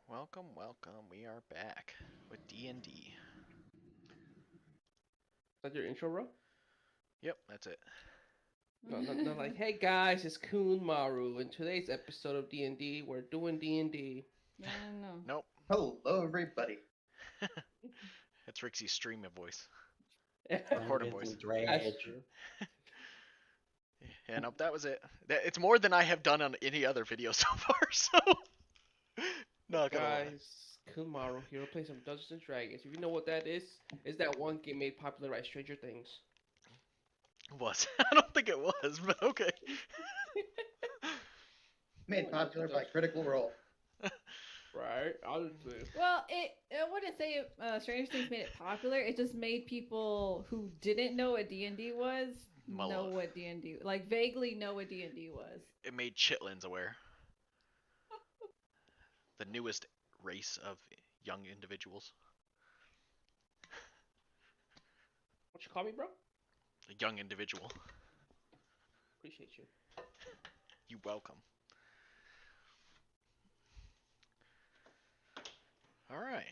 Welcome, welcome. We are back with D&D. Is that your intro, bro? Yep, that's it. No, not like, hey guys, it's Kunmaru. In today's episode of D&D, we're doing D&D. No. Nope. Hello, everybody. It's Rixie's stream voice. That's Recorded voice. true. Yeah, nope, that was it. It's more than I have done on any other video so far, so... Not gonna lie. Guys, Kunmaru here. We're playing some Dungeons and Dragons. If you know what that is that one game made popular by Stranger Things. Was. I don't think it was, but okay. Made popular by Critical Role. Right? Honestly. Well, I wouldn't say Stranger Things made it popular. It just made people who didn't know what D&D was know what D&D, like vaguely know what D&D was. It made chitlins aware. The newest race of young individuals. What you call me, bro? A young individual. Appreciate you. You welcome. Alright.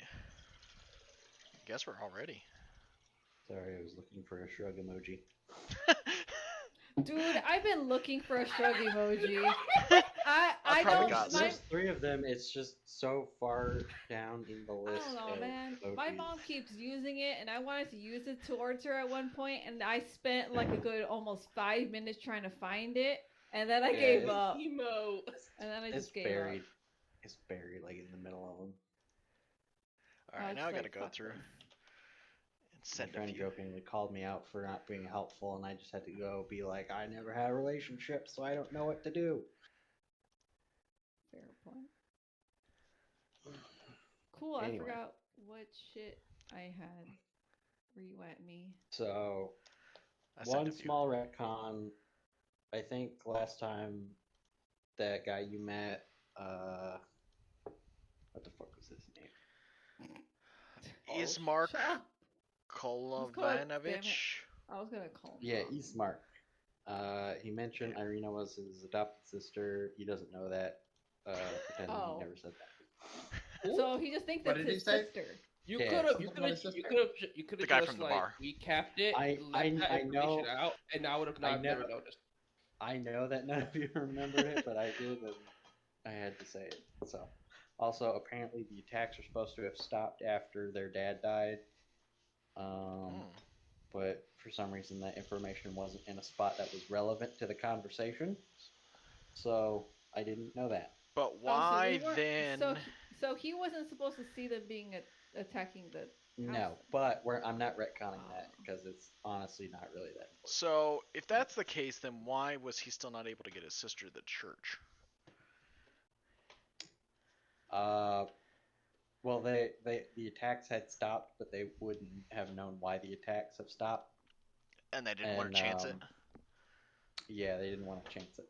Guess we're all ready. Sorry, I was looking for a shrug emoji. Dude, I've been looking for a shrug emoji. I probably got some. There's 3 of them. It's just so far down in the I list. don't know, of man. emojis. My mom keeps using it, and I wanted to use it towards her at one point, and I spent like a good almost 5 minutes trying to find it, and then I gave up. Emo. And then I It's just gave buried. up. It's buried like in the middle of them. Alright, it's now I gotta like, go fuck through this. and My send a friend few. jokingly called me out for not being helpful, and I just had to go be like, I never had a relationship, so I don't know what to do. Fair point. Cool, Anyway. I forgot what shit I had where you at me. So, I sent one a few. small retcon. I think last time that guy you met, what the fuck was his name? Ismark Shut up. Kolovanovich. I was gonna call him. Yeah, Tom. Eastmark. He mentioned Irina was his adopted sister. He doesn't know that. Pretend Oh. he never said that. So he just thinks What that's did he his say? sister. You Yeah, could have, something about his sister? you could The have guy just from the like bar. recapped it. I know. Out, and I would have never noticed. I know that none of you remembered it, but I did, and I had to say it. So, also apparently the attacks are supposed to have stopped after their dad died. But for some reason that information wasn't in a spot that was relevant to the conversation. So I didn't know that. But why weren't- then? So he wasn't supposed to see them being attacking the. No, but I'm not retconning that because it's honestly not really that important. So if that's the case, then why was he still not able to get his sister to the church? Well, the attacks had stopped, but they wouldn't have known why the attacks have stopped. And they didn't want to chance it. Yeah, they didn't want to chance it.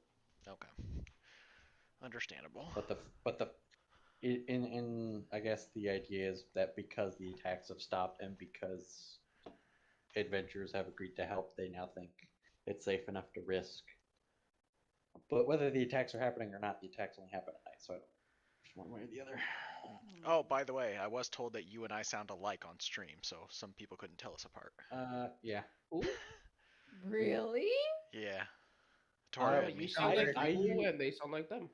Okay, understandable. But in I guess the idea is that because the attacks have stopped and because adventurers have agreed to help, they now think it's safe enough to risk. But whether the attacks are happening or not, the attacks only happen at night, so I don't know. Just one way or the other. Oh, by the way, I was told that you and I sound alike on stream, so some people couldn't tell us apart. Yeah. Ooh. Really? Yeah. Yeah, Tori, you sound like I- you, and they sound like them.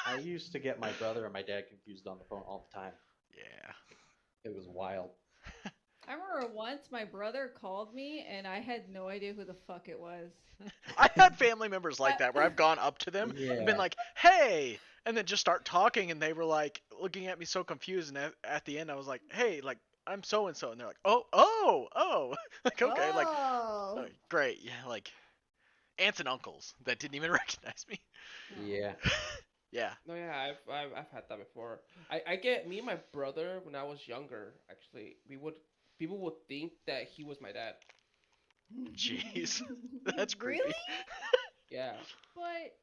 I used to get my brother and my dad confused on the phone all the time. Yeah. It was wild. I remember once my brother called me and I had no idea who the fuck it was. I had family members like that where I've gone up to them and been Yeah. like, "Hey," and then just start talking, and they were like looking at me so confused. And at the end, I was like, "Hey, like I'm so and so," and they're like, "Oh," like okay, like Oh. great, yeah, like aunts and uncles that didn't even recognize me. Yeah. Yeah. No, yeah, I've had that before. I get me and my brother when I was younger. Actually, people would think that he was my dad. Jeez, that's creepy. Really? Yeah. But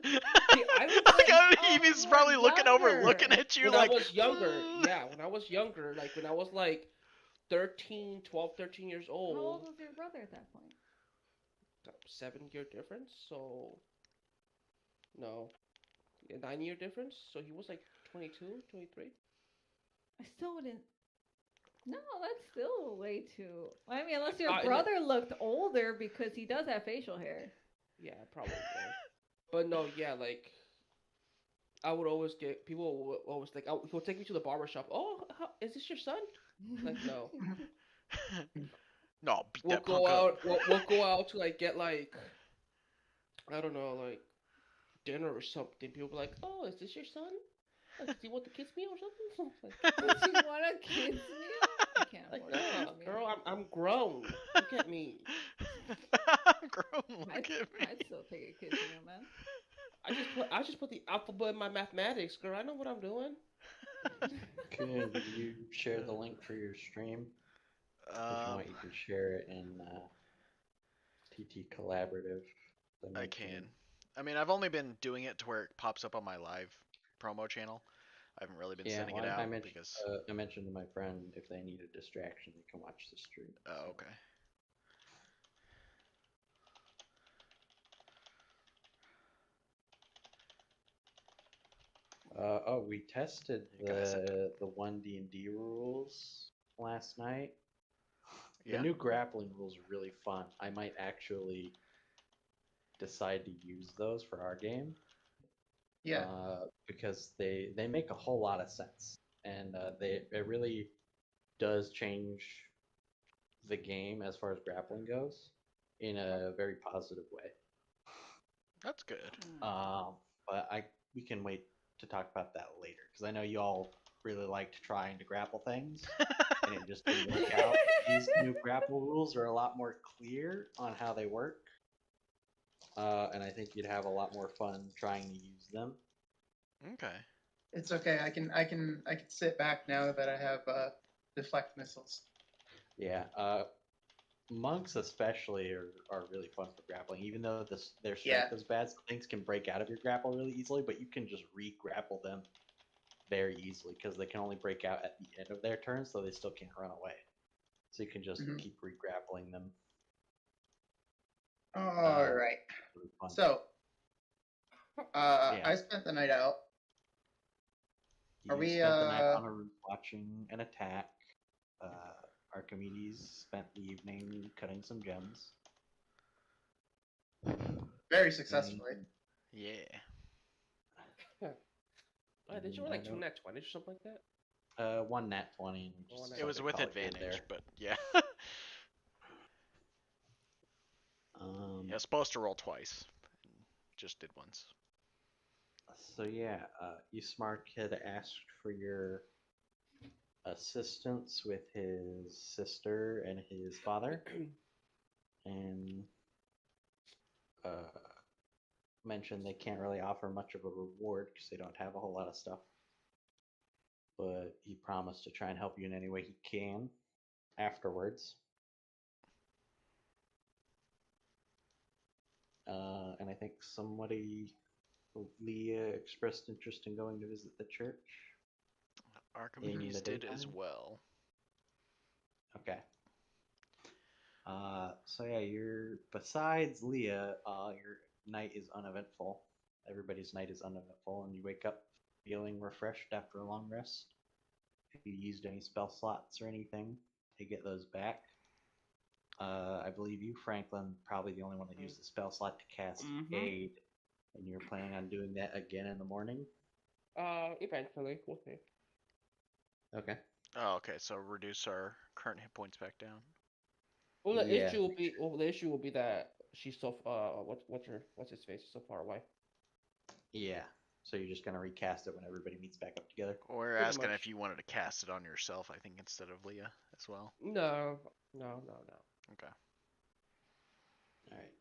See, I was Like, like, Evie's you probably were looking over, younger. looking at you when like. I was younger, yeah, when I was younger, like when I was like 13, 12, 13 years How old old, was your brother at that point? 7 year difference, so no, a 9 year difference, so he was like 22, 23. I still wouldn't. No, that's still way too. I mean, unless your And brother looked older because he does have facial hair. yeah, probably. But no, yeah, like I would always get people would always like, he'll take me to the barber shop. Oh, is this your son? Like, no. No, beat We'll that go punk up. out. We'll go out to like get like I don't know, like dinner or something. People be like, "Oh, is this your son? Like, do you want the kids meal or something?" Like, Do you want a kids meal? I can't like, afford a nah, kids meal. girl, I'm grown. Look at me. Grown, look at me. I'd still take a kids meal, man. I just put the alphabet in my mathematics, girl. I know what I'm doing. Could you share the link for your stream? If you want, you can share it in TT Collaborative. I can. I mean, I've only been doing it to where it pops up on my live promo channel. I haven't really been sending it out because. I mentioned to my friend if they need a distraction, they can watch the stream. Oh, okay. We tested the 1D&D rules last night. Yeah. The new grappling rules are really fun. I might actually decide to use those for our game. Yeah. Because they make a whole lot of sense, and it really does change the game as far as grappling goes in a very positive way. That's good. But we can wait to talk about that later because I know you all really liked trying to grapple things, and it just didn't work out. These new grapple rules are a lot more clear on how they work, and I think you'd have a lot more fun trying to use them. Okay. It's okay. I can sit back now that I have deflect missiles. Yeah. Monks especially are really fun for grappling, even though their strength is bad. So things can break out of your grapple really easily, but you can just re-grapple them very easily because they can only break out at the end of their turn, so they still can't run away. So you can just keep re-grappling them. All right. Really fun. So, I spent the night out. You spent the night on a roof watching an attack. Archimedes spent the evening cutting some gems. Very successfully. Yeah. Did you roll like 2 nat 20s or something like that? 1 nat 20. It was with advantage, but yeah. You're supposed to roll twice. Just did once. So yeah, Usmark had asked for your assistance with his sister and his father, and mentioned they can't really offer much of a reward because they don't have a whole lot of stuff. But he promised to try and help you in any way he can afterwards. And I think Leah expressed interest in going to visit the church. Archimedes did as well. Okay. So yeah, besides Leah, your night is uneventful. Everybody's night is uneventful, and you wake up feeling refreshed after a long rest. If you used any spell slots or anything to get those back, I believe you, Franklin, probably the only one that used the spell slot to cast Aid, and you're planning on doing that again in the morning. Eventually, we'll see. Okay. Oh, okay. So reduce our current hit points back down. Well, the issue will be that she's so what's his face is so far away. Yeah. So you're just gonna recast it when everybody meets back up together. Or asking if you wanted to cast it on yourself, I think, instead of Leah as well. No. Okay. All right.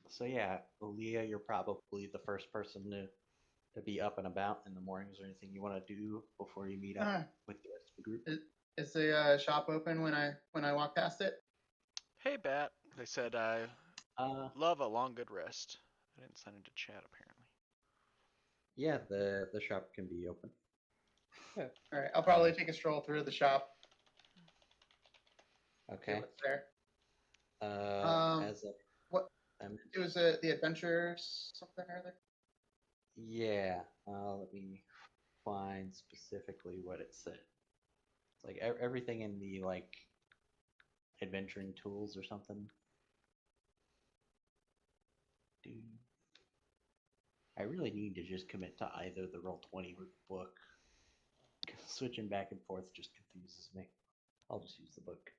So yeah, Leah, you're probably the first person to be up and about in the morning. Is there anything you want to do before you meet up with the rest of the group? Is the shop open when I walk past it? Hey, Bat. They said Love a long good rest. I didn't sign into chat apparently. Yeah, the shop can be open. All right, I'll probably take a stroll through the shop. See Okay. what's there. As a, What um, it was the adventures something or other. yeah. Let me find specifically what it said. It's like everything in the like adventuring tools or something. Dude. I really need to just commit to either the Roll20 or the book. 'Cause switching back and forth just confuses me. I'll just use the book.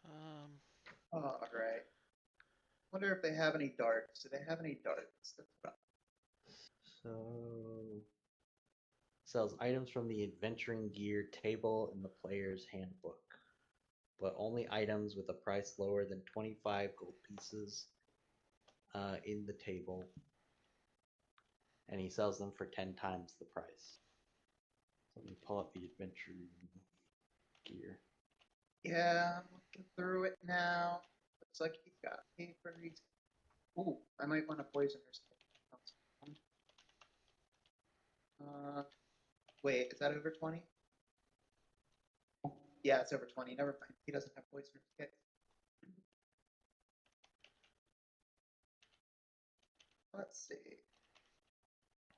Um, All right. Wonder if they have any darts. Do they have any darts? That's about So sells items from the adventuring gear table in the player's handbook, but only items with a price lower than 25 gold pieces in the table, and he sells them for 10 times the price. So let me pull up the adventuring gear. Yeah, I'm looking through it now. Looks like he's got paper. Ooh, I might want a poisoner's kit. Wait, is that over 20? Yeah, it's over 20. Never mind. He doesn't have poisoner's kit. Let's see.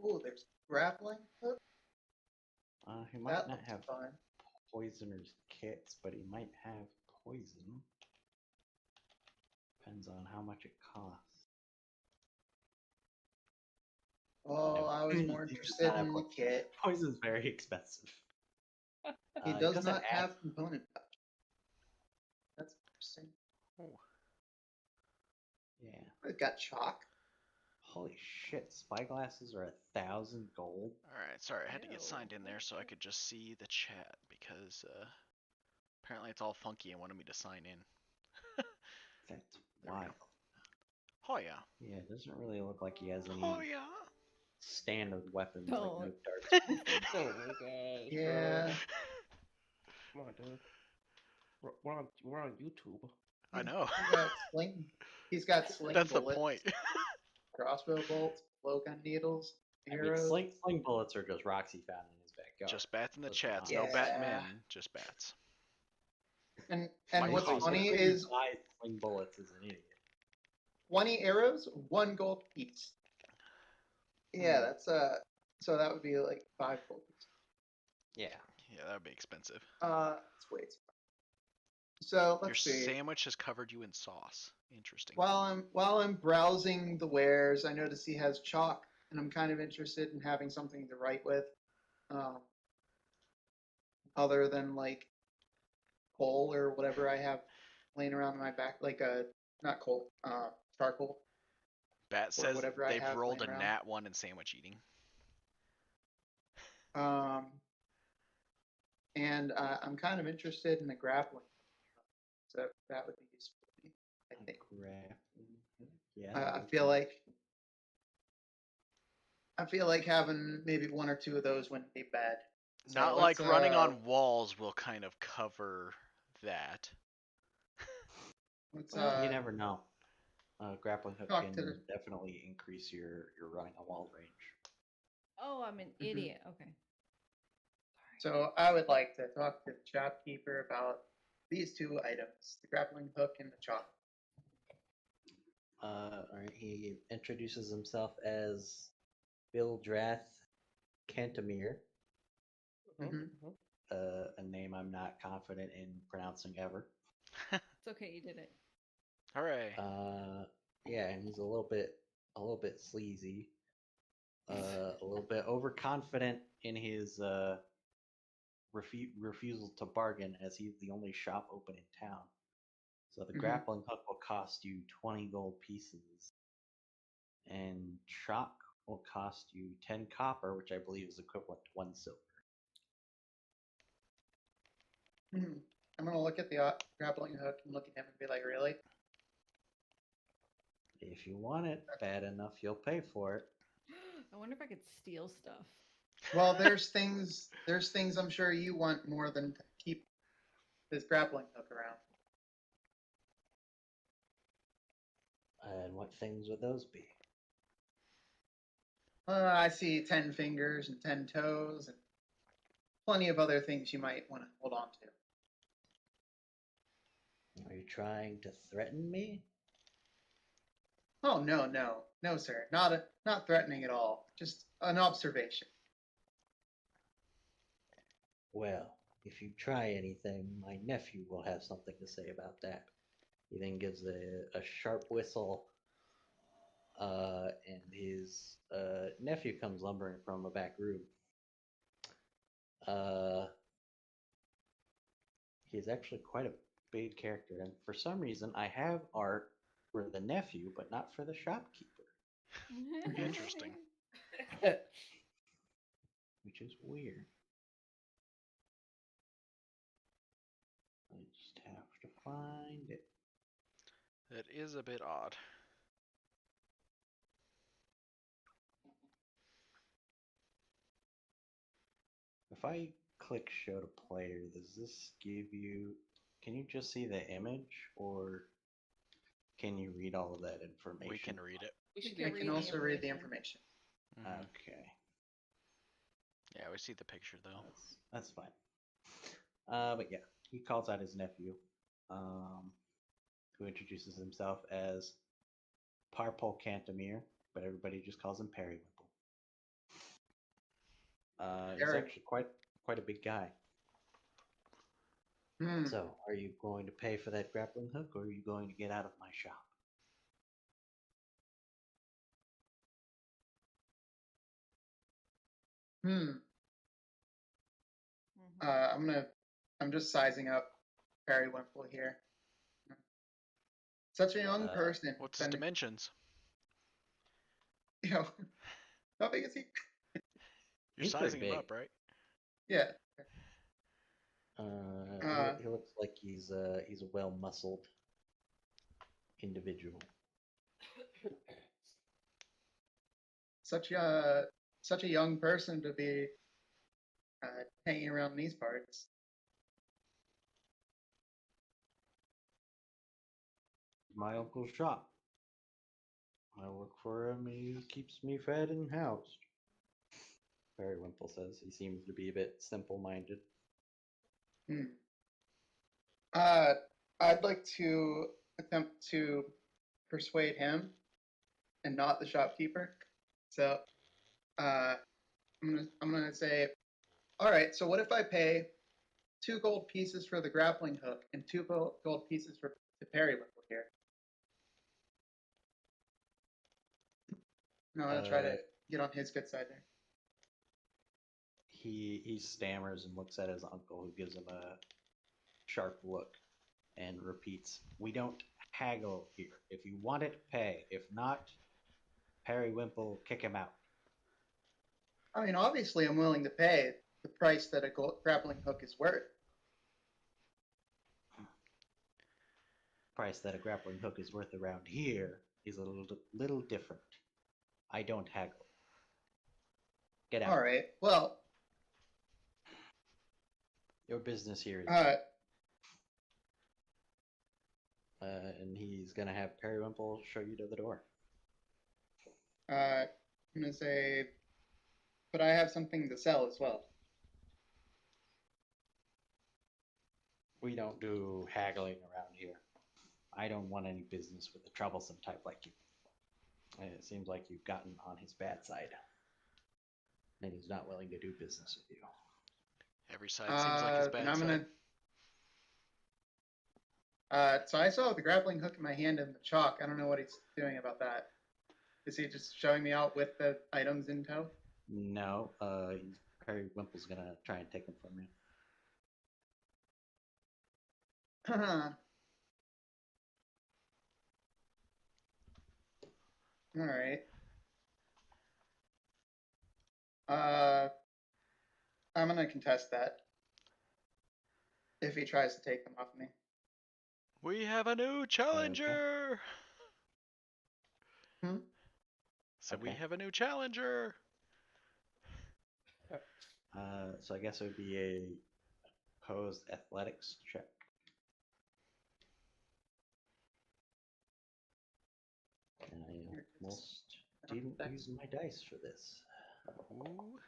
Ooh, there's grappling hook. He might That not looks have fun. poisoner's kits, but he might have poison. Depends on how much it costs. Oh, No, I was more he does interested not have in the poison. kit. Poison's very expensive. He He does doesn't not add. have component pouch. That's interesting. oh, Yeah. It's got chalk. Holy shit! Spyglasses are 1,000 gold. all right. Sorry, I had to get Ew. signed in there so I could just see the chat because apparently it's all funky and wanted me to sign in. That's There we wild. go. Oh yeah. Yeah, it doesn't really look like he has any Oh yeah. standard weapons like no Don't. darts. Oh my gosh, Yeah. bro. Come on, dude. We're on YouTube. I know. He's got sling. He's got sling That's the bullets, point. crossbow bolts, blowgun needles, I mean, arrows. sling bullets are just rocks he found in his backyard. Just bats in the Let's be chats. honest. No batting Yeah. men, just bats. And Might what's cost funny them. is Buy sling bullets is an idiot. 20 arrows, 1 gold piece. Yeah, that's so that would be like 5 gold pieces. Yeah. Yeah, that would be expensive. Let's wait. So Your let's see. sandwich has covered you in sauce. Interesting. While I'm browsing the wares, I notice he has chalk, and I'm kind of interested in having something to write with, um, other than like coal or whatever I have laying around in my back, like not coal, charcoal Bat or says whatever I they've have rolled a laying around. nat 1 in sandwich eating. And I'm kind of interested in the grappling, so that would be useful to me. I think. Yeah. I feel like having maybe 1 or 2 of those wouldn't be bad. So Not let's, like running on walls will kind of cover that. let's Well, you never know. Grappling hook talk can to the definitely increase your running a wall range. Oh, I'm an idiot. Okay. So I would like to talk to the shopkeeper about these 2 items: the grappling hook and the chalk. Alright, he introduces himself as Bill Drath Cantemir, Mhm. a name I'm not confident in pronouncing ever. It's okay. You did it. Hooray. Yeah, and he's a little bit sleazy, a little bit overconfident in his refusal to bargain, as he's the only shop open in town. So the Mhm. grappling hook will cost you 20 gold pieces, and chalk will cost you 10 copper, which I believe is equivalent to 1 silver. I'm gonna look at the grappling hook and look at him and be like, "Really?" If you want it bad enough, you'll pay for it. I wonder if I could steal stuff. Well, there's things I'm sure you want more than to keep this grappling hook around. And what things would those be? I see 10 fingers and 10 toes and plenty of other things you might want to hold on to. Are you trying to threaten me? Oh, no, sir. Not threatening at all. Just an observation. Well, if you try anything, my nephew will have something to say about that. He then gives a sharp whistle, and his nephew comes lumbering from a back room. He's actually quite a big character, and for some reason, I have art for the nephew, but not for the shopkeeper, Interesting. which is weird. I just have to find it. That is a bit odd. If I click show to player, does this give you... Can you just see the image, or can you read all of that information? We can read it. We should can You do read can the also read the information. Mhm. Okay, Yeah, we see the picture though. that's fine. But yeah, he calls out his nephew, who introduces himself as Parpol Cantemir, but everybody just calls him Periwinkle. He's Perry. actually quite a big guy. Hmm. So, are you going to pay for that grappling hook, or are you going to get out of my shop? Hmm. I'm just sizing up Periwinkle here. Such a young person. What's his Then, dimensions? you know, how big is he? You're He's pretty sizing him big. up, right? Yeah. He looks like he's a well-muscled individual. Such a young person to be hanging around these parts. My uncle's shop. I work for him, and he keeps me fed and housed. Periwinkle says. He seems to be a bit simple-minded. Hmm. I'd like to attempt to persuade him and not the shopkeeper. So, I'm gonna say, all right. So what if I pay 2 gold pieces for the grappling hook and 2 gold pieces for the Periwinkle here? No, I'm gonna try to get on his good side there. He stammers and looks at his uncle, who gives him a sharp look and repeats, "We don't haggle here. If you want it, pay. If not, Periwinkle, kick him out." I mean, obviously, I'm willing to pay the price that a grappling hook is worth. Price that a grappling hook is worth around here is a little different. I don't haggle. Get out. All right. Well, Your business here is... and he's gonna have Periwinkle show you to the door. I'm gonna say, but I have something to sell as well. We don't do haggling around here. I don't want any business with a troublesome type like you. And it seems like you've gotten on his bad side, and he's not willing to do business with you. Every side seems like his And bad I'm side. So I saw the grappling hook in my hand and the chalk. I don't know what he's doing about that. Is he just showing me out with the items in tow? No, Periwinkle's gonna try and take them from you. All right. I'm gonna contest that if he tries to take them off me. We have a new challenger. Hmm? So we Okay. have a new challenger. So I guess it would be a opposed athletics check. Almost I don't didn't know. use my dice for this. Ooh.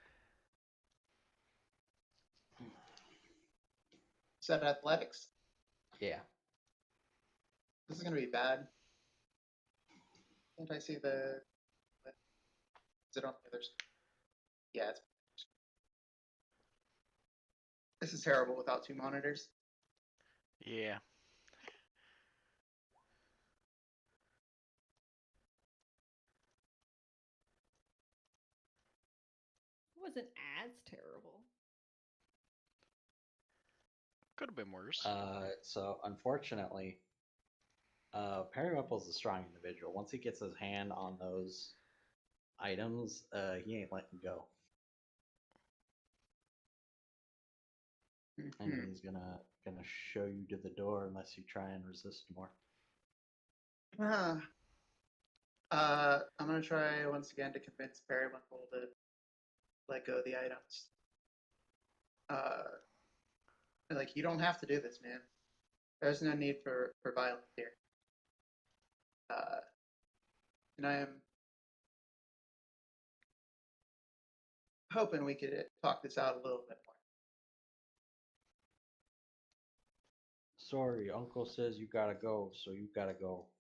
Is that athletics? Yeah. This is gonna be bad. Can't I see the? Is it on the other? Yeah, it's. This is terrible without two monitors. Yeah. It wasn't as terrible. Could have been worse. So unfortunately, Periwinkle's a strong individual. Once he gets his hand on those items, he ain't letting go. And Mhm. he's gonna show you to the door unless you try and resist more. Ah. I'm gonna try once again to convince Periwinkle to let go of the items. Like you don't have to do this, man. There's no need for violence here. And I am hoping we could talk this out a little bit more. Sorry, Uncle says you gotta go, so you gotta go.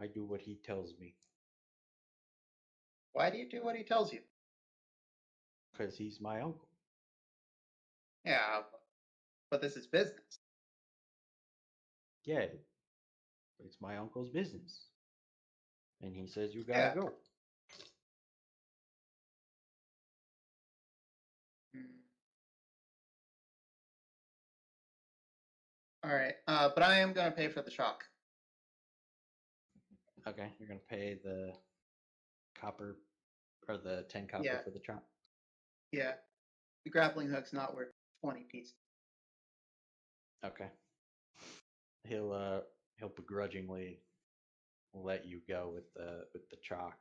I do what he tells me. Why do you do what he tells you? Because he's my uncle. Yeah, but this is business. Yeah, it's my uncle's business. And he says you gotta Yeah. go. Hmm. All right, but I am gonna pay for the chalk. Okay, you're gonna pay the copper or the 10 copper Yeah. for the chop. Yeah, the grappling hook's not worth 20 pieces. Okay. He'll begrudgingly let you go with the chalk.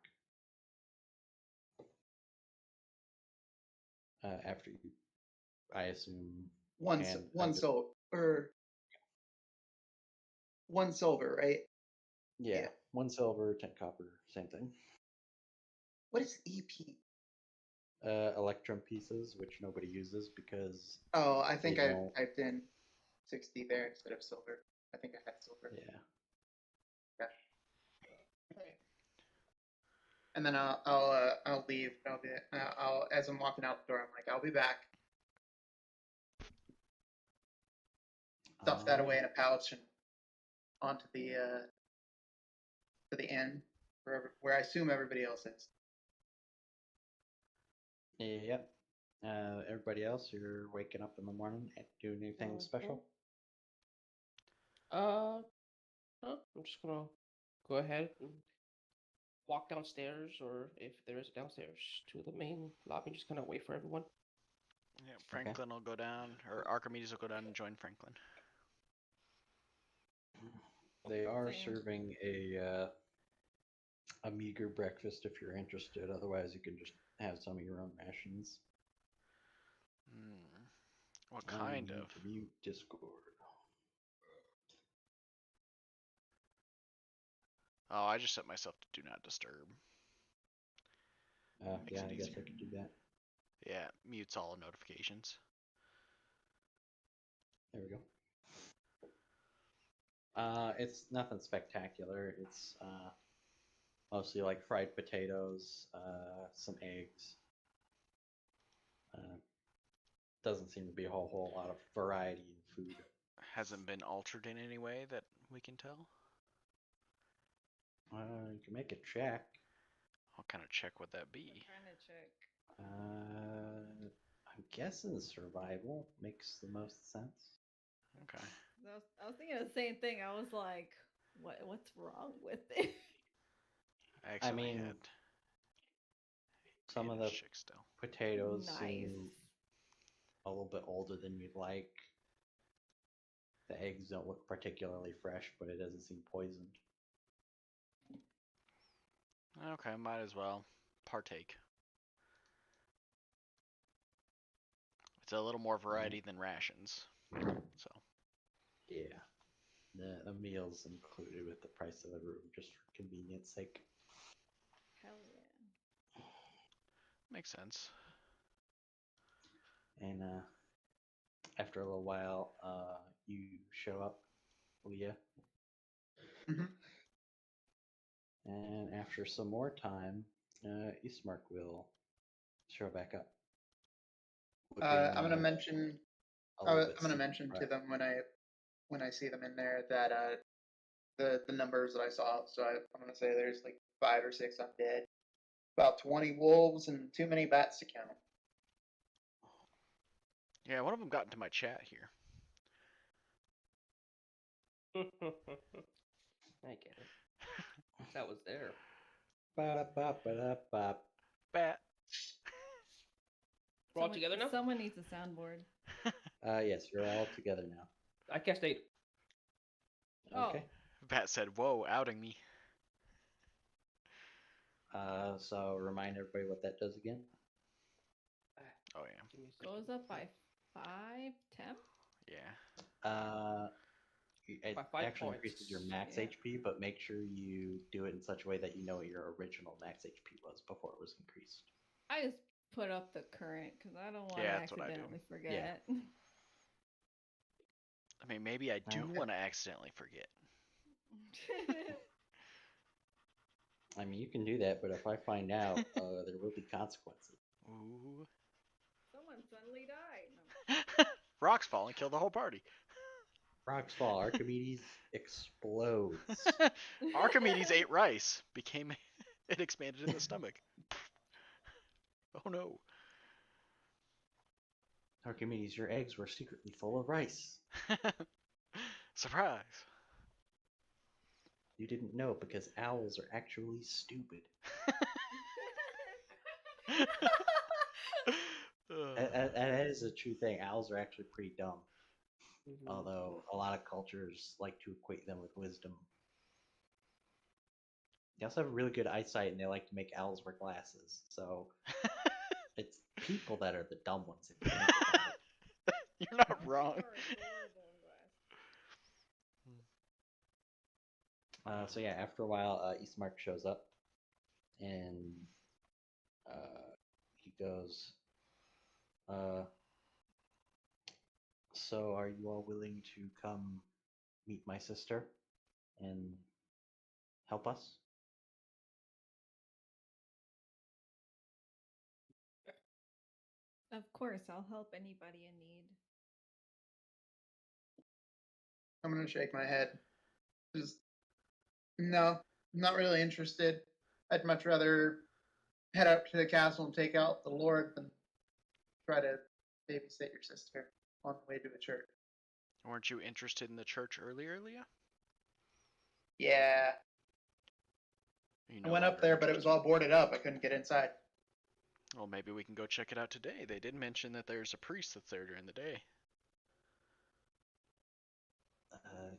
After you, I assume, One hand one over- silver or one silver, right? Yeah, yeah. 1 silver, 10 copper, same thing. What is EP? Electrum pieces, which nobody uses because Oh, I think They I don't- typed in 60 there instead of silver. I think I had silver. yeah. Okay. And then I'll leave. I'll as I'm walking out the door, I'm like, I'll be back. Stuff that away in a pouch and onto the to the inn where I assume everybody else is. Yep. Everybody else, you're waking up in the morning and doing anything special? I'm just gonna go ahead and walk downstairs, or if there is downstairs, to the main lobby. Just kind of wait for everyone. Yeah, Franklin will go down, or Archimedes will go down and join Franklin. They are Same. serving a meager breakfast if you're interested. Otherwise, you can just have some of your own rations. What kind You need of? to mute Discord. Oh, I just set myself to do not disturb. Makes Yeah, it I guess easier. I could do that. Yeah, mutes all notifications. There we go. It's nothing spectacular. It's mostly like fried potatoes, some eggs. Doesn't seem to be a whole lot of variety in food. Hasn't been altered in any way that we can tell. You can make a check. What kind of check would that be? I'm trying to check. I'm guessing survival makes the most sense. Okay. I was thinking the same thing. I was like, what's wrong with it? I actually mean, had some of the managed check still. potatoes Nice. seem a little bit older than you'd like. The eggs don't look particularly fresh, but it doesn't seem poisoned. Okay, might as well partake. It's a little more variety than rations. So. Yeah. The meal's included with the price of the room, just for convenience sake. Makes sense. And after a little while, you show up, Leah. Mhm. And after some more time, Ismark will show back up. Looking I'm gonna mention. a I'm little bit gonna mention to surprised. them when I see them in there that the numbers that I saw. So I'm gonna say there's like 5 or 6 undead, about 20 wolves, and too many bats to count. Yeah, one of them got into my chat here. I get it. That was there. Ba-da-ba-ba-da-ba. Bat. We're all together now? Someone needs a soundboard. Yes, you're all together now. I cast 8. Okay. Bat said, "Whoa, outing me." So remind everybody what that does again. Oh yeah. Give me a second. Goes up by 5 temp. Yeah. It By 5 actually increases your points. max Yeah. HP, but make sure you do it in such a way that you know what your original max HP was before it was increased. I just put up the current because I don't want to Yeah, that's what I do. accidentally forget. I mean, maybe I do Okay. want to accidentally forget. I mean, you can do that, but if I find out, there will be consequences. Ooh. Someone suddenly died. Rocks fall and kill the whole party. Rocks fall. Archimedes explodes. Archimedes ate rice. Became it expanded in the stomach. Oh no. Archimedes, your eggs were secretly full of rice. Surprise. You didn't know because owls are actually stupid. That is a true thing. Owls are actually pretty dumb. Mhm. Although a lot of cultures like to equate them with wisdom. They also have really good eyesight and they like to make owls wear glasses. So it's people that are the dumb ones if you think about it. You're not wrong. So yeah, after a while, Eastmark shows up, and he goes, "So are you all willing to come meet my sister and help us?" Of course, I'll help anybody in need. I'm gonna shake my head. Just no, I'm not really interested. I'd much rather head up to the castle and take out the Lord than try to babysit your sister on the way to a church. Weren't you interested in the church earlier, Leah? Yeah, You I no went up longer there, but it was interested? all boarded up. I couldn't get inside. Well, maybe we can go check it out today. They did mention that there's a priest that's there during the day.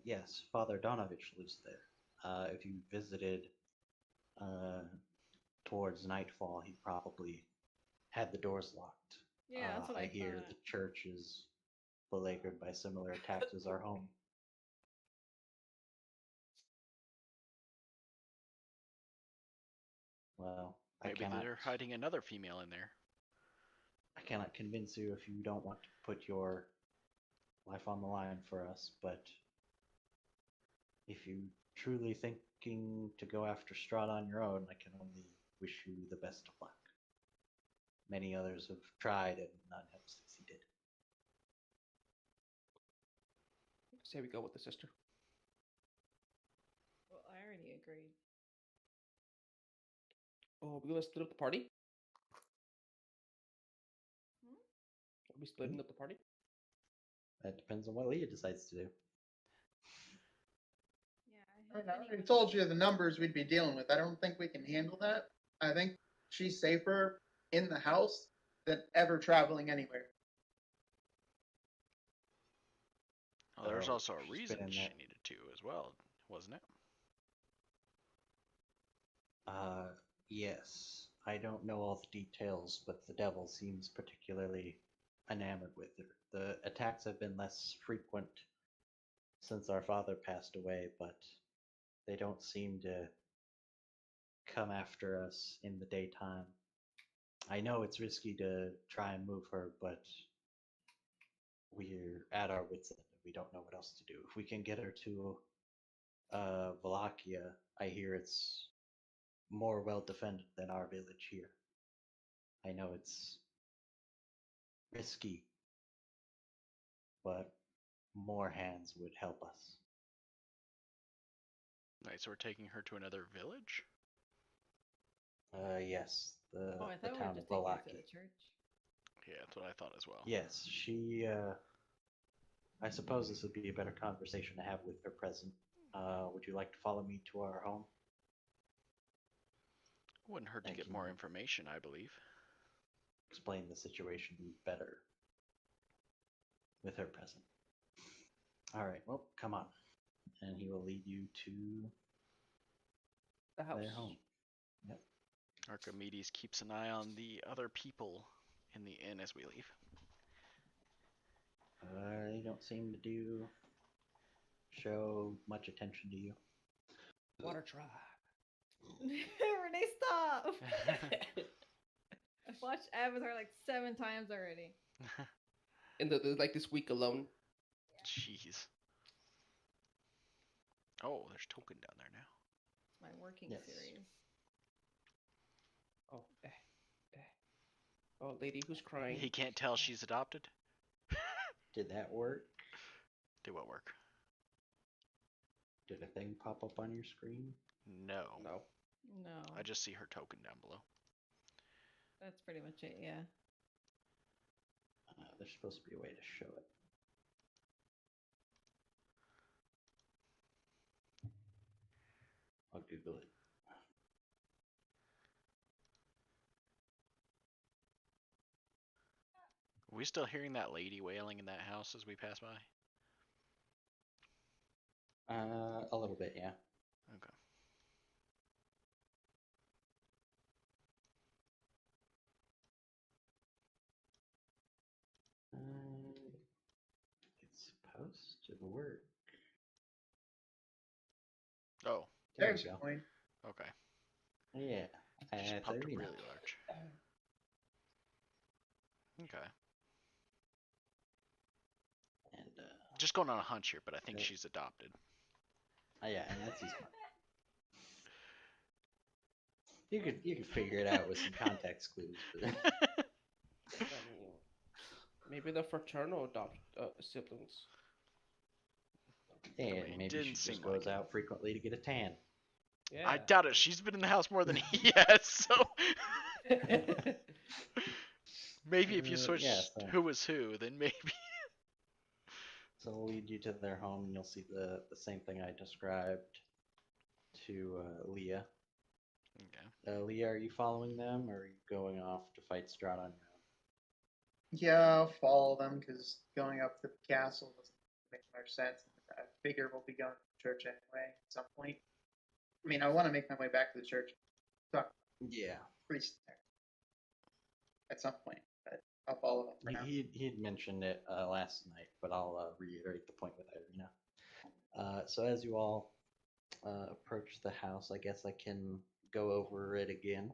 Yes, Father Donovich lives there. If you visited uh, towards nightfall, he probably had the doors locked. Yeah, that's what I I hear thought. the church is beleaguered by similar attacks as our home. Well, Maybe they're hiding another female in there. I cannot convince you if you don't want to put your life on the line for us, but if you truly thinking to go after Strahd on your own, I can only wish you the best of luck. Many others have tried and none have succeeded. Say we go with the sister. Well, I already agreed. Oh, we gonna split up the party? Hmm? Are we splitting up the party? That depends on what Leah decides to do. Yeah, I don't know. I already told you the numbers we'd be dealing with. I don't think we can handle that. I think she's safer in the house than ever traveling anywhere. Well, there's Oh, also a she's reason been in she that. needed to as well, wasn't it? Yes. I don't know all the details, but the devil seems particularly enamored with her. The attacks have been less frequent since our father passed away, but they don't seem to come after us in the daytime. I know it's risky to try and move her, but we're at our wits' end. We don't know what else to do. If we can get her to Wallachia, I hear it's more well defended than our village here. I know it's risky, but more hands would help us. Right, so we're taking her to another village? Yes, Oh, I the thought we were town just of taking her to Wallachia. the church. Yeah, that's what I thought as well. Yes, she. I suppose this would be a better conversation to have with her present. Would you like to follow me to our home? Wouldn't hurt to I get can more information, I believe. explain the situation better with her present. All right, well, come on. And he will lead you to The house. their home. Yep. Archimedes keeps an eye on the other people in the inn as we leave. They don't seem to show much attention to you. Water tribe. Renee, stop! I've watched Avatar like 7 times already. In the like this week alone. Jeez. Oh, there's Token down there now. It's my working Yes. series. Oh, oh, lady who's crying. He can't tell she's adopted? Did that work? Did what work? Did a thing pop up on your screen? No. No. No, I just see her token down below. that's pretty much it. Yeah. There's supposed to be a way to show it. I'll Google it. Are we still hearing that lady wailing in that house as we pass by? A little bit, yeah. Okay. It's supposed to work. Oh, There There's you your go. point. okay. Yeah. Just It's popped up Irina. really large. Okay. And Just going on a hunch here, but I think Yeah. she's adopted. yeah, and that's easy. You could figure it out with some context clues. But I mean, maybe the fraternal siblings. and mean, maybe didn't she seem just goes like it. out frequently to get a tan. Yeah. I doubt it. She's been in the house more than he has, so maybe if you switch yeah, so- who was who, then maybe. So I'll lead you to their home, and you'll see the same thing I described to Leah. Okay. Leah, are you following them, or are you going off to fight Strahd on your own? Yeah, I'll follow them because going up to the castle doesn't make much sense. I figure we'll be going to the church anyway at some point. I mean, I want to make my way back to the church. Talk to Yeah. the priest there at some point, but I'll follow them for now. He had mentioned it last night, but I'll reiterate the point with Irina. So as you all approach the house, I guess I can go over it again.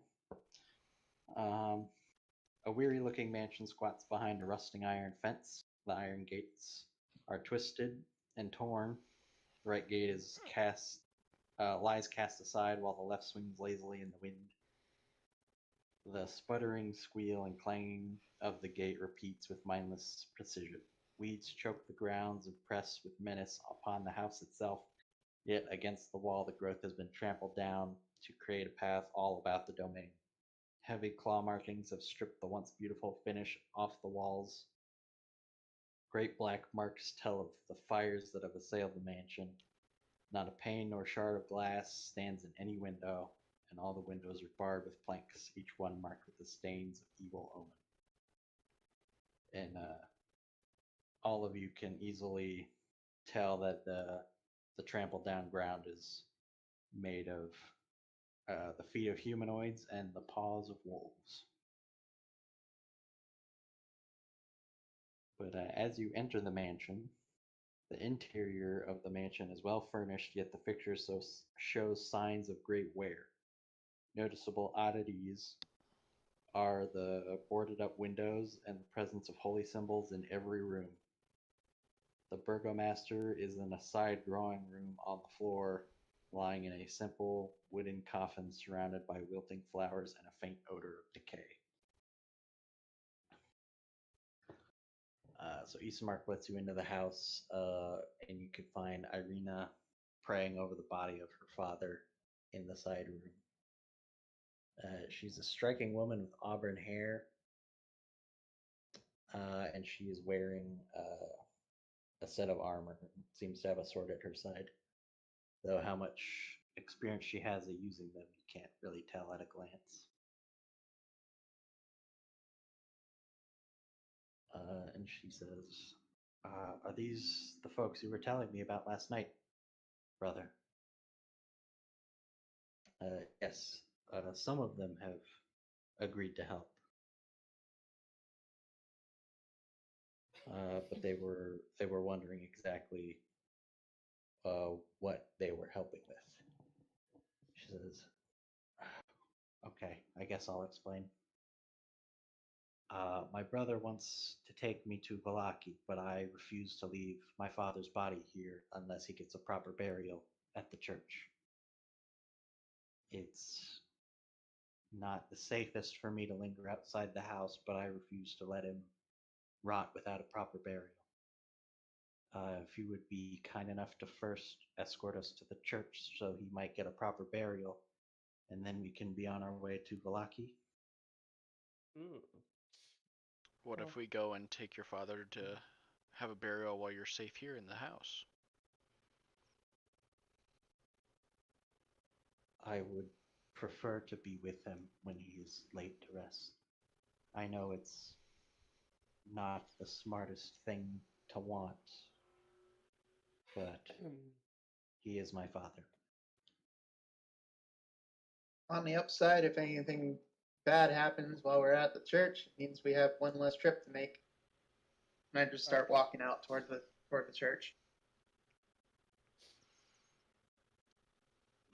A weary-looking mansion squats behind a rusting iron fence. The iron gates are twisted and torn. The right gate is lies cast aside, while the left swings lazily in the wind. The sputtering squeal and clanging of the gate repeats with mindless precision. Weeds choke the grounds and press with menace upon the house itself, yet against the wall the growth has been trampled down to create a path all about the domain. Heavy claw markings have stripped the once beautiful finish off the walls. Great black marks tell of the fires that have assailed the mansion. Not a pane nor shard of glass stands in any window, and all the windows are barred with planks, each one marked with the stains of evil omen. And all of you can easily tell that the trampled down ground is made of the feet of humanoids and the paws of wolves. But as you enter the mansion, the interior of the mansion is well furnished, yet the fixture shows signs of great wear. Noticeable oddities are the boarded up windows and the presence of holy symbols in every room. The burgomaster is in a side drawing room on the floor, lying in a simple wooden coffin surrounded by wilting flowers and a faint odor of decay. So Ismark lets you into the house, and you can find Irina praying over the body of her father in the side room. She's a striking woman with auburn hair, and she is wearing a set of armor. Seems to have a sword at her side, though how much experience she has at using them, you can't really tell at a glance. And she says, "Are these the folks you were telling me about last night, brother?" Yes. Some of them have agreed to help, but they were wondering exactly what they were helping with. She says, "Okay, I guess I'll explain. My brother wants to take me to Valaki, but I refuse to leave my father's body here unless he gets a proper burial at the church. It's not the safest for me to linger outside the house, but I refuse to let him rot without a proper burial. If you would be kind enough to first escort us to the church so he might get a proper burial, and then we can be on our way to Valaki." Hmm. What Well, if we go and take your father to have a burial while you're safe here in the house? "I would prefer to be with him when he is laid to rest. I know it's not the smartest thing to want, but he is my father." On the upside, if anything bad happens while we're at the church, it means we have one less trip to make. And I just start walking out toward the church.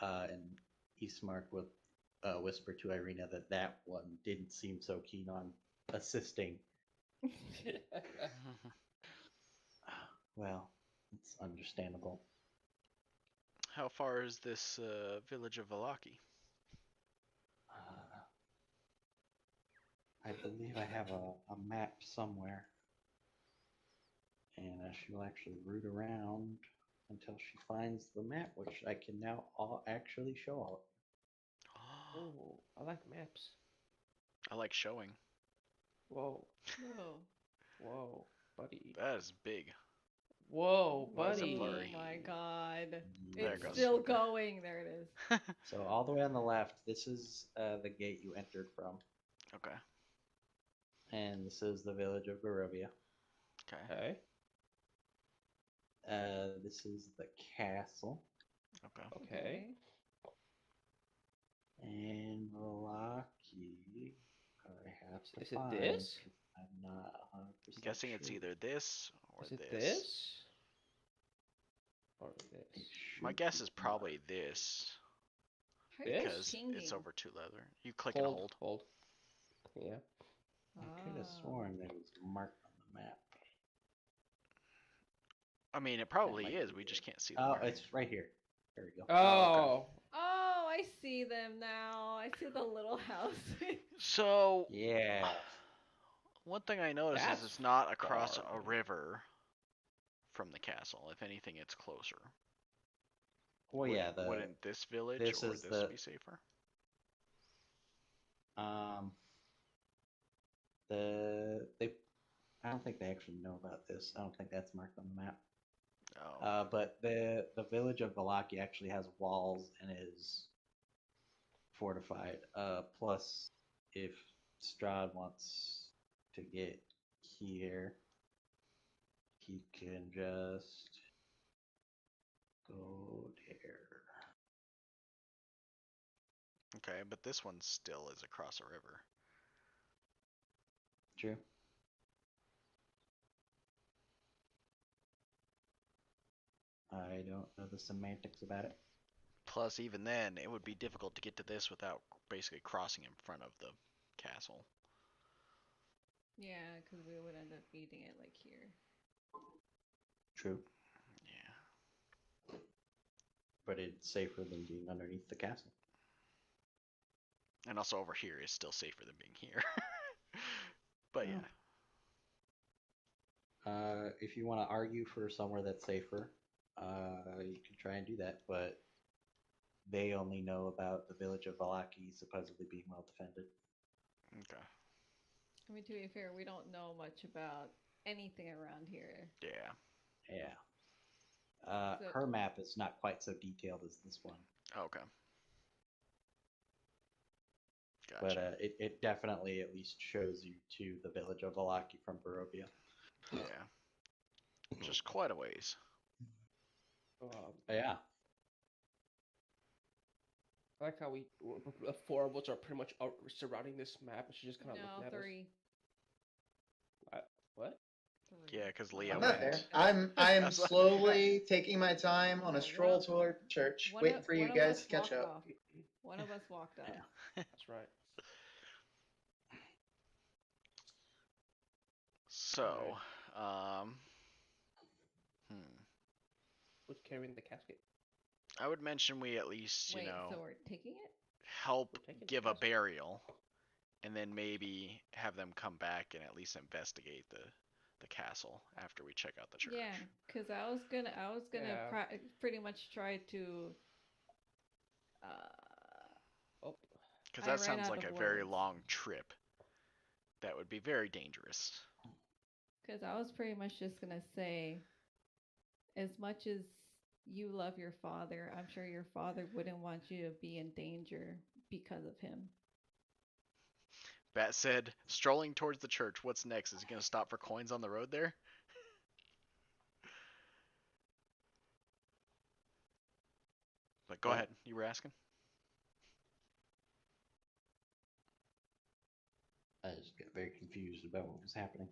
And Ismark would whisper to Irina that that one didn't seem so keen on assisting. Well, it's understandable. How far is this village of Valaki? Uh, I believe I have a map somewhere. And she'll actually root around until she finds the map, which I can now actually show all. oh, I like maps. I like showing. Whoa, Whoa. whoa, buddy. That is big. Whoa, Why is it buddy. blurry? Oh my god. There It's it goes. still Okay. going. There it is. So all the way on the left, this is the gate you entered from, Okay. and this is the village of Barovia. Okay. Okay. This is the castle, Okay. Okay. and Valaki. I have to Is it find, this? 'cause I'm not 100% I'm guessing it's sure. either this or Is it this. this? Or It this? My should guess be is probably this How are you This? because chinging? it's over two leather. You click and hold. Hold. Yeah. I could have Ah. sworn it was marked on the map. I mean, it That probably might is. be We it. just can't see the Oh, mark. it's right here. There we go. Oh. Oh, I see them now. I see the little house. So, Yeah. one thing I noticed That's is it's not across far. a river from the castle. If anything, it's closer. Well, yeah. Wouldn't this village this or is this the be safer? um the they. I don't think they actually know about this. I don't think that's marked on the map. Oh. But the village of Valaki actually has walls and is fortified. Plus, if Strahd wants to get here, he can just go there. Okay, but this one still is across a river. True. I don't know the semantics about it. Plus, even then, it would be difficult to get to this without basically crossing in front of the castle. Yeah, because we would end up beating it like here. True, Yeah. but it's safer than being underneath the castle. And also over here is still safer than being here. But yeah. If you want to argue for somewhere that's safer, you can try and do that, but they only know about the village of Valaki supposedly being well defended. Okay. I mean, to be fair, we don't know much about anything around here. Yeah. Yeah. So- Her map is not quite so detailed as this one, Okay. Gotcha. but it definitely at least shows you to the village of Valaki from Barovia. Yeah. Just quite a ways. Yeah. I like how the four of us are pretty much surrounding this map, and she's just kind of No, looking at three. us. What? Three. Yeah, because Leah I'm went. not there. I'm That's what- slowly taking my time on No, a stroll one of- toward church, One waiting of- for you one of guys us to catch walked up. off. One of us walked off. Yeah. That's right. So, Who's carrying the casket? I would mention we at least, Wait, so we're taking it? help We're taking the give a casket. burial, and then maybe have them come back and at least investigate the castle after we check out the church. Yeah, because I was gonna Yeah. pretty much try to. Oh, Because I that ran sounds out like a of very words. long trip. That would be very dangerous. Because I was pretty much just gonna say, as much as you love your father, I'm sure your father wouldn't want you to be in danger because of him. Bat said, strolling towards the church. What's next? Is he going to stop for coins on the road there? But go What? ahead. You were asking? I just got very confused about what was happening.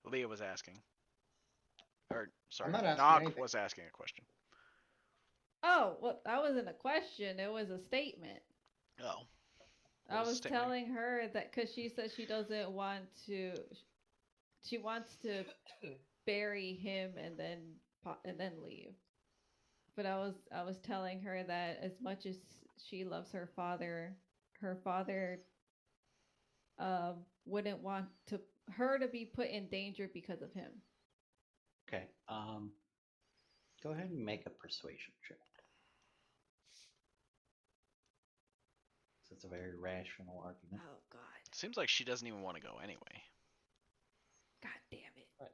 Leah was asking. Or, sorry, not asking Nog anything. was asking a question. Oh, well, that wasn't a question. It was a statement. Oh. I What was statement? telling her that because she said she doesn't want to. She wants to bury him and then leave. But I was telling her that as much as she loves her father wouldn't want her to be put in danger because of him. Okay. Go ahead and make a persuasion check. It's a very rational argument. Oh God. Seems like she doesn't even want to go anyway. God damn it. nice.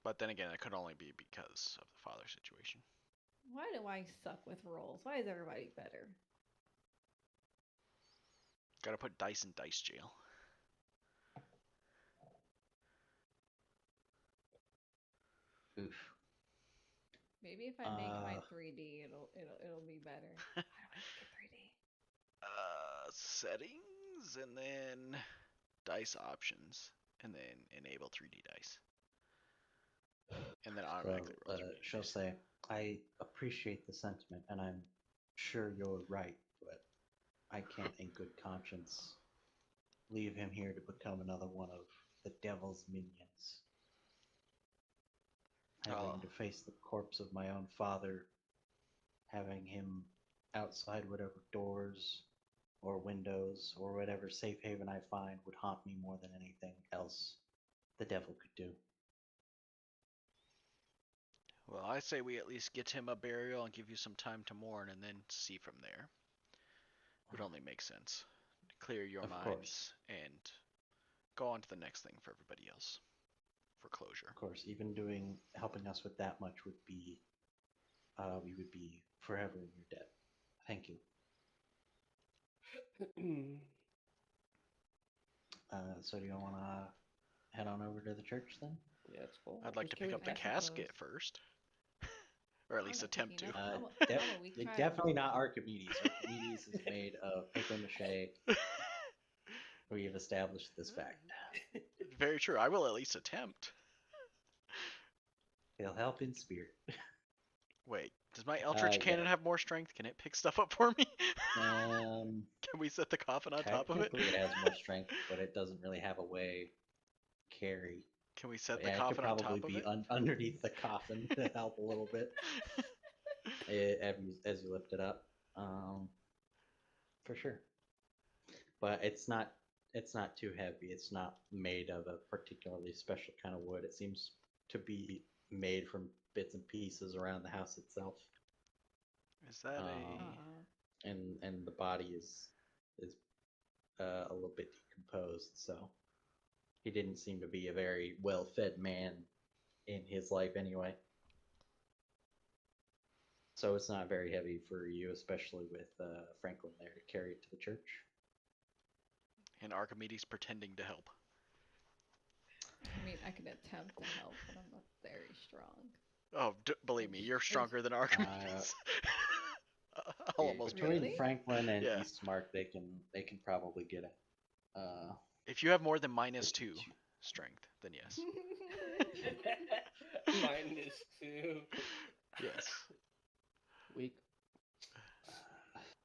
But then again, it could only be because of the father situation. Why do I suck with rolls? Why is everybody better? Gotta put dice in dice jail. Oof. Maybe if I make my 3D, it'll be better. How do I make it 3D? Settings, and then dice options, and then enable 3D dice. And then automatically rolls 3D she'll dice. say, I appreciate the sentiment, and I'm sure you're right, but I can't in good conscience leave him here to become another one of the devil's minions. Having to face the corpse of my own father, having him outside whatever doors or windows or whatever safe haven I find would haunt me more than anything else the devil could do. Well, I say we at least get him a burial and give you some time to mourn, and then see from there. Would only make sense. Clear your Of minds course. and go on to the next thing for everybody else. For closure. Of course, even helping us with that much would be, we would be forever in your debt. Thank you. So do you want to head on over to the church then? Yeah, let's go. I'd like Who's to pick carrying up the I casket suppose. first. Or at I'm least not attempt to. picking up. I'm a weak child. Definitely not Archimedes. Archimedes is made of paper mache. We have established this fact. Very true. I will at least attempt. He'll help in spirit. Wait, Does my Eldritch Cannon Yeah. have more strength? Can it pick stuff up for me? Um, Can we set the coffin on top of it? technically it has more strength, but it doesn't really have a way carry. Can we set But the yeah, it could coffin on probably top of be it? underneath the coffin to help a little bit as you lift it up, for sure. But it's not too heavy. It's not made of a particularly special kind of wood. It seems to be made from bits and pieces around the house itself. Is that Um, and the body is a little bit decomposed, so he didn't seem to be a very well-fed man in his life anyway. So it's not very heavy for you, especially with Franklin there to carry it to the church. and Archimedes pretending to help? I mean, I can attempt to help, but I'm not very strong. Oh, believe me, you're stronger than Archimedes. I'll almost Between Really? Franklin and Yeah. Eastmark, they can probably get it. If you have more than -2 52. strength, then yes. -2. Yes. Weak.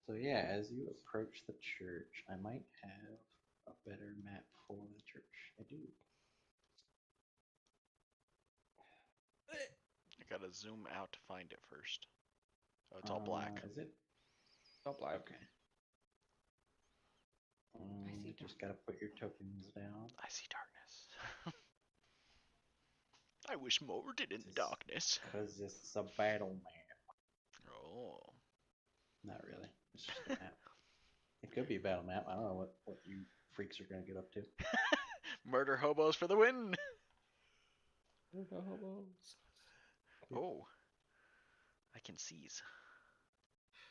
So yeah, as you approach the church, I might have a better map for the church. I do. I gotta zoom out to find it first. Oh, it's all black. Is it? Not black. Okay. I see You just gotta put your tokens down. I see darkness. I wish more did in the This- darkness. Because it's a battle map. Oh. Not really. It's just a map. It could be a battle map. I don't know what you freaks are gonna get up to. Murder hobos for the win! No hobos. Oh. I can seize.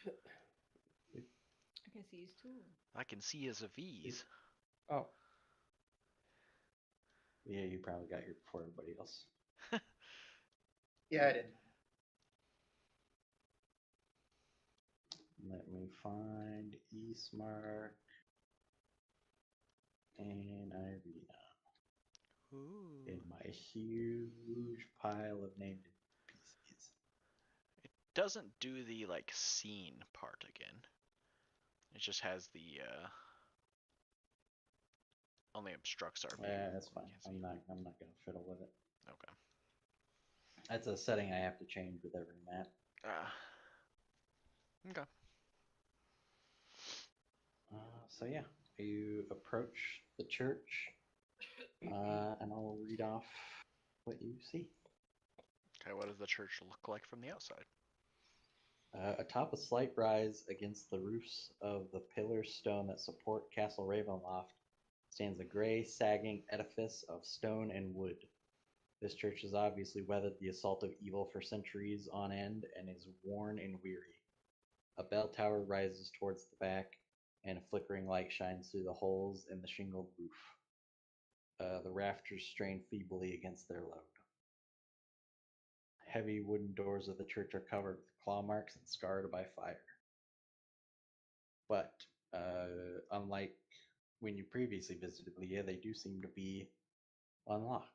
I can seize too. I can see as a V's. Oh. Yeah, you probably got here before everybody else. Yeah, I did. Let me find Eastmark and Irina Ooh. in my huge pile of named PCs. It doesn't do the, like, scene part again. It just has the, only obstructs our view. Yeah, that's fine. Can't see. I'm not gonna fiddle with it. Okay. That's a setting I have to change with every map. Okay. So yeah, you approach the church, and I'll read off what you see. Okay, what does the church look like from the outside? Atop a slight rise against the roofs of the pillar stone that support Castle Ravenloft stands a gray, sagging edifice of stone and wood. This church has obviously weathered the assault of evil for centuries on end and is worn and weary. A bell tower rises towards the back, and a flickering light shines through the holes in the shingled roof. The rafters strain feebly against their load. Heavy wooden doors of the church are covered with claw marks and scarred by fire. But unlike when you previously visited Leah, they do seem to be unlocked.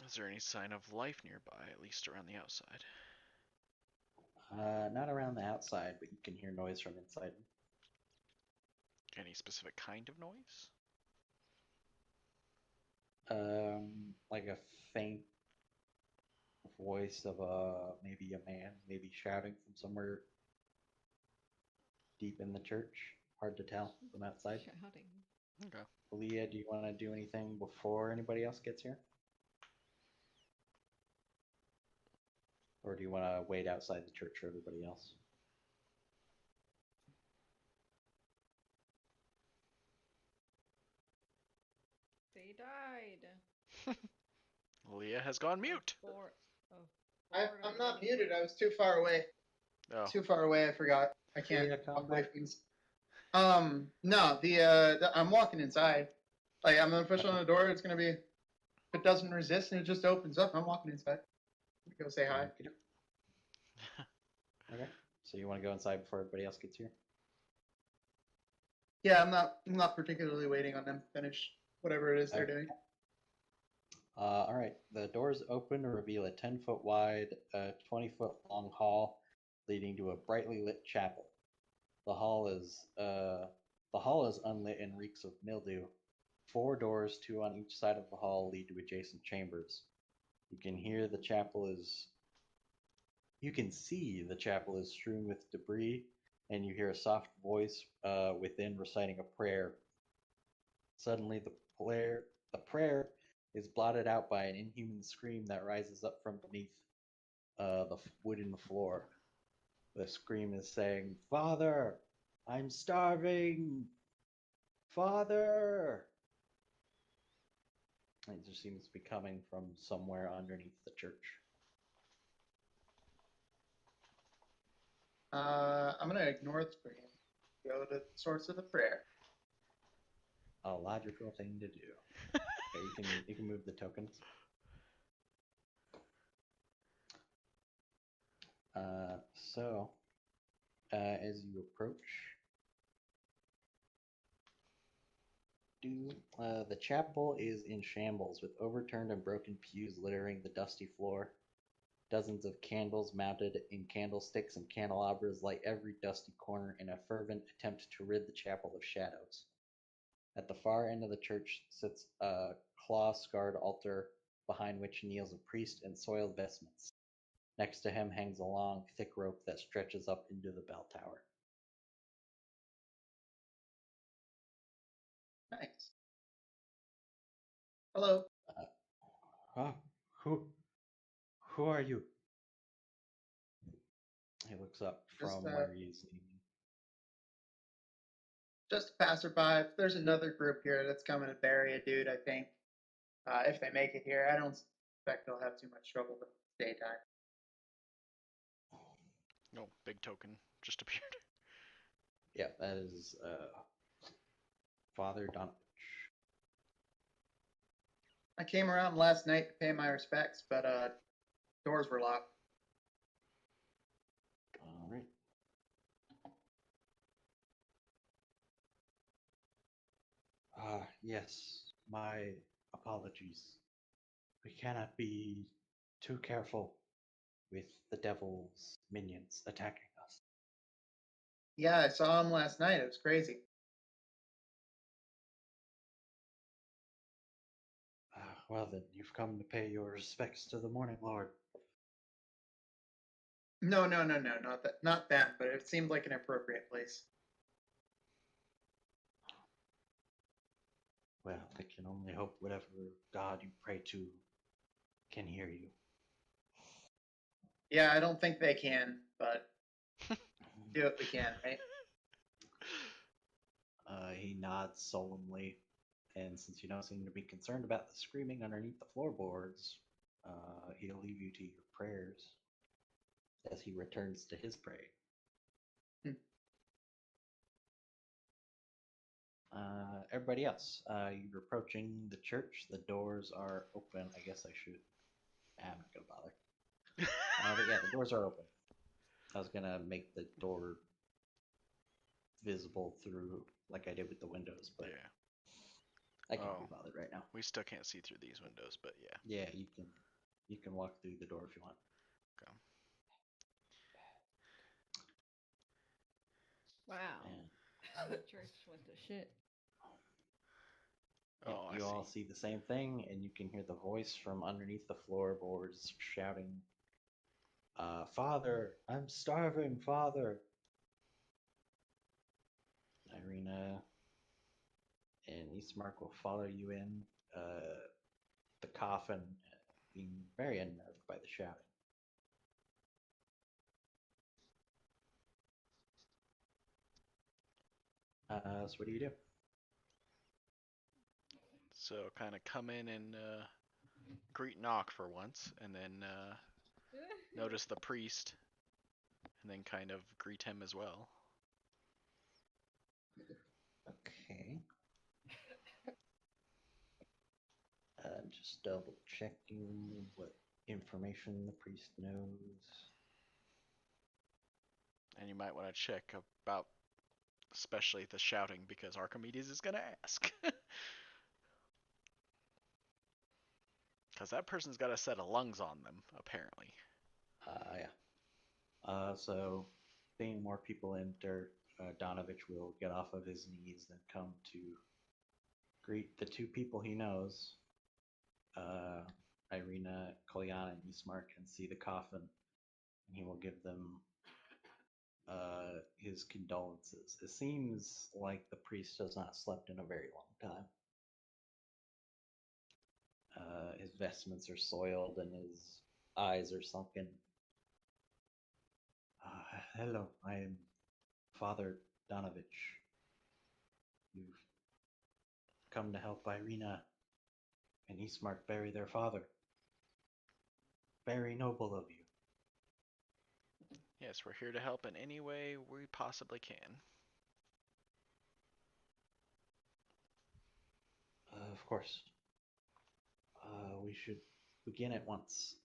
Is there any sign of life nearby, at least around the outside? Not around the outside, but you can hear noise from inside. Any specific kind of noise? Like a faint voice of maybe a man, maybe shouting from somewhere deep in the church. Hard to tell from outside. Shouting. Okay. Leah, do you want to do anything before anybody else gets here? Or do you want to wait outside the church for everybody else? They died. Leah has gone mute. I'm not muted. I was too far away. Oh. Too far away. I forgot. I can't Yeah, come walk away back. from things. No, I'm walking inside. Like I'm gonna push on the door. It's gonna be. If it doesn't resist and it just opens up, I'm walking inside. Go say hi. Okay. So you want to go inside before everybody else gets here? Yeah, I'm not particularly waiting on them to finish whatever it is they're Okay. doing. All right. The doors open to reveal a 10-foot wide, 20-foot long hall leading to a brightly lit chapel. The hall is unlit and reeks of mildew. 4 doors, 2 on each side of the hall, lead to adjacent chambers. You can hear the chapel is. You can see the chapel is strewn with debris, and you hear a soft voice within reciting a prayer. Suddenly, the prayer is blotted out by an inhuman scream that rises up from beneath the wooden floor. The scream is saying, "Father, I'm starving! Father!" It just seems to be coming from somewhere underneath the church. I'm gonna ignore the screen. Go to the source of the prayer. A logical thing to do. Okay, you can move the tokens. So, as you approach, the chapel is in shambles with overturned and broken pews littering the dusty floor. Dozens of candles mounted in candlesticks and candelabras light every dusty corner in a fervent attempt to rid the chapel of shadows. At the far end of the church sits a claw-scarred altar behind which kneels a priest in soiled vestments. Next to him hangs a long, thick rope that stretches up into the bell tower. Nice. Hello. Oh, who are you? He looks up Just, from where he's leaning. just a passerby. If there's another group here that's coming to bury a dude, I think. If they make it here, I don't expect they'll have too much trouble with daytime. No, big token just appeared. Yeah, that is Father Donovich. I came around last night to pay my respects, but doors were locked. All right. Yes, my apologies. We cannot be too careful with the devil's minions attacking us. Yeah, I saw him last night. It was crazy. Well, then, you've come to pay your respects to the Morning Lord. No, not that. But it seemed like an appropriate place. Well, I can only hope whatever God you pray to can hear you. Yeah, I don't think they can, but do what we can, right? He nods solemnly, and since you don't seem to be concerned about the screaming underneath the floorboards, he'll leave you to your prayers as he returns to his prey. Hmm. Everybody else, you're approaching the church. The doors are open. I guess I should. I'm not gonna bother. But yeah, the doors are open. I was gonna make the door visible through like I did with the windows, but Yeah. I can't Oh. be bothered right now. We still can't see through these windows, but yeah. Yeah, you can walk through the door if you want. Okay. Wow. And The church went to shit. yeah, Oh, you I all see. see the same thing, and you can hear the voice from underneath the floorboards shouting, "Father, I'm starving, Father." Irina and Eastmark will follow you in the coffin, being very unnerved by the shouting. So what do you do? So kind of come in and greet Knock for once, and then notice the priest, and then kind of greet him as well. Okay. Just double checking what information the priest knows. And you might want to check about, especially the shouting, because Archimedes is gonna ask. Because that person's got a set of lungs on them, apparently. Yeah. So, seeing more people enter, Donovich will get off of his knees and come to greet the two people he knows, Irina, Kolyana, and Ismark, and see the coffin. And he will give them his condolences. It seems like the priest has not slept in a very long time. His vestments are soiled and his eyes are sunken. Hello, I am Father Donovich. You've come to help Irina and Ismark bury their father. Very noble of you. Yes, we're here to help in any way we possibly can. Of course. We should begin at once.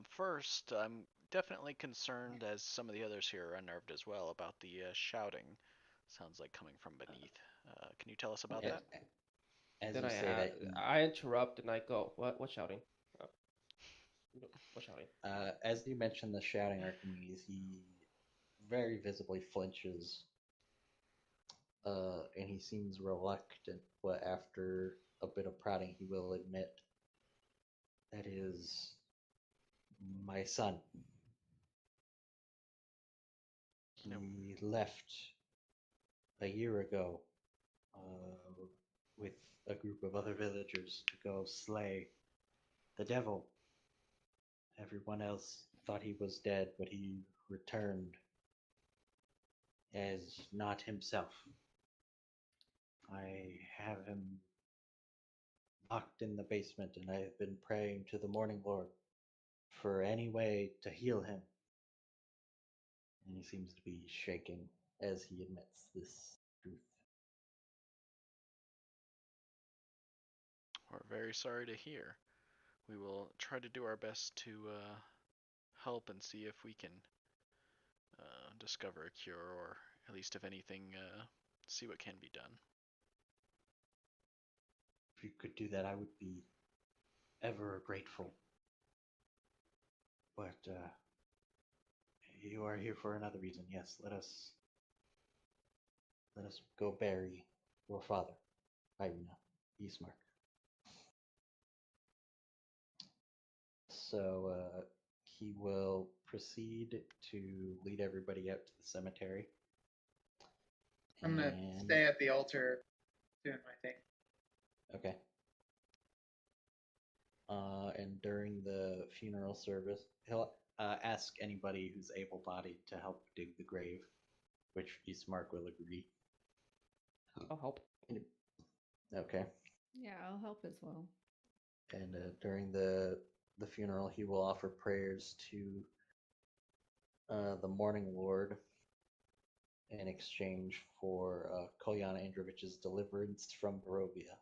First, I'm definitely concerned, as some of the others here are unnerved as well, about the shouting. Sounds like coming from beneath. Can you tell us about that? As Then you say that, I interrupt and I go, what shouting? What shouting? as you mention the shouting, Archimedes, he very visibly flinches, and he seems reluctant, but after a bit of prodding, he will admit that is my son. No. He left a year ago with a group of other villagers to go slay the devil. Everyone else thought he was dead, but he returned as not himself. I have him locked in the basement, and I have been praying to the Morning Lord for any way to heal him. And he seems to be shaking as he admits this truth. We're very sorry to hear. We will try to do our best to help and see if we can discover a cure, or at least, if anything, see what can be done. If you could do that, I would be ever grateful. But you are here for another reason. Yes, let us go bury your father, Irina Ismark. So he will proceed to lead everybody out to the cemetery. I'm gonna stay at the altar doing my thing. Okay. And during the funeral service, he'll ask anybody who's able-bodied to help dig the grave, which Ismark will agree. I'll help. Okay. Yeah, I'll help as well. And during the funeral, he will offer prayers to the Morning Lord in exchange for Kolyana Androvich's deliverance from Barovia.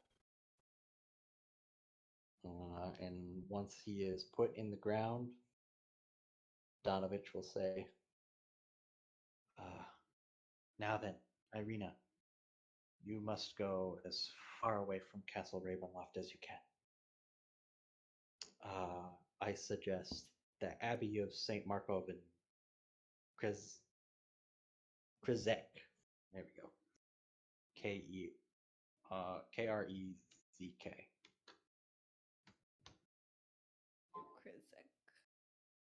And once he is put in the ground, Donovich will say, now then, Irina, you must go as far away from Castle Ravenloft as you can. I suggest the Abbey of St. Markov in Krezek. There we go. Krezk. Krizek.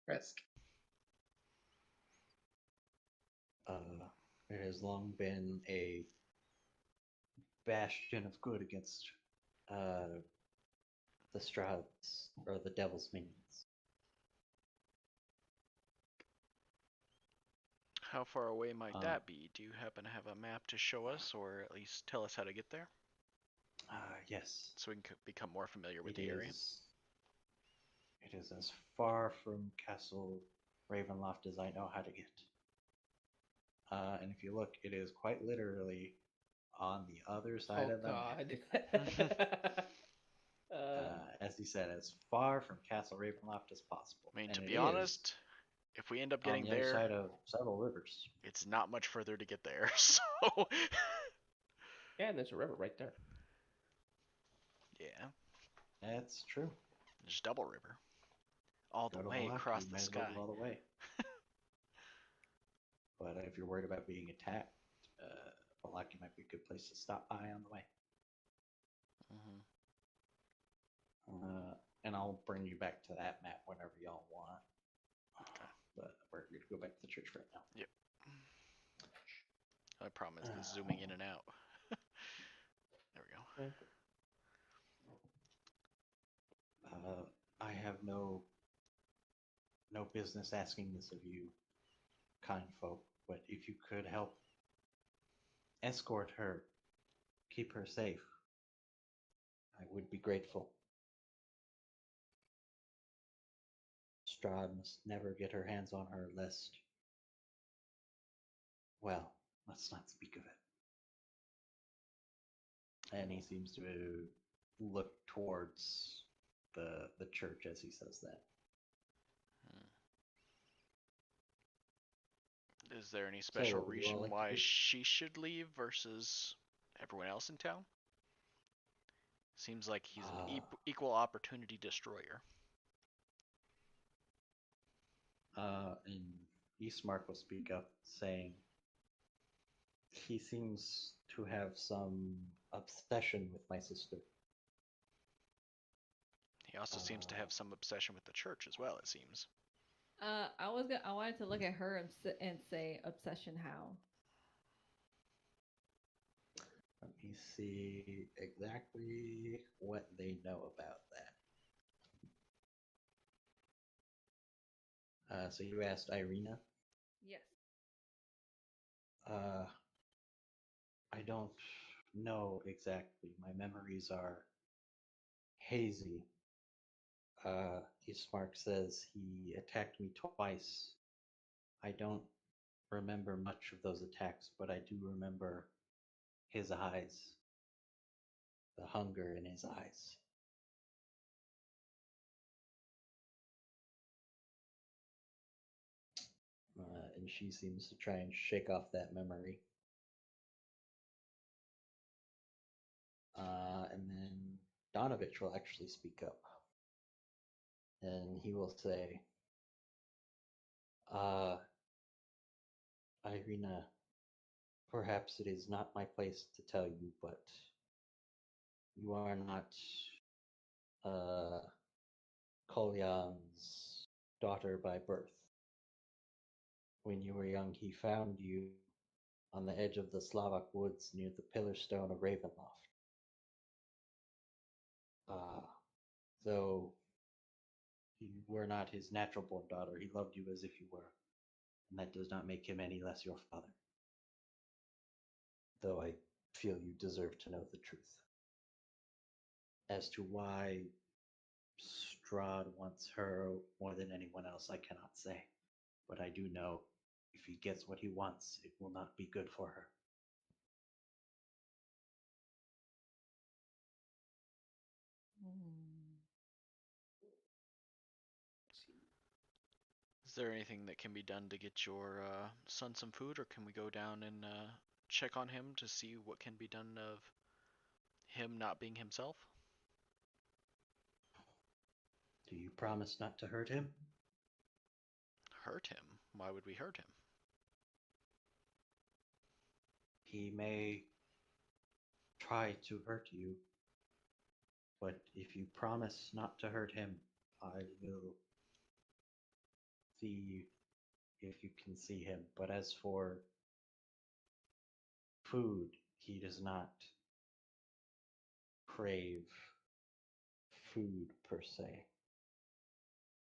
Risk. It has long been a bastion of good against the Strahds, or the Devil's Minions. How far away might that be? Do you happen to have a map to show us, or at least tell us how to get there? Yes. So we can become more familiar with the area. It is as far from Castle Ravenloft as I know how to get. And if you look, it is quite literally on the other side of the map. As he said, as far from Castle Ravenloft as possible. I mean, And to it be is honest, if we end up getting on the other there, side of several rivers. it's not much further to get there. So Yeah, and there's a river right there. Yeah, That's true. there's Double River. All the Go to way Malaki, across you the might as well sky. go all the way. But if you're worried about being attacked, Malaki might be a good place to stop by on the way. Hmm. And I'll bring you back to that map whenever y'all want. Okay. But we're going to go back to the church right now. Yep. I promise the zooming in and out. There we go. I have no business asking this of you, kind folk, but if you could help escort her, keep her safe, I would be grateful. Strahd must never get her hands on her lest, well, let's not speak of it. And he seems to look towards the church as he says that. Is there any So, special what would you all reason like to why do? she should leave versus everyone else in town? Seems like he's an equal opportunity destroyer. And Eastmark will speak up, saying he seems to have some obsession with my sister. He also seems to have some obsession with the church as well, it seems. I wanted to look at her and say obsession how. Let me see exactly what they know about that. So you asked Irina? Yes. I don't know exactly. My memories are hazy. Ismark says he attacked me twice. I don't remember much of those attacks, but I do remember his eyes, the hunger in his eyes. And she seems to try and shake off that memory. And then Donovich will actually speak up. And he will say, Irina, perhaps it is not my place to tell you, but you are not Kolyan's daughter by birth. When you were young, he found you on the edge of the Slovak woods near the pillar stone of Ravenloft. Though you were not his natural born daughter, he loved you as if you were, and that does not make him any less your father. Though I feel you deserve to know the truth. As to why Strahd wants her more than anyone else, I cannot say. But I do know if he gets what he wants, it will not be good for her. Is there anything that can be done to get your son some food, or can we go down and check on him to see what can be done of him not being himself? Do you promise not to hurt him? Hurt him? Why would we hurt him? He may try to hurt you, but if you promise not to hurt him, I will see if you can see him. But as for food, he does not crave food per se.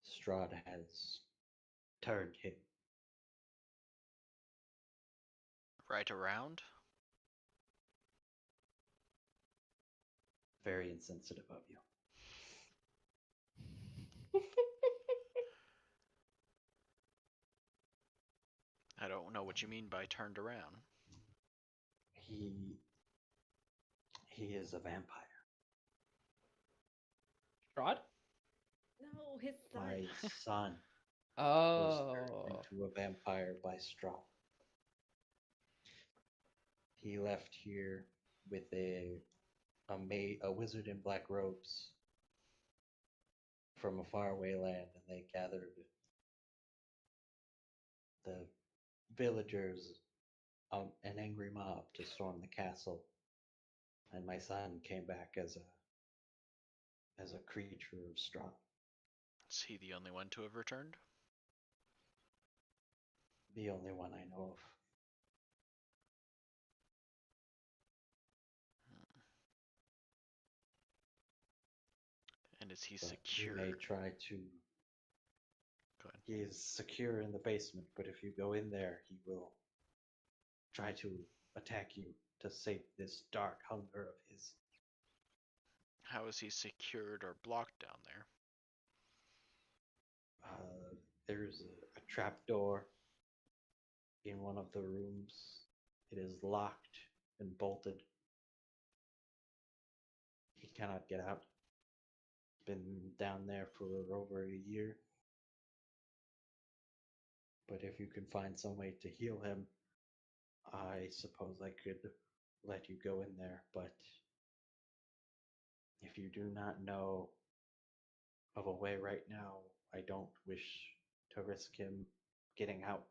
Strahd has turned him. Right around? Very insensitive of you. I don't know what you mean by turned around. He is a vampire. Strahd? No, his son. My son was turned Oh. into a vampire by Strahd. He left here with a a wizard in black robes from a faraway land, and they gathered the villagers, an angry mob, to storm the castle. And my son came back as a creature of Strahd. Is he the only one to have returned? The only one I know of. And is he But secure? you may try to. Go ahead. He is secure in the basement, but if you go in there, he will try to attack you to sate this dark hunger of his. How is he secured or blocked down there? There's a trap door in one of the rooms. It is locked and bolted. He cannot get out. Been down there for over a year. But if you can find some way to heal him, I suppose I could let you go in there. But if you do not know of a way right now, I don't wish to risk him getting out.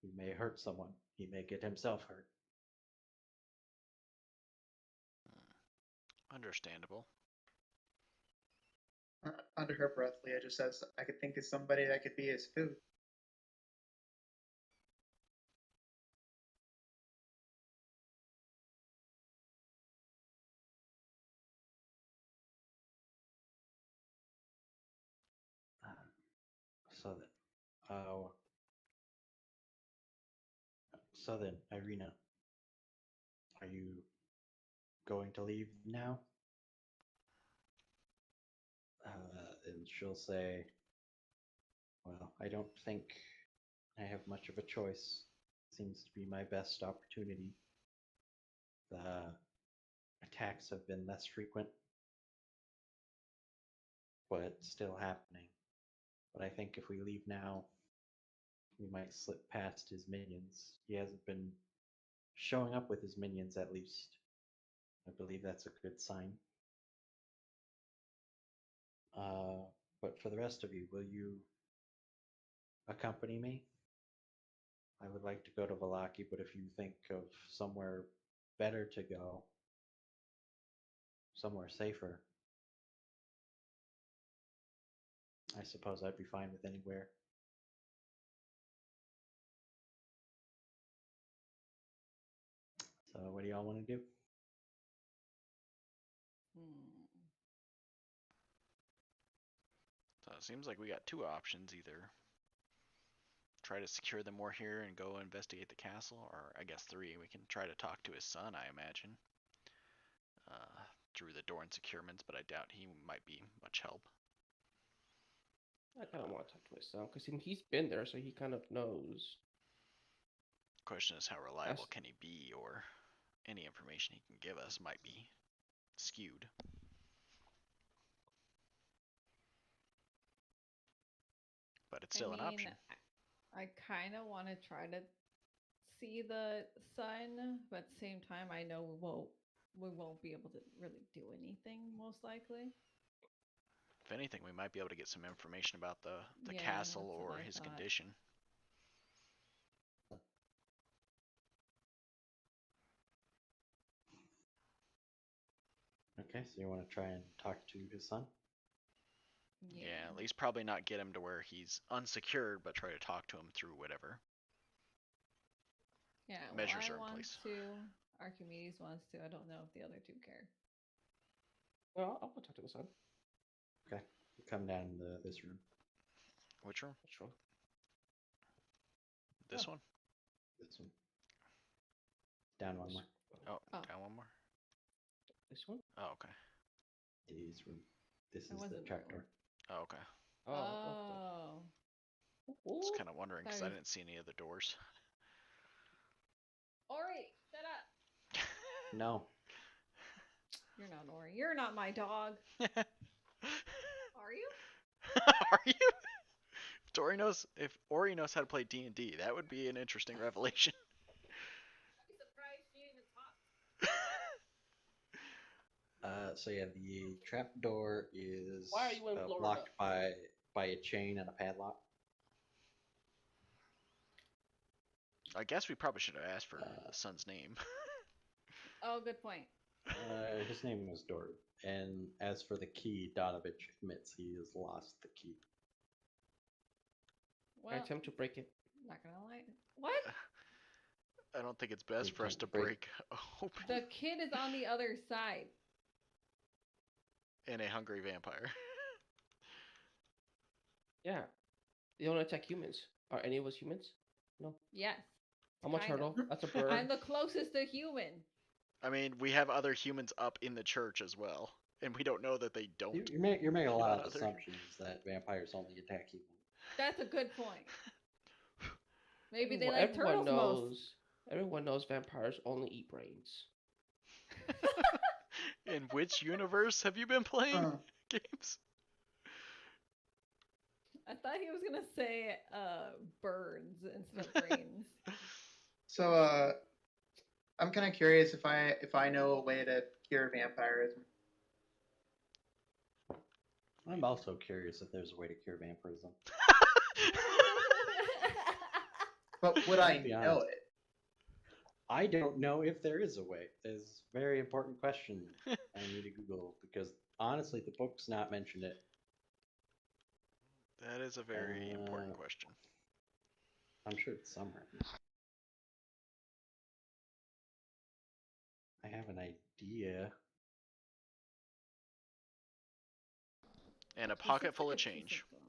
He may hurt someone. He may get himself hurt. Understandable. Under her breath, Leah just says, I could think of somebody that could be his food. So then, Irina, are you going to leave now? And she'll say, well, I don't think I have much of a choice. Seems to be my best opportunity. The attacks have been less frequent, but still happening. But I think if we leave now, we might slip past his minions. He hasn't been showing up with his minions, at least. I believe that's a good sign. But for the rest of you, will you accompany me? I would like to go to Valaki, but if you think of somewhere better to go, somewhere safer, I suppose I'd be fine with anywhere. So what do y'all want to do? So it seems like we got two options: either try to secure them more here and go investigate the castle, or I guess three, we can try to talk to his son, I imagine, through the door and securements, but I doubt he might be much help. I kind of want to talk to my son because he's been there, so he kind of knows. Question is, how reliable can he be, or any information he can give us might be skewed. But it's still an option. I kind of want to try to see the sun, but at the same time, I know we won't be able to really do anything, most likely. If anything, we might be able to get some information about the Yeah, castle that's what or I his thought. condition. Okay, so you want to try and talk to his son? Yeah, at least probably not get him to where he's unsecured, but try to talk to him through whatever. Yeah, measures well, are in I want place. to. Archimedes wants to. I don't know if the other two care. Well, I'll go talk to the son. Okay, you come down this room. Which room? Which one? This one? This one. Down one more. Oh, Oh. down one more? This one? Oh, okay. This room. This That is the wasn't trapdoor. Oh, okay. Oh. I was kind of wondering because I Sorry. didn't see any other doors. Ori, shut up. No. You're not Ori. You're not my dog. Are you? Are you? If Ori knows how to play D&D, that would be an interesting revelation. I'd be surprised she even talks. So yeah, the trapdoor is Why are you in Florida? blocked by a chain and a padlock. I guess we probably should have asked for Uh, the son's name. Oh, good point. His name was Doru. And as for the key, Donovich admits he has lost the key. I Well, attempt to break it. not gonna lie. What? I don't think it's best We for us can't to break- break open The kid is on the other side. in a hungry vampire. Yeah. They don't attack humans. Are any of us humans? No. Yes. I'm a Kind of. turtle. That's a bird. I'm the closest to human. I mean, we have other humans up in the church as well, and we don't know that they don't. You're making a lot of Other- assumptions that vampires only attack humans. That's a good point. Maybe they Everyone- like turtles most. Everyone knows vampires only eat brains. In which universe have you been playing Huh. games? I thought he was gonna say birds instead of brains. So, I'm kind of curious if I know a way to cure vampirism. I'm also curious if there's a way to cure vampirism. But would I To be know honest. it? I don't know if there is a way. It's a very important question I need to Google because honestly, the book's not mentioned it. That is a very important Uh, question. I'm sure it's somewhere. I have an idea. And a This pocket looks full like of a piece change. gum.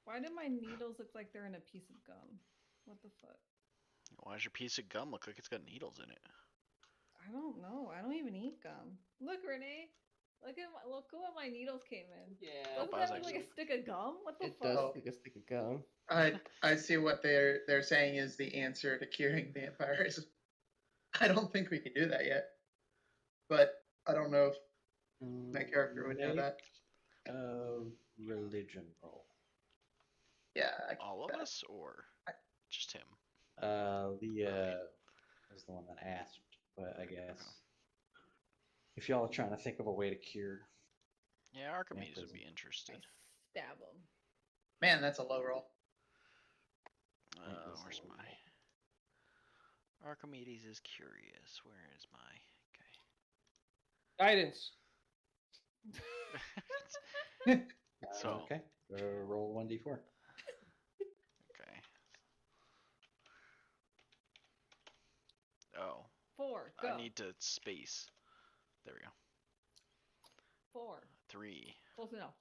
Why do my needles look like they're in a piece of gum? What the fuck? Why does your piece of gum look like it's got needles in it? I don't know. I don't even eat gum. Look, Renee. Look what my needles came in. Yeah. Doesn't that look like a stick of gum? What the It fuck? does Oh. look like a stick of gum. I see what they're saying is the answer to curing vampires. I don't think we can do that yet, but I don't know if my character would know Make that. a religion roll. Yeah, I can All do of that. us, or just him? Leah was the one that asked, but I guess if y'all are trying to think of a way to cure, Yeah, Archimedes would Vampirism. be interested. Stab them. Man, that's a low roll. That's a Where's low my? Archimedes is curious. Where is my? Guidance. Okay. So okay, roll 1d4. okay. Oh, 4. Go. I need to space. There we go. 4. 3. Close enough.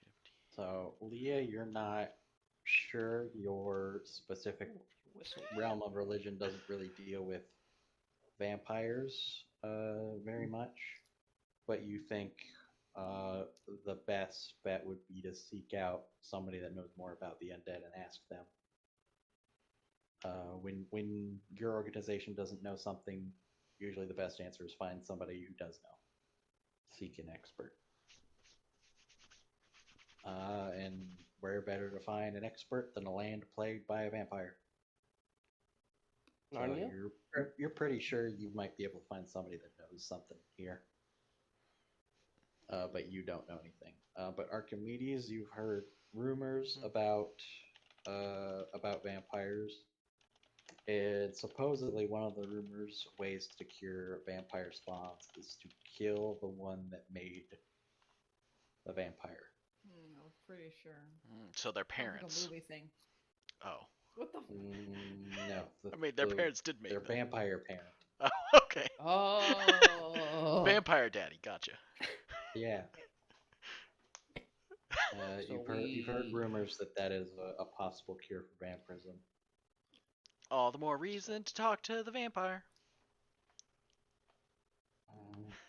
50. So Leah, you're not sure your specific Whistle. realm of religion doesn't really deal with vampires very much, but you think the best bet would be to seek out somebody that knows more about the undead and ask them. When your organization doesn't know something, usually the best answer is find somebody who does know. Seek an expert. And where better to find an expert than a land plagued by a vampire? So Narnia? you're pretty sure you might be able to find somebody that knows something here. But you don't know anything. But Archimedes, you've heard rumors about vampires. And supposedly one of the rumors ways to cure vampire spawns is to kill the one that made the vampire. I was pretty sure. So their Sounds like parents. a movie thing. Oh, What the? No, I mean their parents did make their them. vampire parent. Oh, okay. Oh. Vampire daddy, gotcha. Yeah. So you've heard we- rumors that is a possible cure for vampirism. All the more reason to talk to the vampire.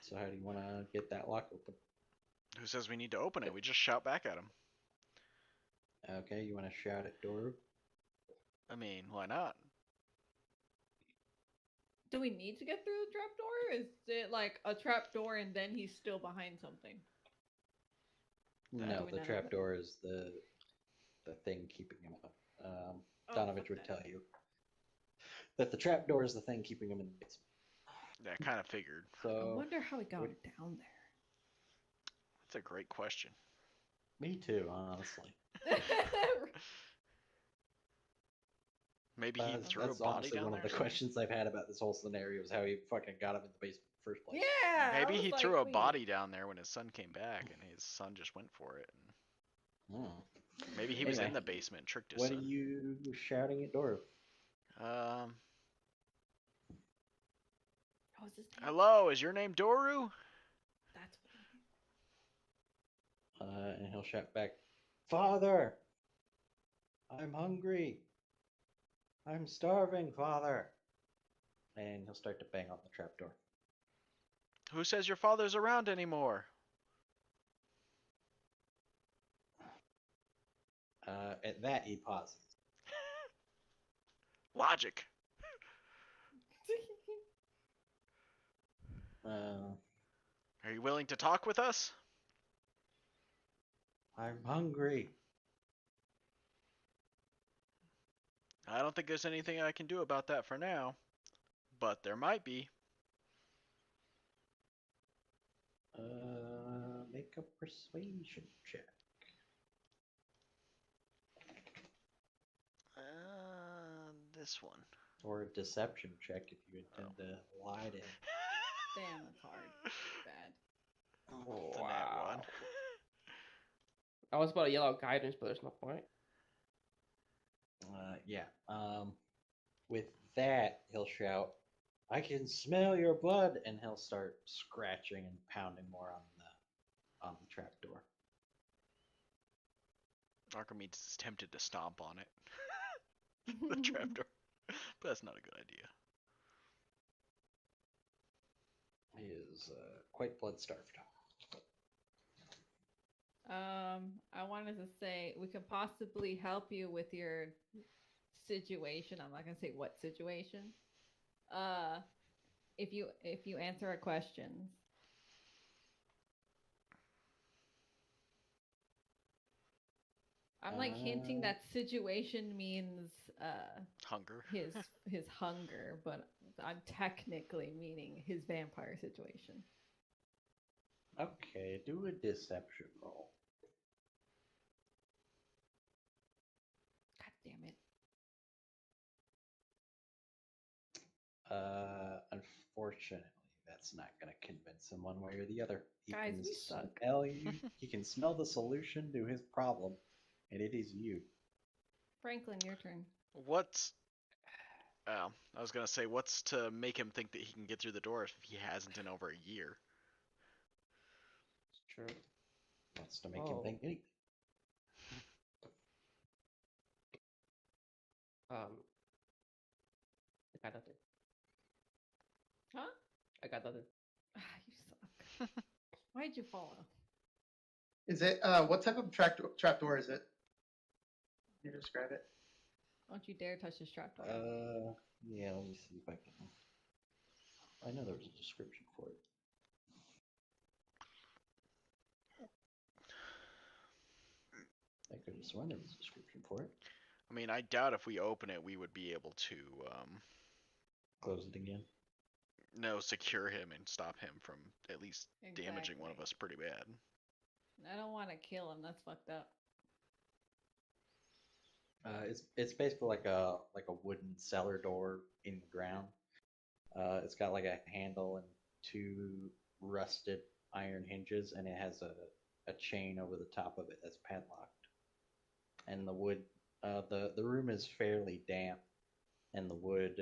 So how do you want to get that lock open? Who says we need to open it? We just shout back at him. Okay, you want to shout at Doru? I mean, why not? Do we need to get through the trapdoor? Is it like a trapdoor and then he's still behind something? No, do we the not know trapdoor is the thing keeping him up. Oh, Donovich fuck would that. tell you that the trapdoor is the thing keeping him in the basement. Yeah, I kind of figured. I So, wonder how he got what- down That's a great question. me too, honestly. there. Maybe he That's, threw a that's body honestly down one there. of the or something? questions I've had about this whole scenario is how he fucking got him in the basement in the first place. Yeah. I Maybe was he like, threw a wait. body down there when his son came back, and his son just went for it. And Hmm. maybe he was in Anyway, the basement and tricked his What are son. you shouting at Dora? Um, What was his name? hello, is your name Doru? That's what it is. And he'll shout back, Father! I'm hungry! I'm starving, Father! And he'll start to bang on the trapdoor. Who says your father's around anymore? At that, he pauses. Logic. Uh, Are you willing to talk with us? I'm hungry. I don't think there's anything I can do about that for now, but there might be. Make a persuasion check. This one. Or a deception check if you intend to lie to him. Damn, that's hard. Bad. It's a nat one. I was about to yell out guidance, but there's no point. Yeah. With that, he'll shout, I can smell your blood, and he'll start scratching and pounding more on the trapdoor. Archimedes is tempted to stomp on it. The trapdoor. But that's not a good idea. He is quite blood-starved. I wanted to say we could possibly help you with your situation. I'm not gonna say what situation. If you answer our questions. I'm like hinting that situation means Hunger. his hunger, but I'm technically meaning his vampire situation. Okay, do a deception roll. God damn it. Unfortunately, that's not going to convince him one way or the other. Guys, we suck. He can smell the solution to his problem, and it is you. Franklin, your turn. What's... I was gonna say, what's to make him think that he can get through the door if he hasn't in over a year? It's true. Wants to make him think anything. I got nothing. Huh? I got nothing. Ah, you suck. Why'd you follow? Is it what type of trapdoor is it? Can you describe it? Don't you dare touch this trapdoor. Yeah, let me see if I can. I know there was a description for it. I could have sworn there was a description for it. I mean, I doubt if we open it, we would be able to, Close it again. no, secure him and stop him from at least damaging one of us pretty bad. I don't want to kill him. That's fucked up. It's basically like a wooden cellar door in the ground. It's got like a handle and two rusted iron hinges, and it has a chain over the top of it that's padlocked. And the wood, the room is fairly damp, and the wood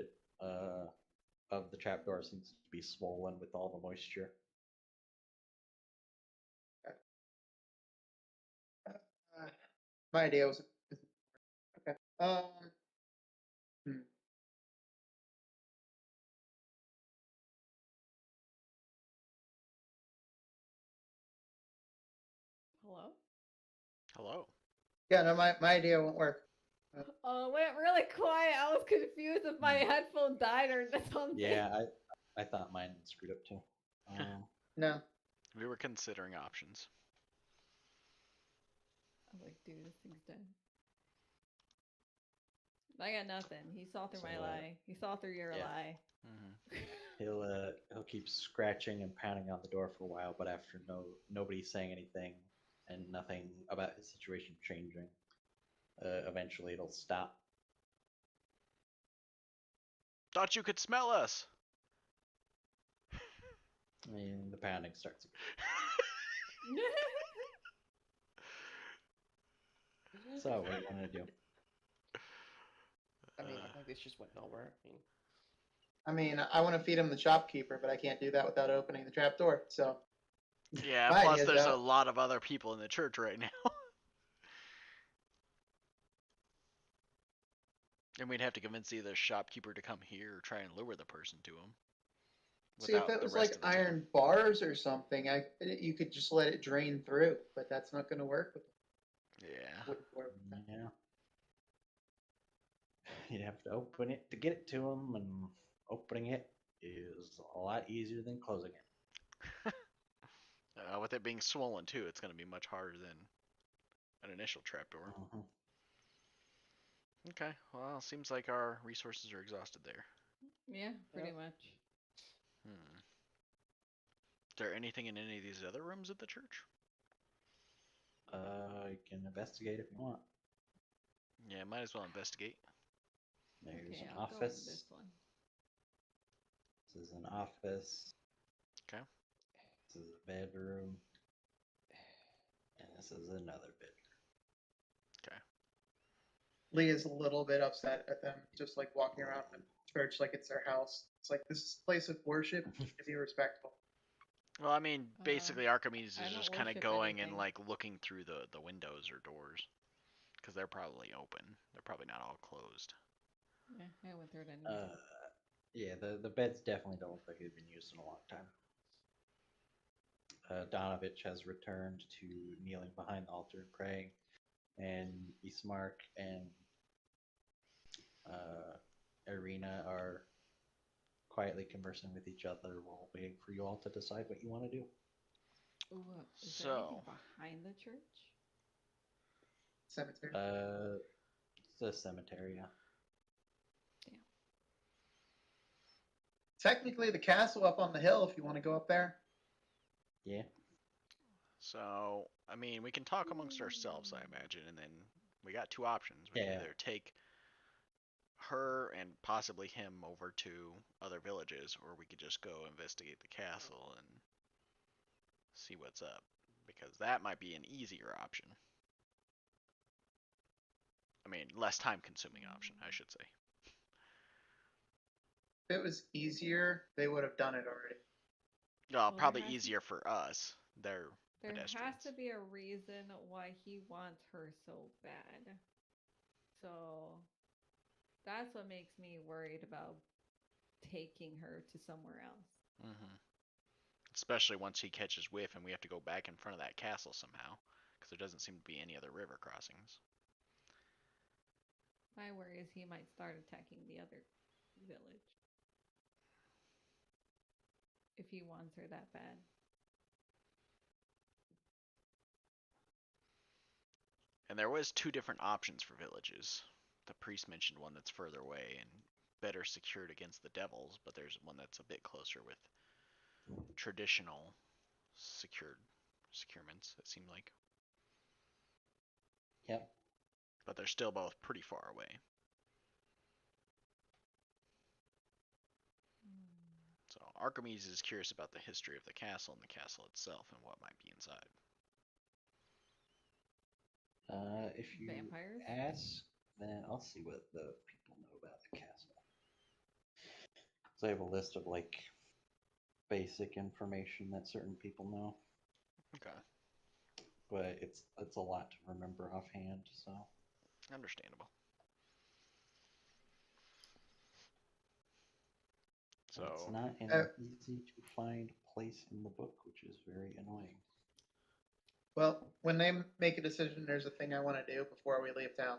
of the trapdoor seems to be swollen with all the moisture. My idea was okay. Hello? Hello. Yeah, no, my idea won't work. Oh, it went really quiet. I was confused if my headphone died or something. Yeah, I thought mine screwed up too. No. We were considering options. I was like, dude, this thing's dead. I got nothing. He saw through my So, lie. He saw through your yeah. lie. Hmm. He'll keep scratching and pounding on the door for a while, but after nobody saying anything and nothing about his situation changing, eventually it'll stop. Thought you could smell us. I mean, the pounding starts again. So, what do you want to do? I mean, I think this just went nowhere. I mean, I want to feed him the shopkeeper, but I can't do that without opening the trap door. So Yeah, my plus idea's there's a out. lot of other people in the church right now. And we'd have to convince either shopkeeper to come here or try and lure the person to him. See, if Without it the was rest like of the team. iron bars or something, you could just let it drain through, but that's not going to work with Yeah. wouldn't work with that. Yeah. You'd have to open it to get it to him, and opening it is a lot easier than closing it. With it being swollen too, it's going to be much harder than an initial trapdoor. Mhm. Okay, well, seems like our resources are exhausted there. Yeah, pretty Yep. much. Is there anything in any of these other rooms at the church? You can investigate if you want. Yeah, might as well investigate. There's Okay, an I'll go in office. this one. This is an office. Okay. This is a bedroom. And this is another bedroom. Leah's a little bit upset at them just like walking around the church like it's their house. It's like this is a place of worship. You should be respectful. Well, I mean, basically Archimedes I is don't just kind of worship going and anything. like looking through the windows or doors, because they're probably open. They're probably not all closed. Yeah, I went through it anyway. Yeah, the beds definitely don't look like they've been used in a long time. Donovich has returned to kneeling behind the altar and praying, and Ismark and Irina are quietly conversing with each other while waiting for you all to decide what you want to do. Ooh, is there anything So, behind the church? Cemetery. It's a cemetery, yeah. Technically, the castle up on the hill. If you want to go up there. Yeah. so I mean, we can talk amongst ourselves, I imagine, and then we got two options. We can Yeah. either take her and possibly him over to other villages, or we could just go investigate the castle and see what's up, because that might be an easier option. I mean, less time-consuming option, I should say. If it was easier, they would have done it already. Well, Probably there has to- easier for us. They're There has pedestrians. to be a reason why he wants her so bad. So that's what makes me worried about taking her to somewhere else. Hmm. Especially once he catches whiff and we have to go back in front of that castle somehow, because there doesn't seem to be any other river crossings. My worry is he might start attacking the other village. If he wants her that bad. And there was two different options for villages. The priest mentioned one that's further away and better secured against the devils, but there's one that's a bit closer with traditional securements, it seemed like. Yep. But they're still both pretty far away. So Archimedes is curious about the history of the castle and the castle itself and what might be inside. If you Vampires? ask, then I'll see what the people know about the castle. So I have a list of like basic information that certain people know, Okay, but it's a lot to remember offhand. So understandable. it's So not an Uh, easy to find place in the book, which is very annoying. Well, when they make a decision, there's a thing I want to do before we leave town,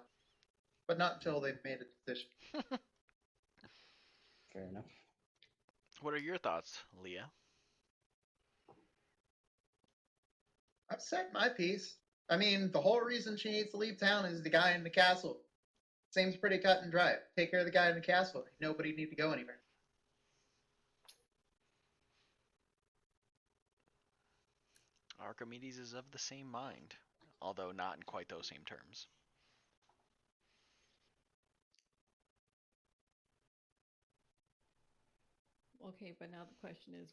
but not until they've made a decision. Fair enough. what are your thoughts, Leah? I've said my piece. I mean, the whole reason she needs to leave town is the guy in the castle. Seems pretty cut and dry. Take care of the guy in the castle. Nobody need to go anywhere. Archimedes is of the same mind, although not in quite those same terms. Okay, but now the question is,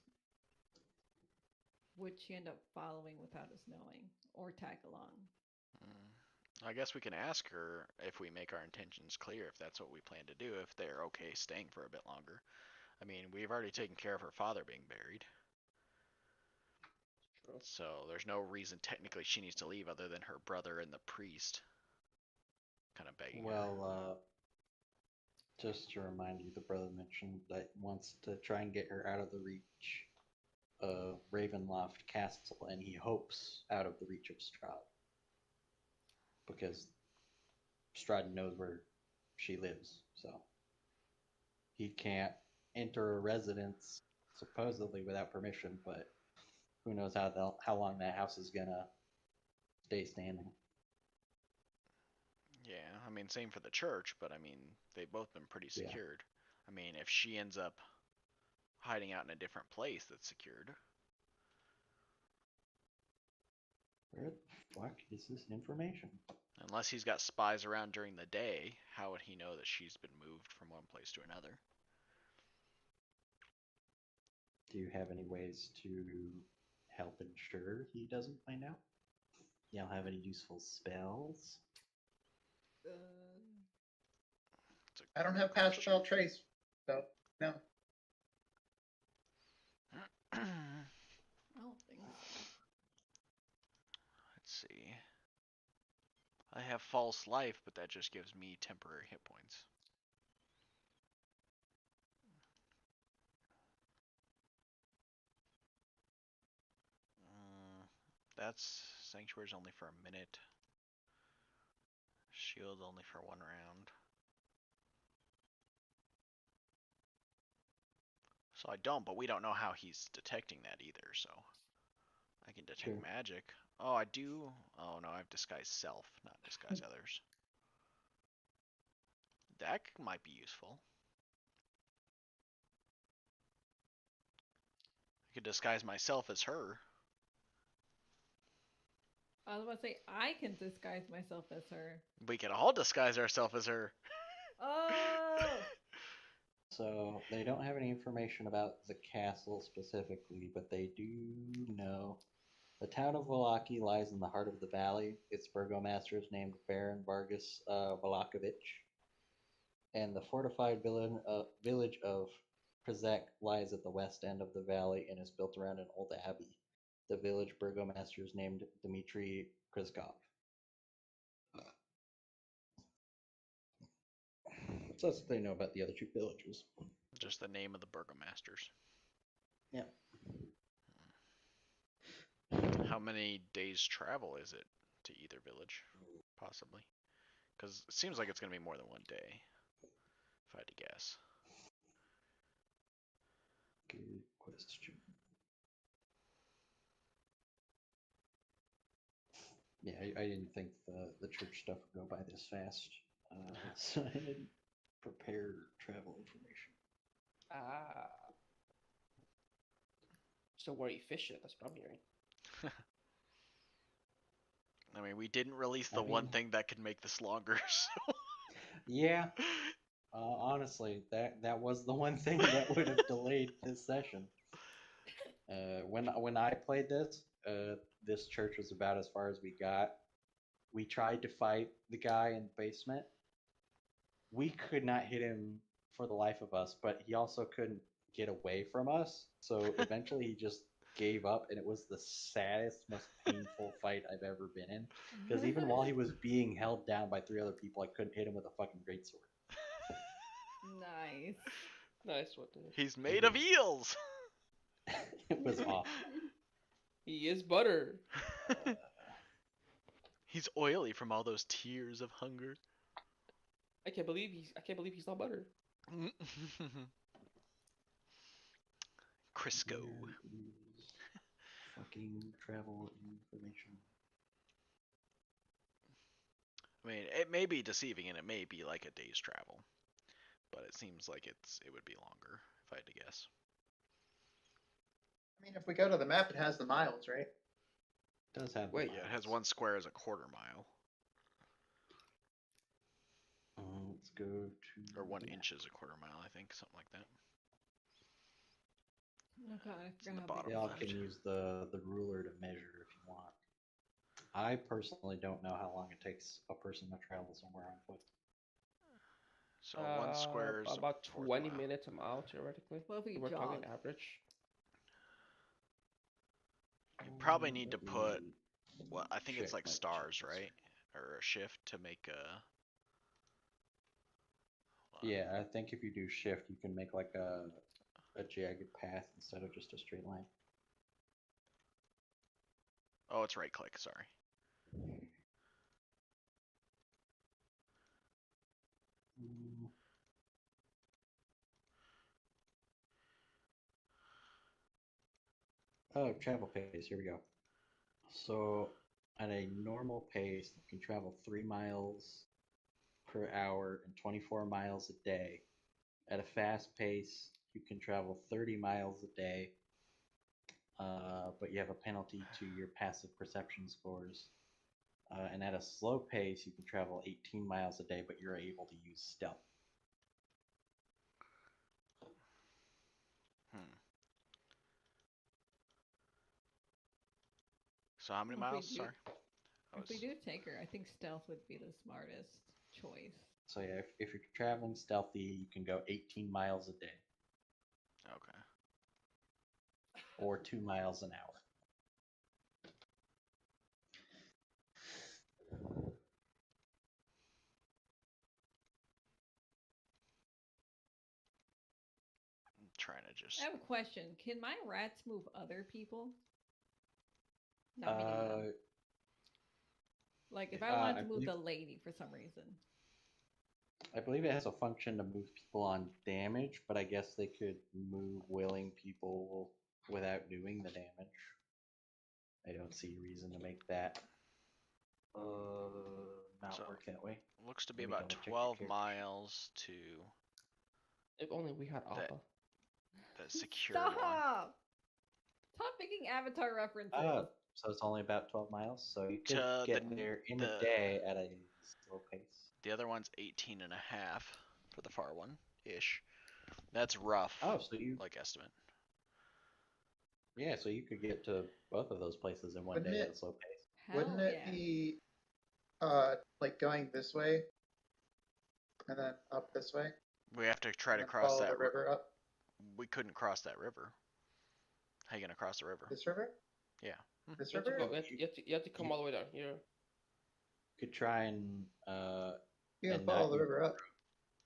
would she end up following without us knowing, or tag along? I guess we can ask her if we make our intentions clear, if that's what we plan to do, if they're okay staying for a bit longer. I mean, we've already taken care of her father being buried. True. So there's no reason technically she needs to leave other than her brother and the priest kind of begging her. Well, just to remind you, the brother mentioned that he wants to try and get her out of the reach of Ravenloft Castle, and he hopes out of the reach of Strahd. Because Strahd knows where she lives, so he can't enter a residence supposedly without permission, but who knows how long that house is gonna stay standing. Yeah, I mean, same for the church, but I mean, they've both been pretty Yeah. secured. I mean, if she ends up hiding out in a different place that's secured, Where the fuck is this information? unless he's got spies around during the day, how would he know that she's been moved from one place to another? Do you have any ways to help ensure he doesn't find out? You don't have any useful spells? It's a I don't great have pass question. without trace, so no. I don't think so. Let's see. I have false life, but that just gives me temporary hit points. That's Sanctuary's only for a minute. Shield only for 1 round. So I don't, but we don't know how he's detecting that either, so I can detect Sure. magic. Oh, I do. Oh no, I have disguise self, not disguise others. That might be useful. I could disguise myself as her. I was about to say I can disguise myself as her. We could all disguise ourselves as her. Oh, So they don't have any information about the castle specifically, but they do know the town of Valaki lies in the heart of the valley. Its burgomaster is named Baron Vargas Valakovich, and the fortified village of Przek lies at the west end of the valley and is built around an old abbey. The village burgomaster is named Dmitry Kryzkov. So that's what they know about the other two villages. Just the name of the burgomasters. Yeah. How many days travel is it to either village? Possibly. Because it seems like it's going to be more than 1 day, if I had to guess. Good question. Yeah, I didn't think the church stuff would go by this fast, so I didn't prepare travel information. Ah. So we're efficient, that's what I'm hearing. I mean, we didn't release I the one mean- thing that could make this longer, so. Yeah, honestly, that was the one thing that would have delayed this session. When I played this, this church was about as far as we got. We tried to fight the guy in the basement. We could not hit him for the life of us, but he also couldn't get away from us. So eventually he just gave up, and it was the saddest, most painful fight I've ever been in. Because even while he was being held down by 3 other people, I couldn't hit him with a fucking greatsword. nice. Nice one, dude. He's made of eels! It was awful. He is butter. He's oily from all those tears of hunger. I can't believe he's not butter. Crisco. Where is fucking travel information? mean, it may be deceiving and it may be like a day's travel, but it seems like it would be longer if I had to guess. I mean, if we go to the map, it has the miles, right? It does have. Wait. Yeah, it has one square as a quarter mile, Let's go to. or 1 inch map. is a quarter mile, I think, something like that. Oh god, I It's in the forgot how big bottom Y'all it left. was. can use the ruler to measure if you want. I personally don't know how long it takes a person to travel somewhere on foot. So 1 square is About a fourth 20 mile. minutes a mile, theoretically. Well, if we If we're talking jog. average. You probably need to Let put me what I think it's check like my stars, GPS. right? Or a shift to make a. Hold on. Yeah, I think if you do shift, you can make like a jagged path instead of just a straight line. Oh, it's right click. Sorry. Mm. Oh, travel pace. Here we go. So, at a normal pace, you can travel 3 miles per hour and 24 miles a day. At a fast pace, you can travel 30 miles a day, but you have a penalty to your passive perception scores. And at a slow pace, you can travel 18 miles a day, but you're able to use stealth. Hmm. So how many Well, if we miles? do- Sorry. If we do take her, I think stealth would be the smartest choice. So yeah, if you're traveling stealthy, you can go 18 miles a day Okay. or 2 miles an hour. I'm trying to just. I have a question. Can my rats move other people? Not meaning them. Like if I wanted I to move believe the lady for some reason. I believe it has a function to move people on damage, but I guess they could move willing people without doing the damage. I don't see a reason to make that not So, work that way. Looks to be Let me about double check your 12 character miles to If only we had That- Alpha. the secure one. Stop! Stop making Avatar references. Oh, so it's only about 12 miles, so you could To get the- there in the- a day at a slow pace. The other one's 18 and a half for the far one ish. That's rough. Oh, so you like estimate. yeah, so you could get to both of those places in one Wouldn't day it- at a slow pace. Hell Wouldn't it yeah. be like going this way and then up this way? We have to try and to then cross follow that the river up We couldn't cross that river. How you gonna cross the river? this river? Yeah. This You have to, river? go, you have to come all the way down here. You could try and You can and follow not the use- river up.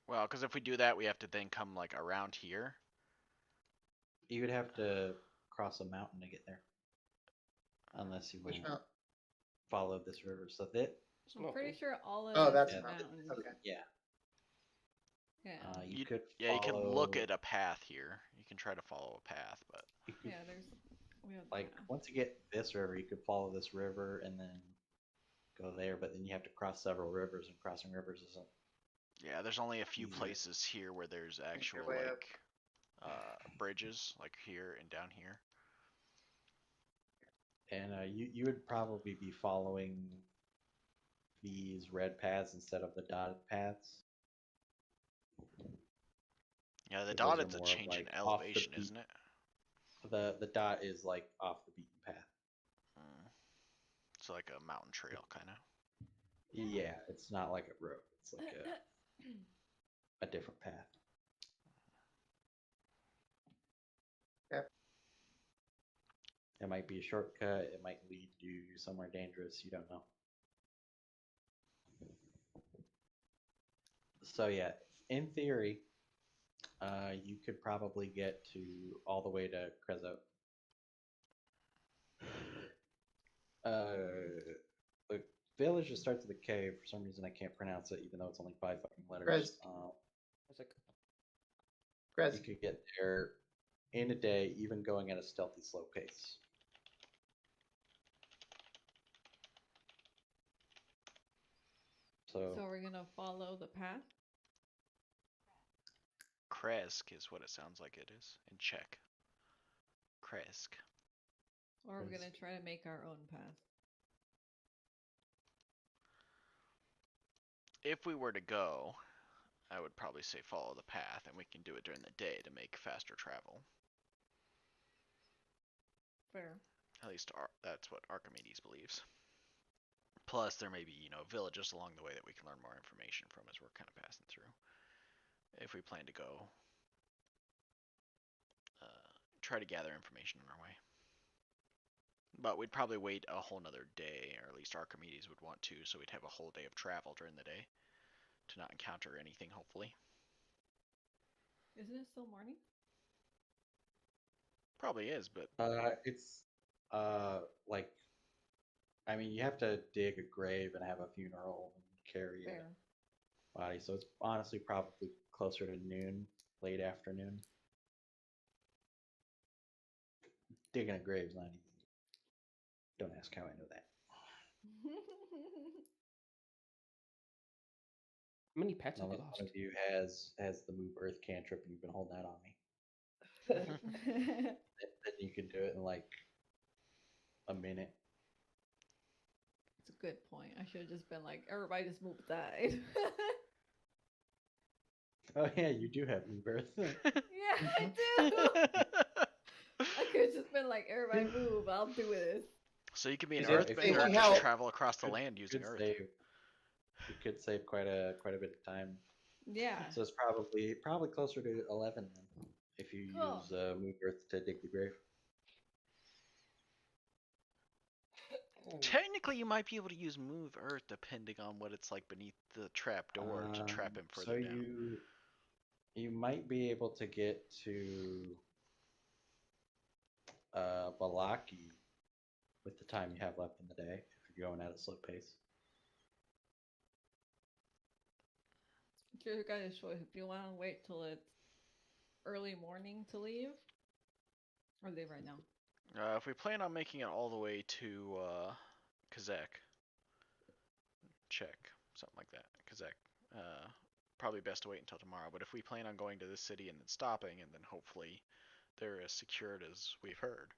Well, because if we do that, we have to then come like around here. you would have to cross a mountain to get there. Unless you Which went mountain? follow this river. So that I'm pretty sure all of Oh, this that's is a mountain. mountains. Okay. yeah, Yeah. you could Yeah, you can look follow- at a path here. You can try to follow a path, but you could, Yeah, we have like that. once you get this river, you could follow this river and then go there. But then you have to cross several rivers, and crossing rivers isn't. yeah, there's only a few Easier. places here where there's actual way up. like bridges, like here and down here. And you would probably be following these red paths instead of the dotted paths. Yeah, the Because those are dotted's a more change like in off the elevation, beat- isn't it? The dot is like off the beaten path. Mm. It's like a mountain trail, kind of. Yeah, it's not like a road. It's like a different path. Yep. It might be a shortcut. It might lead you somewhere dangerous. You don't know. So yeah, in theory, you could probably get to all the way to Crezo. The village just starts with a K. For some reason, I can't pronounce it, even though it's only 5 fucking letters. Krez. It's like, You Grez, could get there in a day, even going at a stealthy, slow pace. So So we're gonna follow the path, Kresk is what it sounds like it is in Czech. Kresk. or we're gonna Kresk. try to make our own path. If we were to go, I would probably say follow the path, and we can do it during the day to make faster travel. Fair. At least that's what Archimedes believes. Plus, there may be, villages along the way that we can learn more information from as we're kind of passing through. If we plan to go, try to gather information on our way. But we'd probably wait a whole nother day, or at least Archimedes would want to, so we'd have a whole day of travel during the day to not encounter anything, hopefully. Isn't it still morning? Probably is, but it's like, I mean, you have to dig a grave and have a funeral and carry Fair. a body, so it's honestly probably closer to noon, late afternoon. Digging a grave's not easy. Don't ask how I know that. How many pets have you Unless lost? one of you has the move Earth cantrip and you've been holding out on me, then you can do it in like a minute. It's a good point. I should have just been like, everybody just move died. Oh yeah, you do have move Earth. Yeah, I do. I could have just been like, everybody move. I'll do this. So you can be an Is it- earthbender if and you just help- travel across the Could- land using could earth. You could save quite a bit of time. Yeah. So it's probably closer to 11 then, if you Cool. use move Earth to dig the grave. Technically, you might be able to use move earth depending on what it's like beneath the trap door to trap him So further down. you might be able to get to Balaki with the time you have left in the day if you're going at a slow pace. It's your guys' choice. If you want to wait till it's early morning to leave, or leave right now. If we plan on making it all the way to Kazek, check something like that. Kazek, probably best to wait until tomorrow. But if we plan on going to this city and then stopping, and then hopefully they're as secured as we've heard.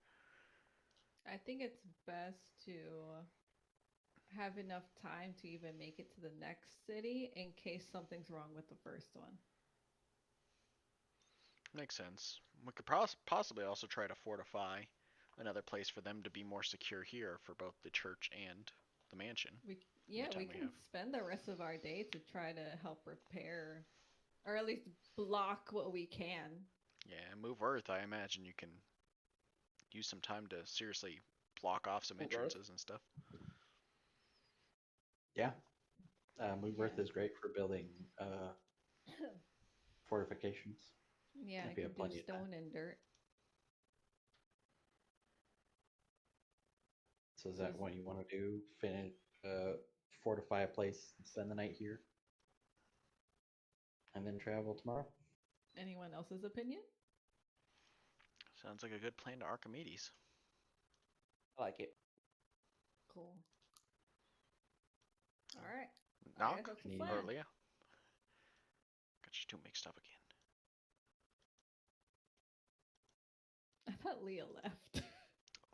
I think it's best to have enough time to even make it to the next city in case something's wrong with the first one. Makes sense. We could possibly also try to fortify another place for them to be more secure here for both the church and the mansion. We time we can have. spend the rest of our day to try to help repair, or at least block what we can. Yeah, and move earth, I imagine you can use some time to seriously block off some Move Earth? entrances and stuff. Yeah. Move Earth Yeah. is great for building fortifications. Yeah, If I you can have do plenty of time. stone and dirt. So is So that is- what you want to do? Finish, fortify a place and spend the night here? And then travel tomorrow? Anyone else's opinion? Sounds like a good plan to Archimedes. I like it. Cool. All right. I Knock? guess that's the Need- plan. Or Leah? Got you two mixed up again. I thought Leah left.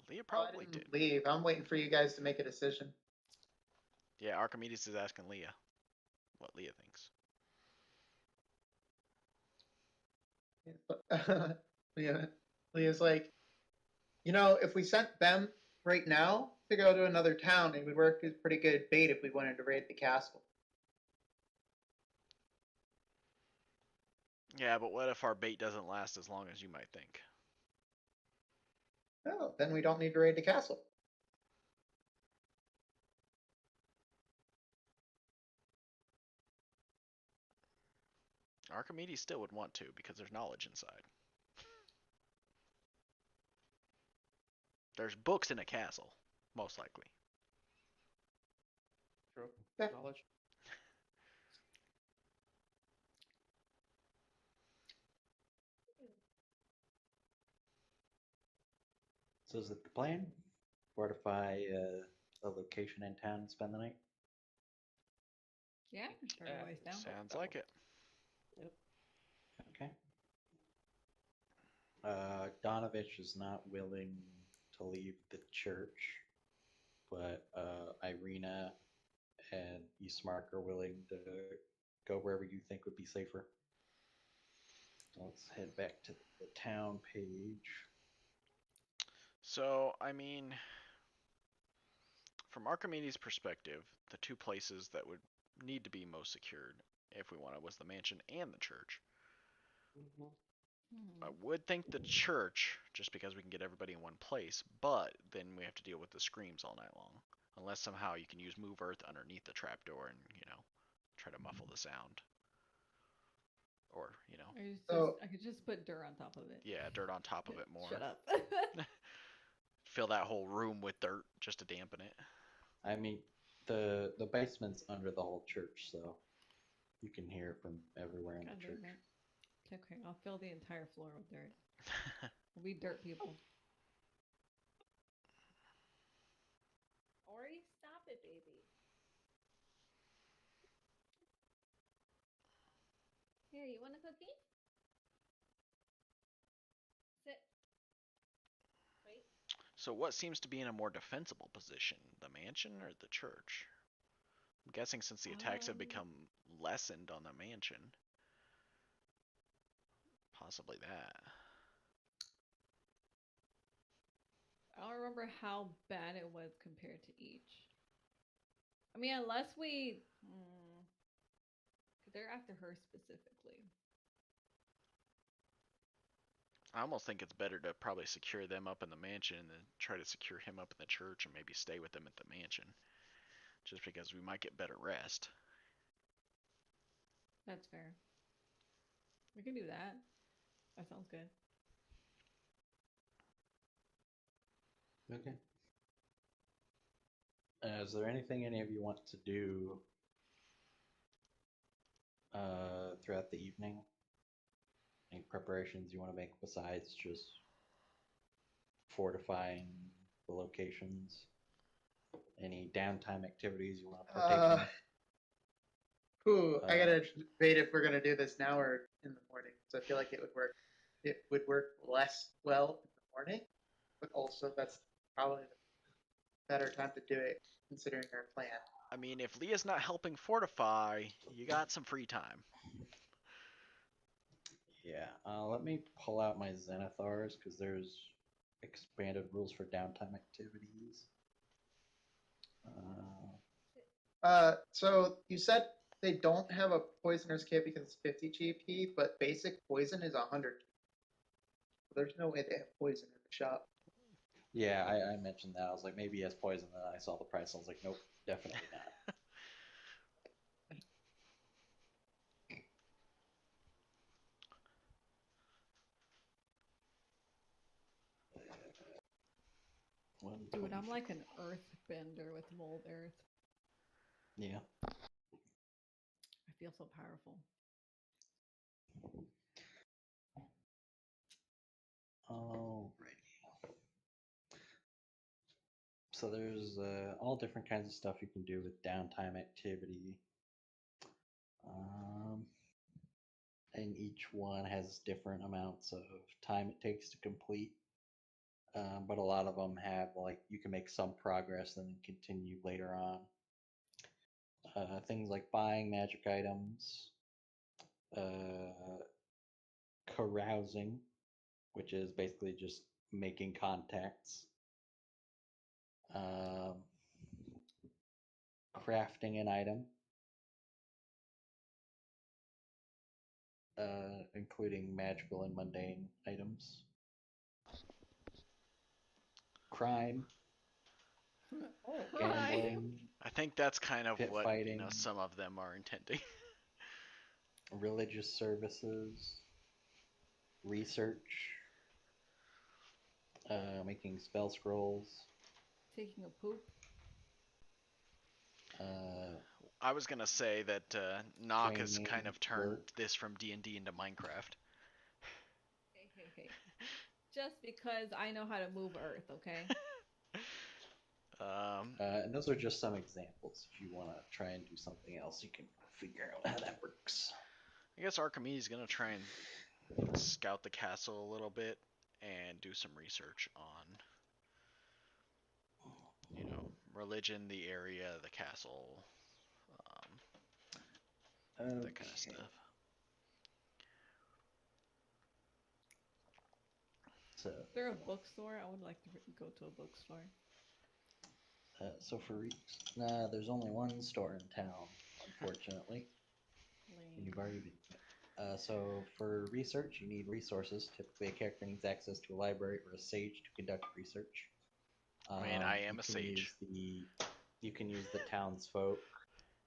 Leah I probably didn't did. leave. I'm waiting for you guys to make a decision. Yeah, Archimedes is asking Leah what Leah thinks. Leah's like, if we sent them right now to go to another town, it would work as pretty good bait if we wanted to raid the castle. Yeah, but what if our bait doesn't last as long as you might think? Oh, then we don't need to raid the castle. Archimedes still would want to because there's knowledge inside. There's books in a castle, most likely. True. Yeah. Knowledge. So is it the plan? Fortify a location in town and spend the night? Yeah, sure. Always down. Sounds like it. Yep. Okay. Donovich is not willing to leave the church, but Irina and Eastmark are willing to go wherever you think would be safer. Let's head back to the town page. So, I mean, from Archimedes' perspective, the two places that would need to be most secured, if we want it, was the mansion and the church. Mm-hmm. I would think the church, just because we can get everybody in one place, but then we have to deal with the screams all night long. Unless somehow you can use Move Earth underneath the trapdoor and, try to muffle the sound. Or, So- I could just put dirt on top of it. yeah, dirt on top of it more. Shut up. Fill that whole room with dirt just to dampen it. I mean, the basement's under the whole church, so you can hear it from everywhere in God the damn church. it. Okay, I'll fill the entire floor with dirt. We'll be dirt people. Ori, stop it, baby. Here, you want a cookie? Sit. Wait. So what seems to be in a more defensible position, the mansion or the church? I'm guessing since the attacks have become lessened on the mansion, possibly that. I don't remember how bad it was compared to each. I mean, unless we... they're after her specifically. I almost think it's better to probably secure them up in the mansion and then try to secure him up in the church and maybe stay with them at the mansion. Just because we might get better rest. That's fair. We can do that. That sounds good. Okay. Is there anything any of you want to do throughout the evening? Any preparations you want to make besides just fortifying the locations? Any downtime activities you want to partake I gotta debate if we're gonna do this now or in the morning. So I feel like it would work. It would work less well in the morning, but also that's probably the better time to do it considering our plan. I mean, if Leah's not helping fortify, you got some free time. Yeah, let me pull out my Zenithars because there's expanded rules for downtime activities. So you said they don't have a poisoner's kit because it's 50 GP, but basic poison is 100. There's no way they have poison in the shop. Yeah, I mentioned that. I was like, maybe he has poison. Then I saw the price. I was like, nope, definitely not. Dude, I'm like an earth bender with mold earth. Yeah. I feel so powerful. Alrighty. So there's all different kinds of stuff you can do with downtime activity. And each one has different amounts of time it takes to complete. But a lot of them have, like, you can make some progress and then continue later on. Things like buying magic items, carousing, which is basically just making contacts, crafting an item, including magical and mundane items, crime, Oh, gambling, I think that's kind of pit what fighting, some of them are intending. religious services, research, making spell scrolls. Taking a poop. I was gonna say that Nock has Training, kind of turned work. this from D&D into Minecraft. Hey. Just because I know how to move earth, okay? And those are just some examples. If you want to try and do something else, you can figure out how that works. I guess Archimedes is gonna try and scout the castle a little bit and do some research on, religion, the area, the castle, that kind of Okay. stuff. So, Is there a bookstore? I would like to go to a bookstore. so for nah, there's only one store in town, unfortunately, and you've Lame. already been. So for research, you need resources. Typically, a character needs access to a library or a sage to conduct research. I mean, I am You a can sage. you can use the townsfolk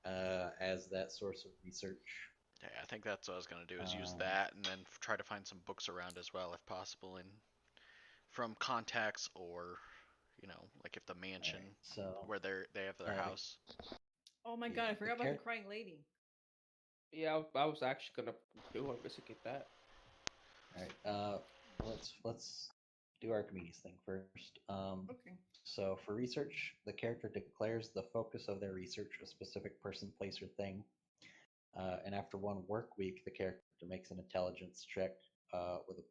as that source of research. Yeah, I think that's what I was gonna do is use Um, that and then try to find some books around as well if possible, and from contacts or, like if the mansion Alright, so where they have their uh, the, house. Oh my god, yeah, I the forgot about the character. crying lady. Yeah, I was actually gonna do investigate that. All right. Let's do Archimedes thing first. Okay. So for research, the character declares the focus of their research a specific person, place, or thing. And after one work week, the character makes an intelligence check with a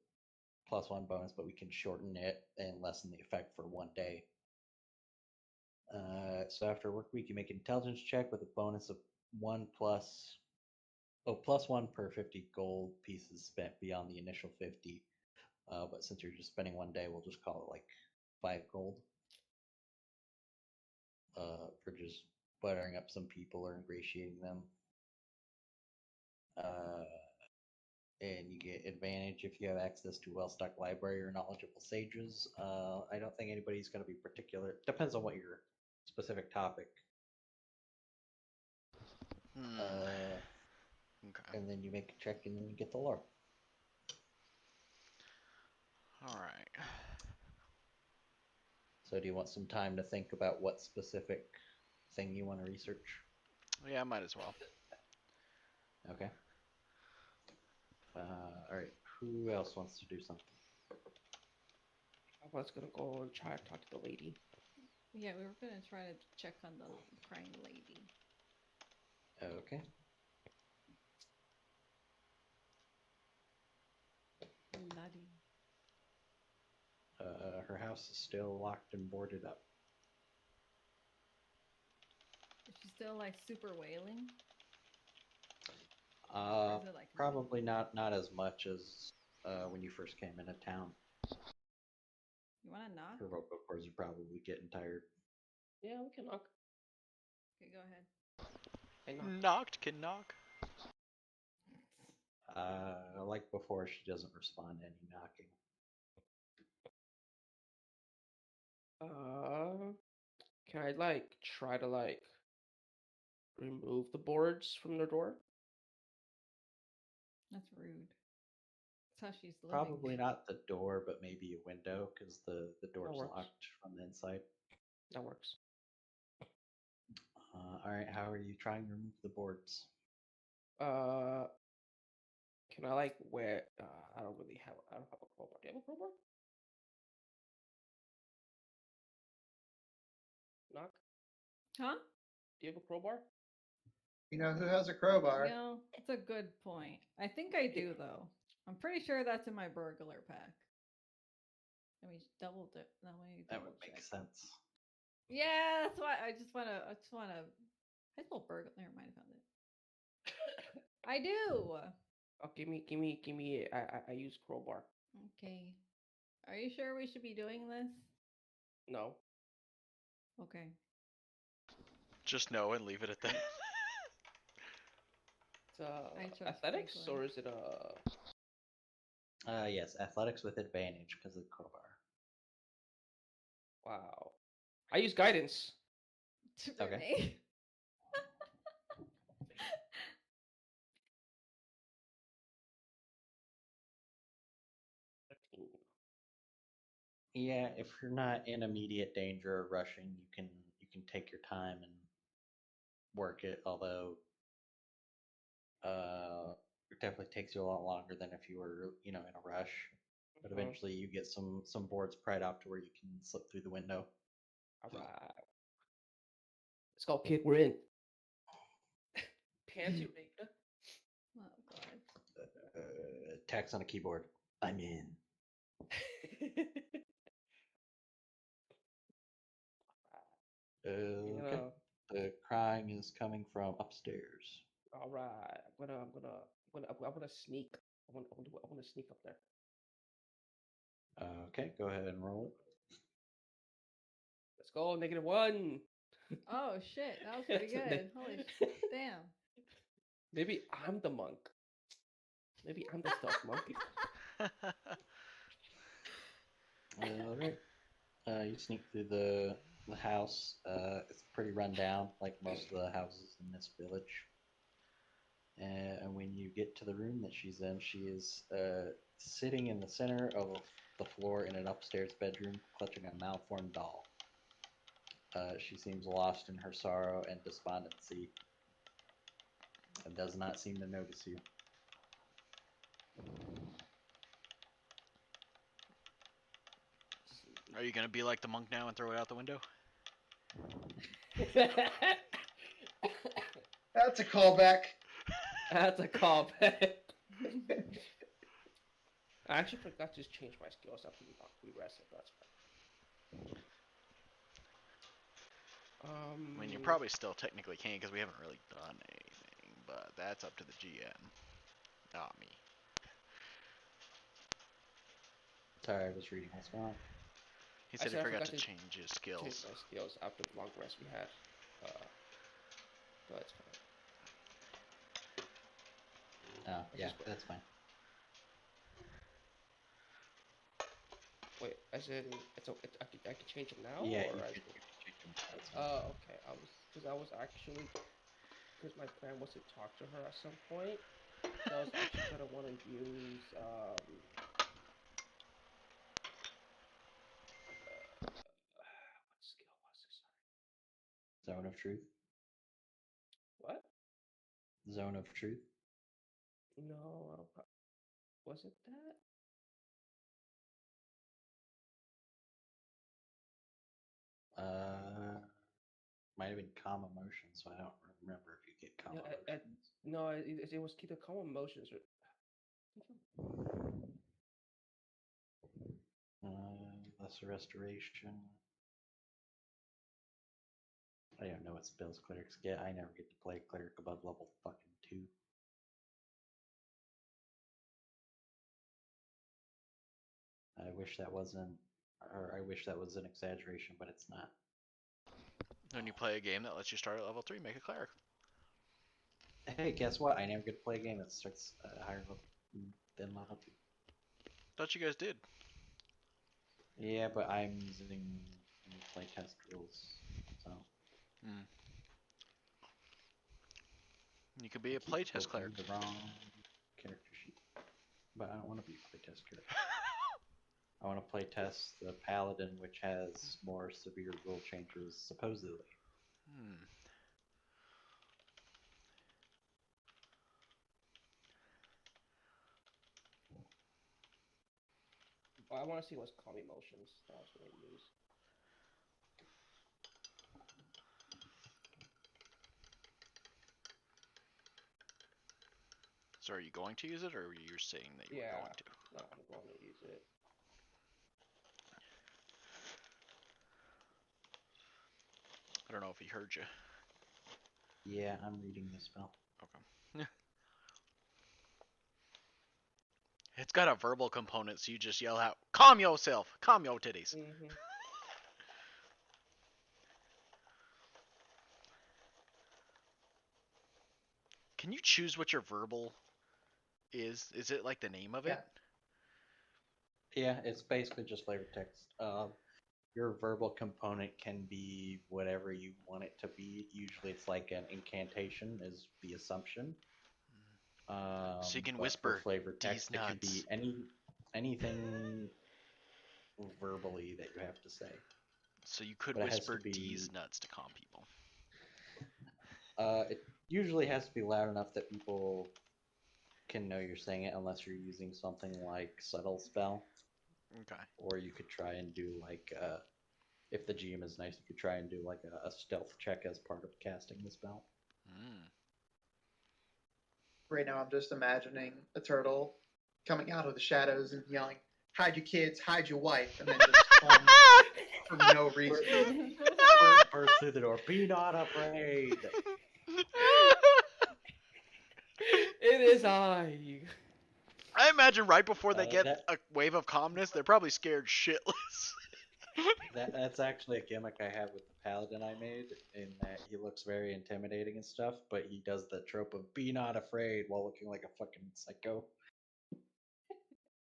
+1 bonus, but we can shorten it and lessen the effect for 1 day. So after a work week, you make an intelligence check with a bonus of 1 plus, +1 per 50 gold pieces spent beyond the initial 50. But since you're just spending 1 day, we'll just call it like 5 gold for just buttering up some people or ingratiating them. Uh, and you get advantage if you have access to a well-stocked library or knowledgeable sages. I don't think anybody's going to be particular. Depends on what your specific topic. Uh, Okay. and then you make a check and then you get the lore. All right. So do you want some time to think about what specific thing you want to research? Yeah, I might as well. Okay. All right. Who else wants to do something? I was gonna go and try to talk to the lady. Yeah, we were gonna try to check on the crying lady. Okay. Laddie. Her house is still locked and boarded up. Is she still like super wailing? Uh, Or is it like Probably not as much as when you first came into town. You wanna knock? Her vocal cords are probably getting tired. Yeah, we can knock. Okay, go ahead. I knock. Knocked can knock. Like before, she doesn't respond to any knocking. Can I like try to like remove the boards from the door? That's rude. That's how she's living. Probably not the door, but maybe a window because the door's works. locked from the inside. That works. All right, how are you trying to remove the boards? Uh, can I like wear? I don't really have. I don't have a crowbar. Do you have a crowbar? Knock. Huh? Do you have a crowbar? You know who has a crowbar? You know, it's a good point. I think I do though. I'm pretty sure that's in my burglar pack. Let me double dip. That way, That double would make check. sense. Yeah, that's why I just wanna. I spelled burglar. Never mind, I found it. I do. Oh, give me. I use crowbar. Okay. Are you sure we should be doing this? No. Okay. Just no and leave it at that. It's chose athletics Franklin. or is it Yes, athletics with advantage because of the crowbar. wow. I use guidance. Okay. Renee? Yeah, if you're not in immediate danger or rushing, you can take your time and work it. Although it definitely takes you a lot longer than if you were in a rush. But Mhm. eventually, you get some boards pried out to where you can slip through the window. All right. Let's go, kid. We're in. Pansy raid. Oh god. Text on a keyboard. I'm in. You Okay. know, The crying is coming from upstairs. all right. I'm gonna sneak. I want to sneak up there. Okay, go ahead and roll Let's go. -1. Oh shit, that was pretty good. Holy damn. Maybe I'm the monk. Maybe I'm the stealth monk. it. All right. You sneak through the house. It's pretty run down, like most of the houses in this village. And when you get to the room that she's in, she is sitting in the center of the floor in an upstairs bedroom, clutching a malformed doll. She seems lost in her sorrow and despondency, and does not seem to notice you. Are you gonna be like the monk now and throw it out the window? That's a callback. That's a callback. I actually forgot to change my skills after we rested. That's fine. I mean, you probably still technically can because we haven't really done anything, but that's up to the GM, not me. Sorry, I was reading what's going on. He said he I forgot forgot to to change his change skills. my skills after the long rest we had. But it's fine. Oh, yeah, just- that's fine. Wait, as in, I can change it now? Yeah, or you as can in- change them. That's fine. Okay. Because my plan was to talk to her at some point. So I was actually gonna want to use what skill was this? Zone of Truth. What? Zone of Truth. No, was it that? Might have been calm emotion, so I don't remember if you get calm Yeah, emotions. no, it was either calm emotions or. Lesser Restoration. I don't know what spells clerics get. I never get to play cleric above level fucking 2. I wish that wasn't, or I wish that was an exaggeration, but it's not. When you play a game that lets you start at level 3, make a cleric. Hey, guess what? I never get to play a game that starts higher level than level 2. Thought you guys did. Yeah, but I'm using playtest rules, so. Hmm. You could be a keep playtest opening cleric. the wrong character sheet. But I don't want to be a playtest character. I want to playtest the paladin, which has more severe rule changes, supposedly. Hmm. I want to see what's calm emotions that I was gonna use. So are you going to use it, or were you saying that you Yeah, were going to? no, I'm going to use it. I don't know if he heard you. Yeah, I'm reading the spell. Okay. It's got a verbal component, so you just yell out, "Calm yourself! Calm your titties!" Mm-hmm. Can you choose what your verbal is? Is it like the name of it? Yeah, it's basically just flavor text. Your verbal component can be whatever you want it to be. Usually, it's like an incantation, is the assumption. So you can But for whisper, flavor "These text, it could be nuts." anything verbally that you have to say. So you could But it has to whisper be. "D's nuts" to calm people. It usually has to be loud enough that people can know you're saying it, unless you're using something like subtle spell. Okay. Or you could try and do like, if the GM is nice, you could try and do like a stealth check as part of casting the spell. Mm. Right now, I'm just imagining a turtle coming out of the shadows and yelling, "Hide your kids, hide your wife," and then just calling for no reason. Burst through the door. Be not afraid. It is I. I imagine right before they get That a wave of calmness, they're probably scared shitless. that's actually a gimmick I have with the paladin I made, in that he looks very intimidating and stuff, but he does the trope of "be not afraid" while looking like a fucking psycho.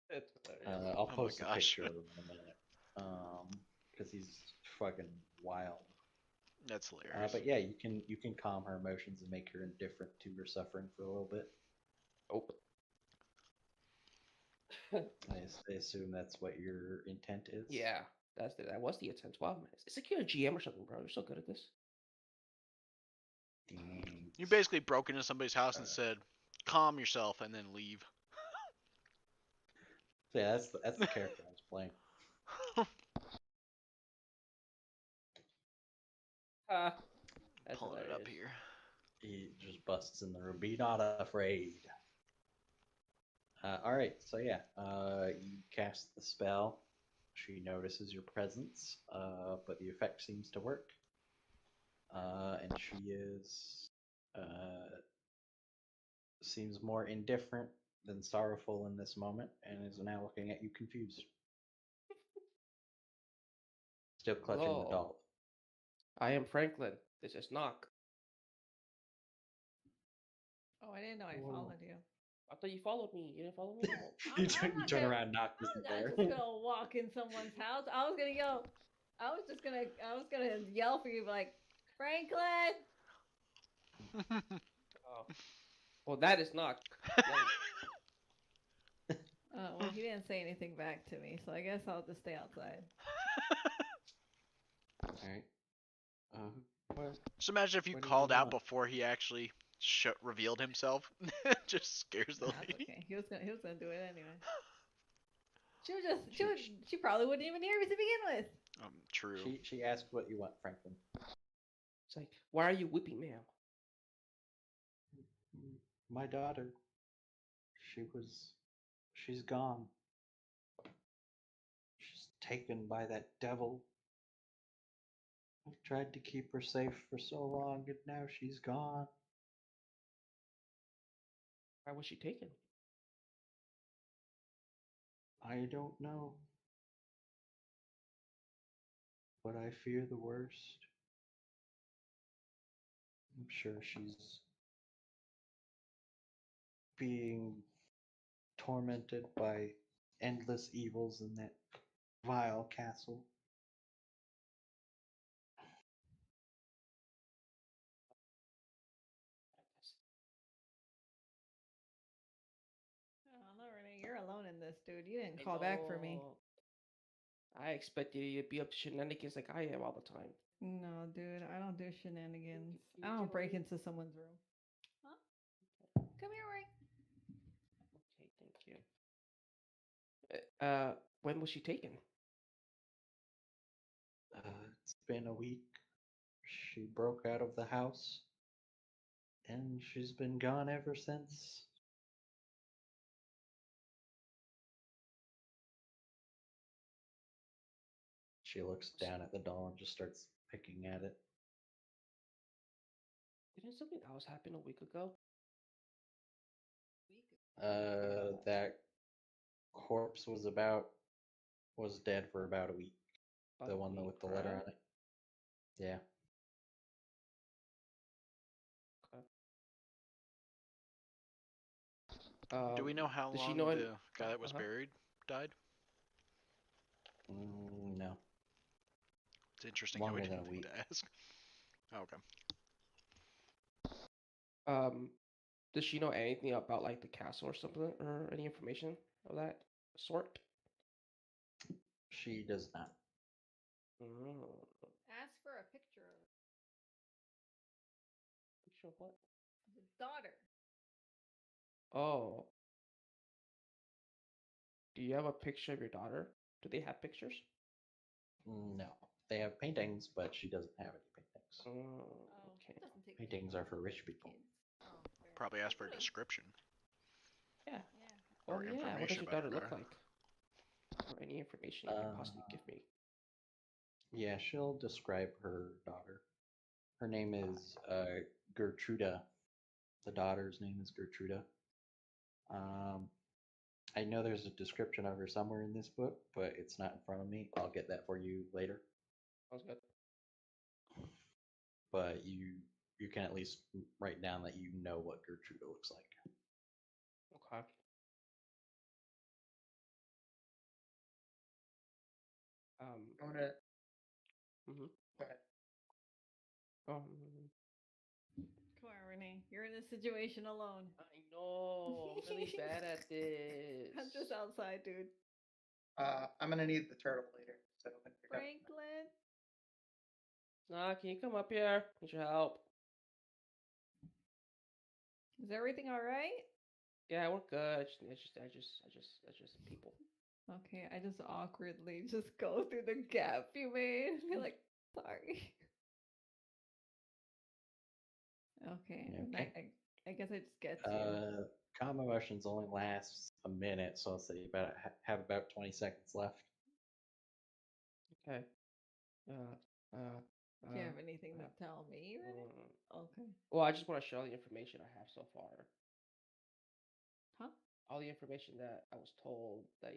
It's hilarious. I'll Oh my post a gosh. picture of him in a minute, because he's fucking wild. That's hilarious. But yeah, you can calm her emotions and make her indifferent to her suffering for a little bit. Oh. I assume that's what your intent is. Yeah, that was the intent. Wow, man. It's like you're a GM or something, bro. You're so good at this. You basically broke into somebody's house and said, "Calm yourself," and then leave. So yeah, that's the character I was playing. That's Pulling it up hilarious. here. He just busts in the room. Be not afraid. All right, so yeah, you cast the spell. She notices your presence, but the effect seems to work. And she seems more indifferent than sorrowful in this moment, and is now looking at you confused. Still clutching the Hello. doll. I am Franklin. This is Knock. Oh, I didn't know I Whoa. followed you. I thought you followed me. You didn't follow me? Well, you I'm turn, you not turn gonna- around, knock this I'm there. not just gonna walk in someone's house. I was gonna yell for you, like, Franklin. oh. Well, that is Knock. Well, he didn't say anything back to me, so I guess I'll just stay outside. All right. What? Just imagine if you What do you called out want? before he actually revealed himself. Just scares the That's lady. okay. He was gonna do it anyway. She probably wouldn't even hear me to begin with. True. She asked what you want, Franklin. It's like, why are you whipping me? My daughter. She's gone. She's taken by that devil. I've tried to keep her safe for so long, and now she's gone. Why was she taken? I don't know. But I fear the worst. I'm sure she's being tormented by endless evils in that vile castle. Oh, no, Renee, you're alone in this, dude. You didn't call back for me. I expected you to be up to shenanigans like I am all the time. No, dude, I don't do shenanigans. I don't break into someone's room. Huh? Come here, Ray. Okay, thank you. When was she taken? It's been a week. She broke out of the house, and she's been gone ever since. She looks down at the doll and just starts picking at it. Didn't something else happen a week ago? That corpse was dead for about a week. The one with the letter on it. Yeah. Do we know how does long she know the guy that was buried died? No. It's interesting how we Longer than didn't a think week. to ask. Oh, okay. Does she know anything about like the castle or something, or any information of that sort? She does not. Ask for a picture of Picture of what? his daughter. Oh. Do you have a picture of your daughter? Do they have pictures? No. They have paintings, but she doesn't have any paintings. Okay. Doesn't take Paintings are for rich people. kids. Oh, fair probably ask for a description Yeah. Yeah. or Oh yeah. What does information your about daughter her look daughter. like? Or any information you could possibly give me. Yeah, she'll describe her daughter. Her name is Gertruda. The daughter's name is Gertruda. Um, I know there's a description of her somewhere in this book, but it's not in front of me. I'll get that for you later. Sounds good. But you can at least write down that you know what Gertruda looks like. Okay. I want to. Mhm. Go ahead. Come on, Renee. You're in this situation alone. I know. I'm really bad at this. I'm just outside, dude. I'm gonna need the turtle later. So when you're done. Franklin. Nah, can you come up here? Need your help. Is everything all right? Yeah, we're good. I just people. Okay, I just awkwardly just go through the gap you made. Be like, sorry. Okay, and Okay. I guess I just get to you. Calm emotions only lasts a minute, so I'll say about have about 20 seconds left. Okay. Do you have anything to tell me, Renee? Okay. Well, I just want to share all the information I have so far. Huh? All the information that I was told that,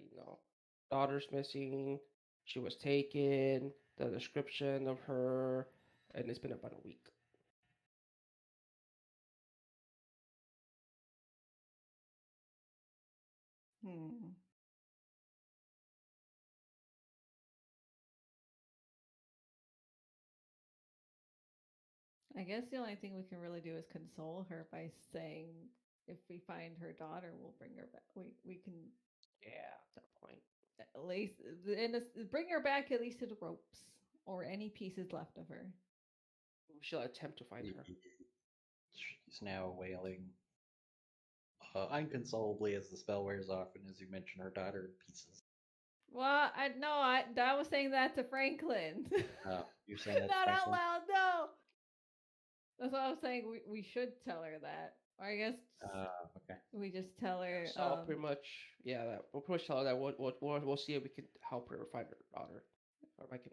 daughter's missing, she was taken, the description of her, and it's been about a week. Hmm. I guess the only thing we can really do is console her by saying if we find her daughter, we'll bring her back. We can Yeah, at that point. at least bring her back at least to the ropes or any pieces left of her. We shall attempt to find her. She's now wailing inconsolably as the spell wears off, and as you mention her daughter in pieces. Well, I was saying that to Franklin. You're saying that to Not out Franklin? loud, no. That's what I was saying. We should tell her that. Or I guess Okay. we just tell her. So pretty much, yeah, we'll pretty much tell her that we'll see if we can help her find her daughter, or I can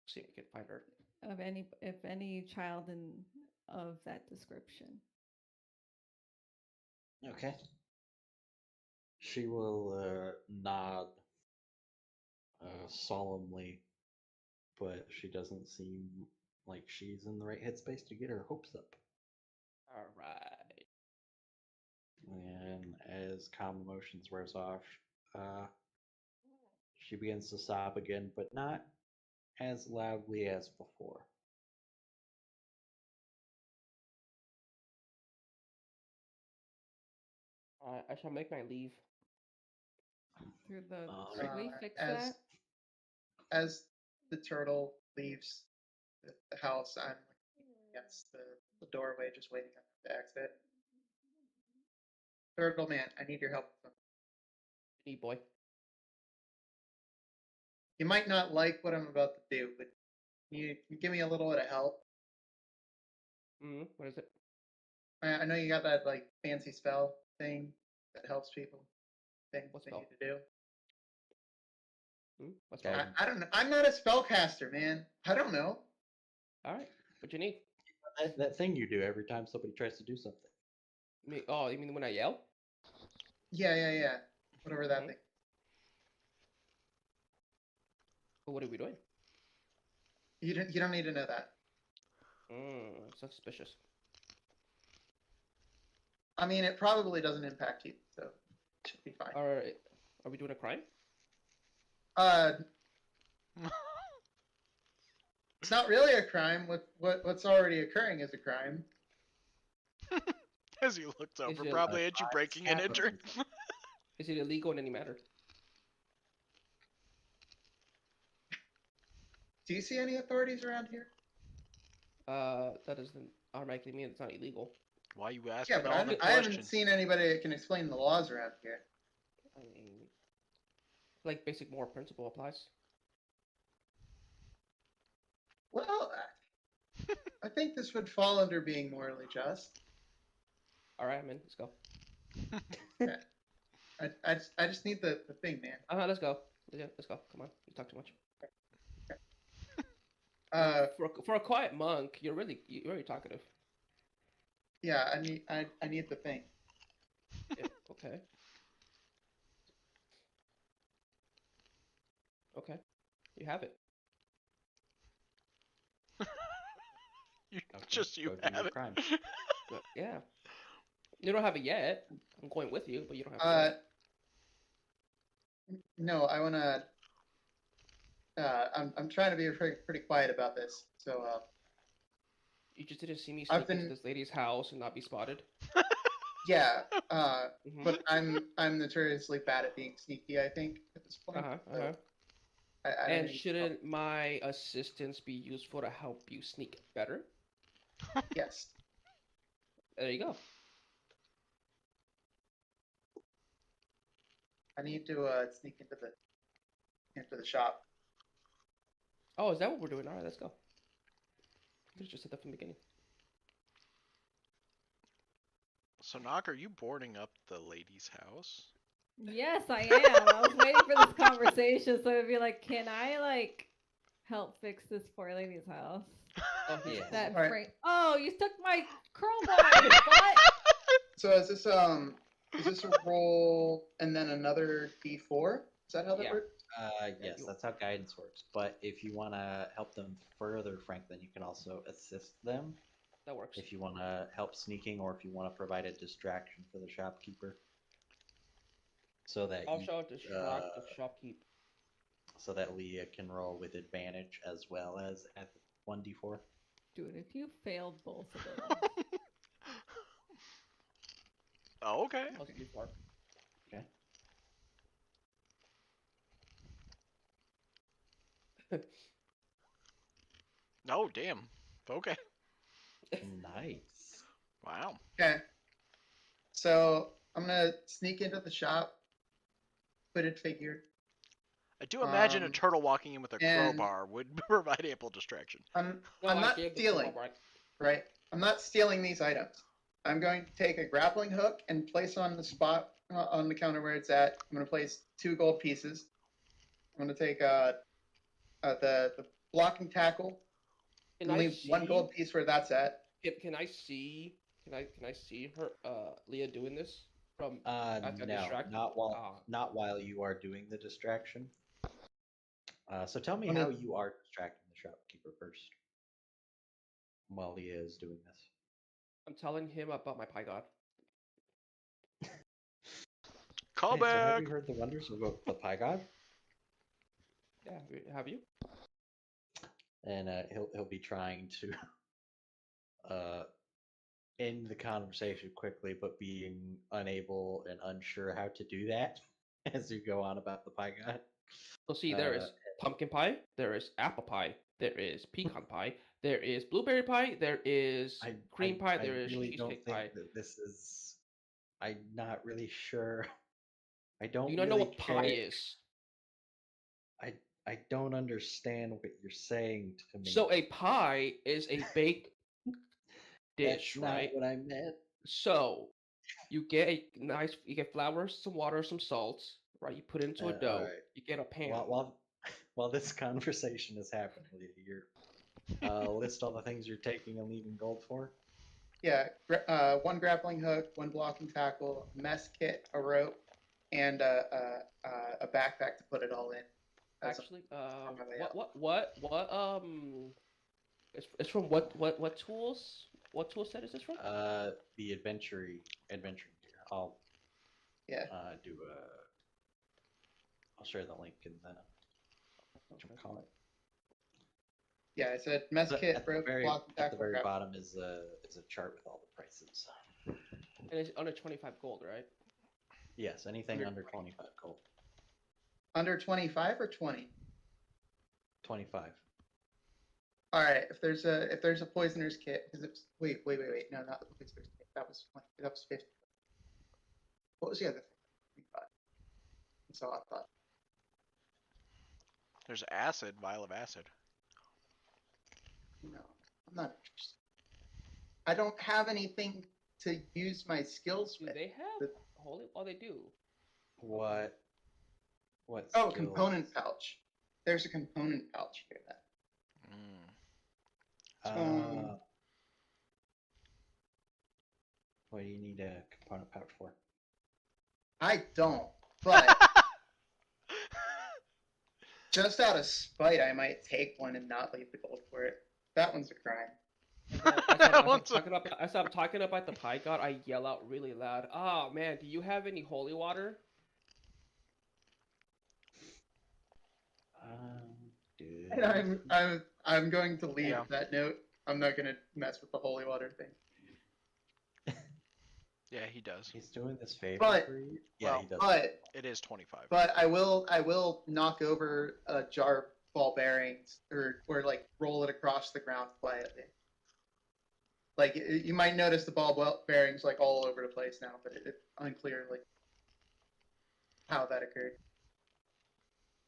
see if we can find her. Of any child of that description. Okay. She will nod solemnly, but she doesn't seem like she's in the right headspace to get her hopes up. All right. And as calm emotions wears off, she begins to sob again, but not as loudly as before. I shall make my leave. Through the Alright. should we fix as that? as the turtle leaves the house, I'm against the doorway, just waiting on him to exit. Turtle man, I need your help. Need boy. You might not like what I'm about to do, but you give me a little bit of help. What is it? I know you got that like fancy spell thing that helps people. Things What they spell? need to do. What's Okay. wrong? I don't know. I'm not a spellcaster, man. I don't know. All right. What you need? That thing you do every time somebody tries to do something. You mean when I yell? Yeah. Whatever that Mhm. thing. But what are we doing? You don't need to know that. Suspicious. I mean, it probably doesn't impact you, so it should be fine. Are we doing a crime? It's not really a crime. What's already occurring is a crime. As he looked over, it- probably at you breaking and entering. Is it illegal in any matter? Do you see any authorities around here? That doesn't automatically mean it's not illegal. Why you asking Yeah, but all the I haven't questions? seen anybody that can explain the laws around here. I mean, like basic moral principle applies. Well, I think this would fall under being morally just. All right, man. Let's go. I just need the thing, man. Let's go. Yeah, let's go. Come on. You talk too much. For a quiet monk, you're really talkative. Yeah, I need the thing. Yeah, okay. Okay. You have it. You, Okay, just you go do have your it. crime. But, yeah. You don't have it yet. I'm going with you, but you don't have it Uh, yet. no, I wanna. I'm trying to be pretty quiet about this. So You just didn't see me I've sneak into been this lady's house and not be spotted. yeah. Mm-hmm. But I'm notoriously bad at being sneaky. I think at this point. So I don't And need shouldn't my assistance be useful to help you sneak better? Yes. There you go. I need to sneak into the shop. Oh, is that what we're doing? All right, let's go. Let's just set that from the beginning. So, Knock, are you boarding up the lady's house? Yes, I am. I was waiting for this conversation, so it'd be like, can I like help fix this poor lady's house? Oh, Yeah. That Right. frame. Oh, you took my crowbar. You butt. So is this a roll and then another d4? Is that how that Yeah. works? Yes, that's how guidance works. But if you want to help them further, Frank, then you can also assist them. That works. If you want to help sneaking, or if you want to provide a distraction for the shopkeeper, so that I'll you, show distract the shopkeep. so that Leah can roll with advantage as well as at 1d4. Dude, if you failed both of them. Oh, okay. Let's do far. Okay. Oh, damn. Okay. Nice. Wow. Okay. So I'm gonna sneak into the shop, hooded figure. I do imagine a Um, turtle walking in with a and- crowbar would provide ample distraction. I'm No, I'm I not gave the stealing, crowbar. right? I'm not stealing these items. I'm going to take a grappling hook and place on the spot on the counter where it's at. I'm going to place 2 gold pieces. I'm going to take the blocking tackle Can and I leave 1 see? gold piece where that's at. Can I see? Can I see her? Leah doing this from at that No, distract? not while you are doing the distraction. So tell me I'm how gonna- you are distracting the shopkeeper first, while Leah is doing this. I'm telling him about my pie god. Call Hey, so have back. you heard the wonders of the Pie God? Yeah, have you? And he'll be trying to end the conversation quickly, but being unable and unsure how to do that as you go on about the Pie God. So see, there is pumpkin pie, there is apple pie, there is pecan pie, there is blueberry pie, there is cream pie, there is really don't cheesecake think pie. that this is. I'm not really sure. I don't Do you not know really what pie care. is? I don't understand what you're saying to me. So a pie is a baked dish, That's not right? what I meant. So you get flour, some water, some salt, right? You put it into a dough. Alright. You get a pan. While this conversation is happening, you're list all the things you're taking and leaving gold for. Yeah, 1 grappling hook, 1 blocking tackle, a mess kit, a rope, and a backpack to put it all in. That's Actually, on my way out. what it's from what tools? What tool set is this from? The adventuring gear. I'll Yeah. I'll share the link in the call it. Yeah, I said mess kit, At the rope, very, blocking at the tackle, very grapple. bottom is a chart with all the prices. And it's under 25 gold, right? Yes, anything Under under 25 gold. Under 25 or 20? 25. All right. If there's a poisoner's kit, because it's wait. No, not the poisoner's kit. That was 20. That was 50. What was the other thing? 25. That's all I thought. There's acid, vial of acid. No, I'm not interested. I don't have anything to use my skills Do with. they have The- holy? Oh, they do. What? What Oh, skills? component pouch. There's a component pouch here then. Uh, what do you need a component pouch for? I don't, but just out of spite, I might take one and not leave the gold for it. That one's a crime. As I'm talking about the pie god, I yell out really loud. Oh man, do you have any holy water? Dude. And I'm going to leave Yeah. that note. I'm not gonna mess with the holy water thing. Yeah, he does. He's doing this favor But- for you. Yeah, well, he does. But It is 25. I will knock over a jar of ball bearings or like roll it across the ground quietly. Like you might notice the ball bearings like all over the place now, but it's unclear like how that occurred.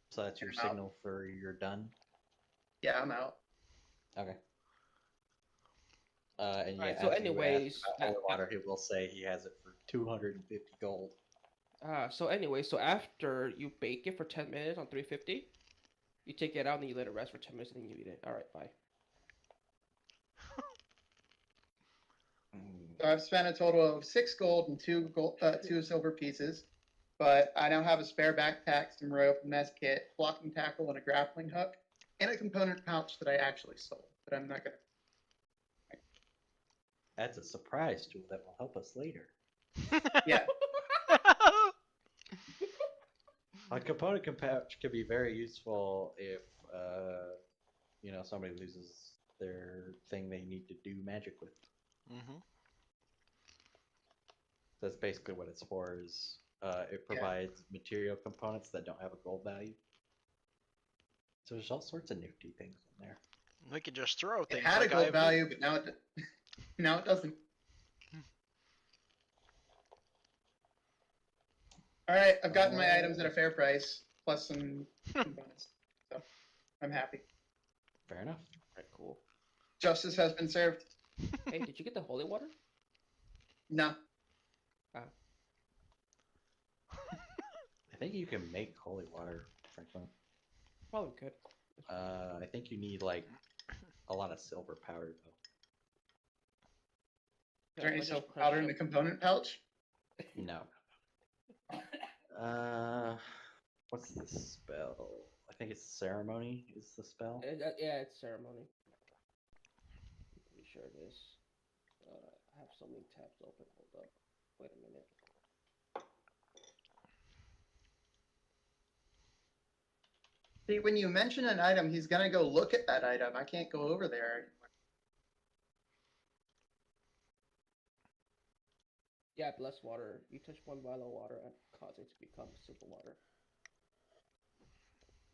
So that's your I'm out. signal for you're done. Yeah, I'm out. Okay. And yeah, Alright, so after you ask anyways, about holy water, he will say he has it for 250 gold. So after you bake it for 10 minutes on 350, you take it out and then you let it rest for 10 minutes and then you eat it. All right, bye. So I've spent a total of 6 gold and 2 silver pieces, but I now have a spare backpack, some rope, a mess kit, blocking tackle, and a grappling hook, and a component pouch that I actually sold. But I'm not gonna. That's a surprise tool that will help us later. Yeah. A component pouch can be very useful if somebody loses their thing they need to do magic with. Mm-hmm. That's basically what it's for. Is it provides material components that don't have a gold value. So there's all sorts of nifty things in there. We could just throw It things had like a gold value, but now it doesn't. All right, I've gotten my items at a fair price, plus some components, so I'm happy. Fair enough. All right, cool. Justice has been served. Hey, did you get the holy water? No. I think you can make holy water, Franklin. Probably could. I think you need like a lot of silver powder though. Is there any Like a silver crush powder in of- the component pouch? No. What's the spell? I think it's ceremony is the spell. Yeah, it's ceremony. Pretty sure it is. I have so many tabs open. Hold up. Wait a minute. See, when you mention an item, he's gonna go look at that item. I can't go over there anymore. Yeah, blessed water. You touch one vial of water and cause it to become silver water.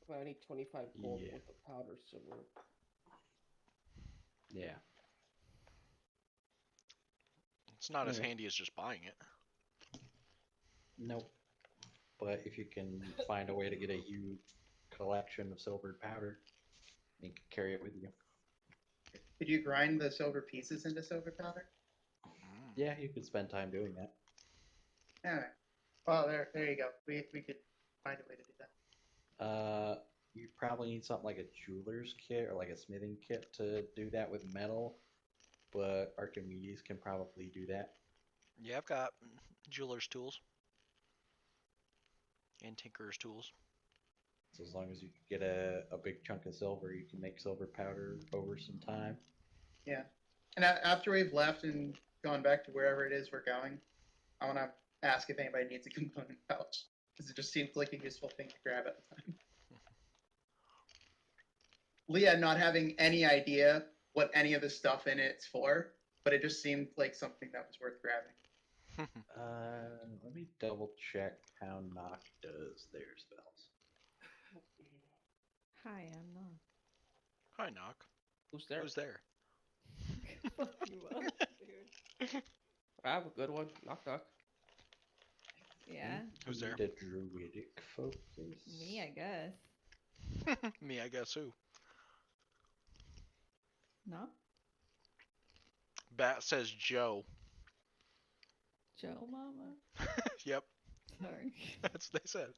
But I need 25 gold Yeah. with the powder silver. Yeah. It's not as Okay. handy as just buying it. Nope. But if you can find a way to get a huge collection of silver powder, you can carry it with you. Could you grind the silver pieces into silver powder? Mm. Yeah, you could spend time doing that. Alright. Well, there you go. We could find a way to do that. You probably need something like a jeweler's kit or like a smithing kit to do that with metal, but Archimedes can probably do that. Yeah, I've got jeweler's tools and tinkerer's tools. So as long as you can get a big chunk of silver, you can make silver powder over some time. Yeah. And after we've left and gone back to wherever it is we're going, I want to ask if anybody needs a component pouch. Because it just seems like a useful thing to grab at the time. Leah not having any idea what any of the stuff in it's for, but it just seemed like something that was worth grabbing. Let me double check how Knock does their spells. Hi, I'm not. Hi, Knock. Who's there? Who's there? Fuck you up, dude. I have a good one. Knock knock. Yeah, Who's there? Need a druidic focus. me, I guess. Me, I guess who? No? Bat says Joe. Joe Mama? Yep, Sorry. that's what they said.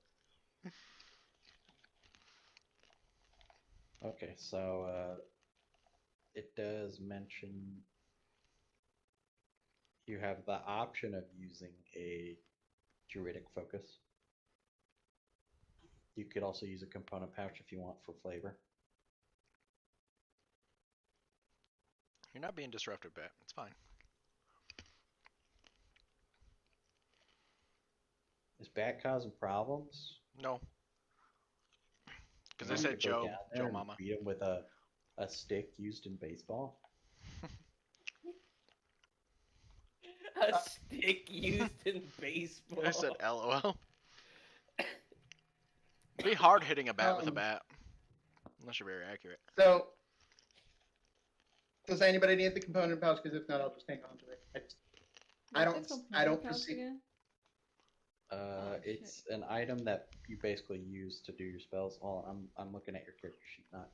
Okay, so it does mention you have the option of using a druidic focus. You could also use a component pouch if you want for flavor. You're not being disruptive, Bat. It's fine. Is Bat causing problems? No, because You they want me said to go Joe, down Joe there and Mama. beat him with a stick used in baseball? A stick used in baseball. I said LOL. It'd be hard hitting a bat with a Um, bat, unless you're very accurate. So, does anybody need the component pouch? Because if not, I'll just hang on to it. I What's don't. a I don't component pouch foresee. again? Oh, It's an item that you basically use to do your spells. Well, I'm looking at your character sheet, not.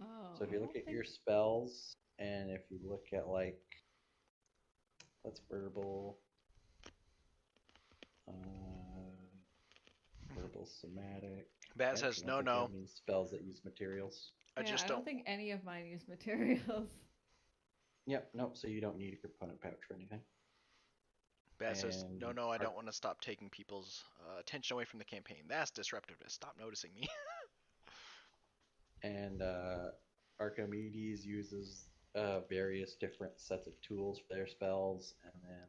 Oh, So if I you don't look at think. your spells, and if you look at like, that's verbal, verbal somatic. Bat Actually, says I no, don't think you have no. any spells that use materials. I Yeah, just I don't. don't think any of mine use materials. Yep, nope. So you don't need a component pouch for anything. Bat says no, And no. I don't want to stop taking people's attention away from the campaign. That's disruptiveness. Stop noticing me. and Archimedes uses various different sets of tools for their spells, and then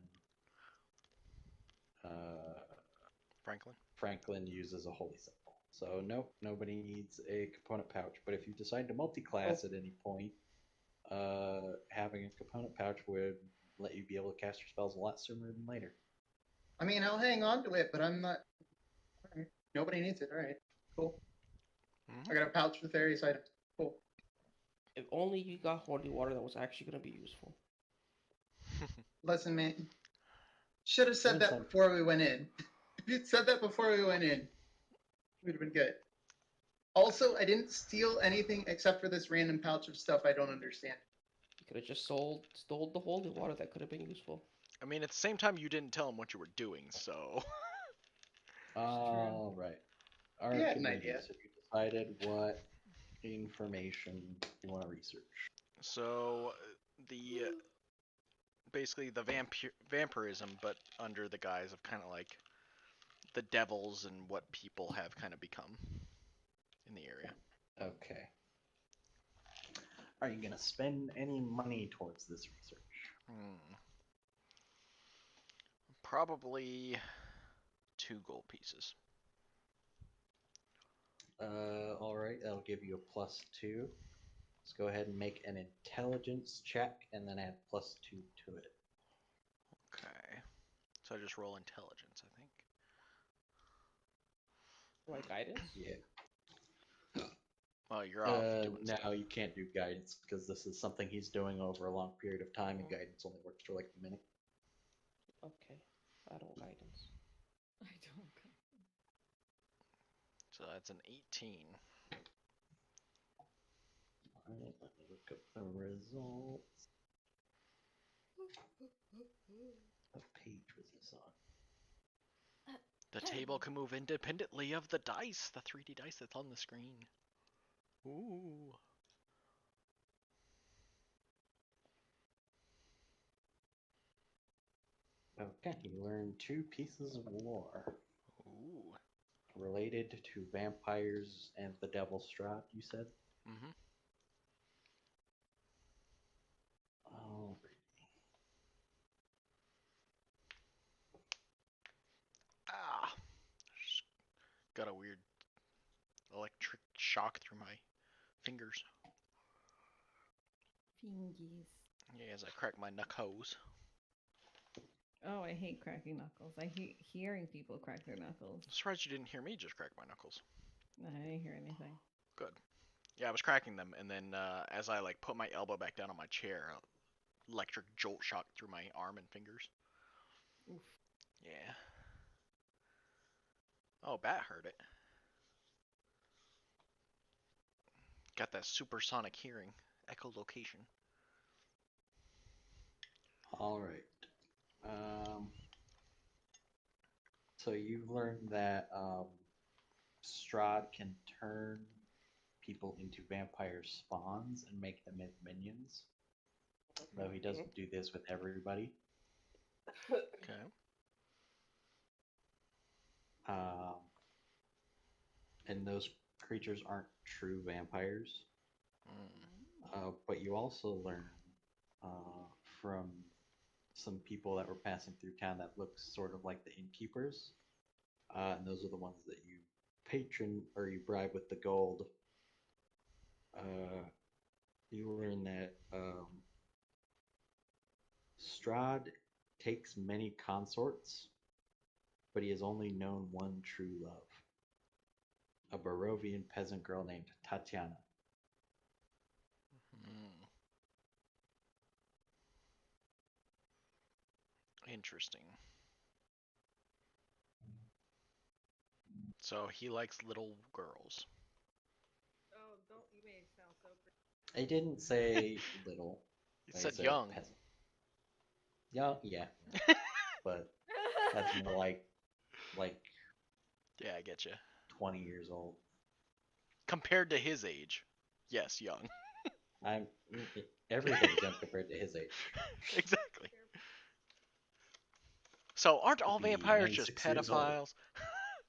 Franklin. Franklin uses a holy symbol. So nope, nobody needs a component pouch. But if you decide to multi-class at any point, having a component pouch would let you be able to cast your spells a lot sooner than later. I mean, I'll hang on to it, but I'm not. All right. Nobody needs it. All right. Cool. Mhm. I got a pouch with various items. Cool. If only you got holy water that was actually going to be useful. Listen, man. Should have said There's that before we went in. If you'd said that before we went in, it would have been good. Also, I didn't steal anything except for this random pouch of stuff I don't understand. You could have just stole the holy water that could have been useful. I mean, at the same time, you didn't tell him what you were doing, so. All right. You had an idea. Archimedes, have you decided what information you want to research? So the basically the vampirism, but under the guise of kind of like the devils and what people have kind of become in the area. Okay. Are you going to spend any money towards this research? Probably 2 gold pieces. All right, that'll give you a +2. Let's go ahead and make an intelligence check and then add +2 to it. Okay. So I just roll intelligence, I think. Like guidance? Yeah. Well, you're off doing No, stuff. you can't do guidance because this is something he's doing over a long period of time, and guidance only works for like a minute. Okay. I don't guidance. I don't. So that's an 18. Alright, let me look up the results. What page was this on? The table can move independently of the dice, the 3D dice that's on the screen. Ooh. Okay, you learn 2 pieces of lore Ooh. related to vampires and the devil Strahd, you said? Mm-hmm. Alrighty. Ah. Just got a weird electric shock through my fingers. Fingies. Yeah, as I crack my knuckles. Oh, I hate cracking knuckles. I hate hearing people crack their knuckles. I'm surprised you didn't hear me just crack my knuckles. I didn't hear anything. Good. Yeah, I was cracking them, and then as I like put my elbow back down on my chair, electric jolt shocked through my arm and fingers. Oof. Yeah. Oh, Bat heard it. Got that supersonic hearing, echolocation. Alright. So you've learned that Strahd can turn people into vampire spawns and make them into minions, though he doesn't do this with everybody. Okay. Um, and those creatures aren't true vampires. But you also learn from some people that were passing through town that look sort of like the innkeepers, and those are the ones that you patron or you bribe with the gold. Uh, you learn that Strahd takes many consorts, but he has only known one true love, a Barovian peasant girl named Tatiana. Mm. Interesting. So he likes little girls. Oh, don't you may sound so pretty. I didn't say little. He I said said young. peasant. Young, yeah, but that's more like Yeah, I get you. 20 years old. Compared to his age, yes, young. I'm everybody's young compared to his age. Exactly. So aren't Could all be vampires just 96 years old. pedophiles?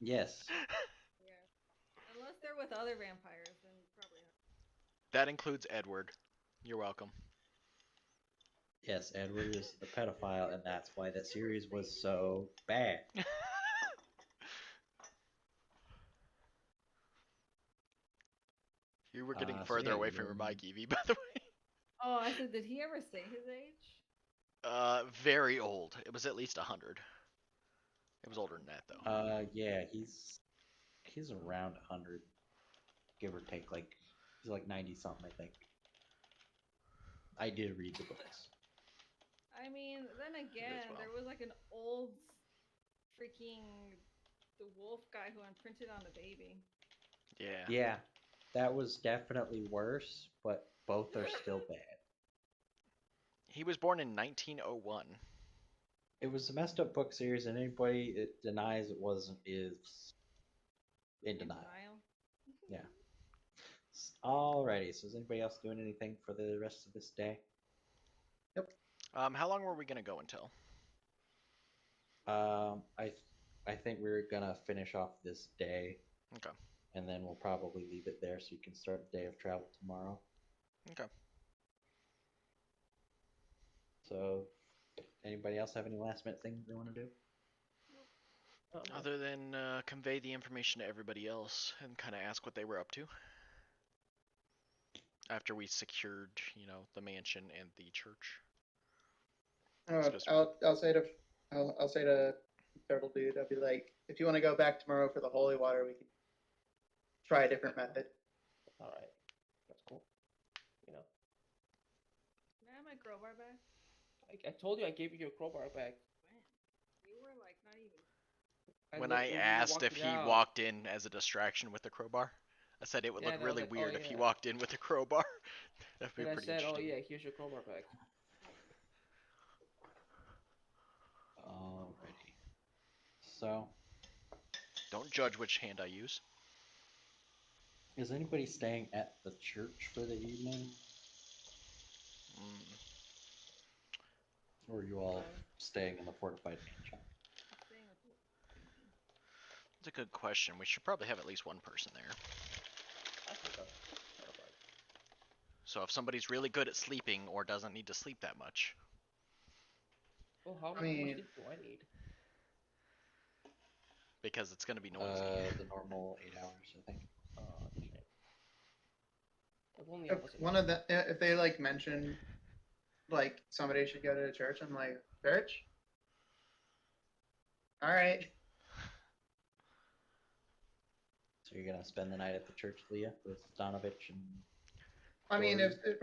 Yes, Yeah. Unless they're with other vampires, then probably not. That includes Edward. You're welcome. yes, Edward is the pedophile, and that's why that series was so bad. You were getting So further yeah, away you from your learn. mic, Evie, by the way. Oh, I said, did he ever say his age? Very old. It was at least 100. It was older than that, though. Yeah, he's around 100, give or take. Like he's like 90 something, I think. I did read the books. I mean, then as again, well. there was like an old freaking the wolf guy who imprinted on the baby. Yeah. Yeah, that was definitely worse, but both are still bad. He was born in 1901. It was a messed up book series, and anybody that denies it wasn't is in denial. Yeah. Alrighty, so is anybody else doing anything for the rest of this day? How long were we gonna go until? I think we're gonna finish off this day, Okay. and then we'll probably leave it there so you can start the day of travel tomorrow. Okay. So, anybody else have any last minute things they want to do? Other than convey the information to everybody else and kind of ask what they were up to after we secured, the mansion and the church. I'll say to Turtle Dude, I'll be like, if you want to go back tomorrow for the holy water, we can try a different method. All right, that's cool. You know, Can I have my crowbar back? I told you I gave you your crowbar back. When? You were like not even. When looked I you were asked if walking he out. walked in as a distraction with the crowbar, I said it would Yeah, look and I was really like, oh, weird if he yeah. walked in with a crowbar. That'd be And I pretty said, oh interesting. yeah, here's your crowbar back. Alrighty. So, Don't judge which hand I use. is anybody staying at the church for the evening? Mm. Or are you all staying in the fortified mansion? Staying with you. That's a good question. We should probably have at least one person there. I think so. Terrified. So if somebody's really good at sleeping or doesn't need to sleep that much, Well, how I much mean- sleep do I need? because it's going to be noisy. The normal 8 hours, I think. Oh, shit. I've only If have us one of the if they like mention like somebody should go to the church, I'm like, church? All right. So you're gonna spend the night at the church, Leah, with Donovich and. I mean, Corey?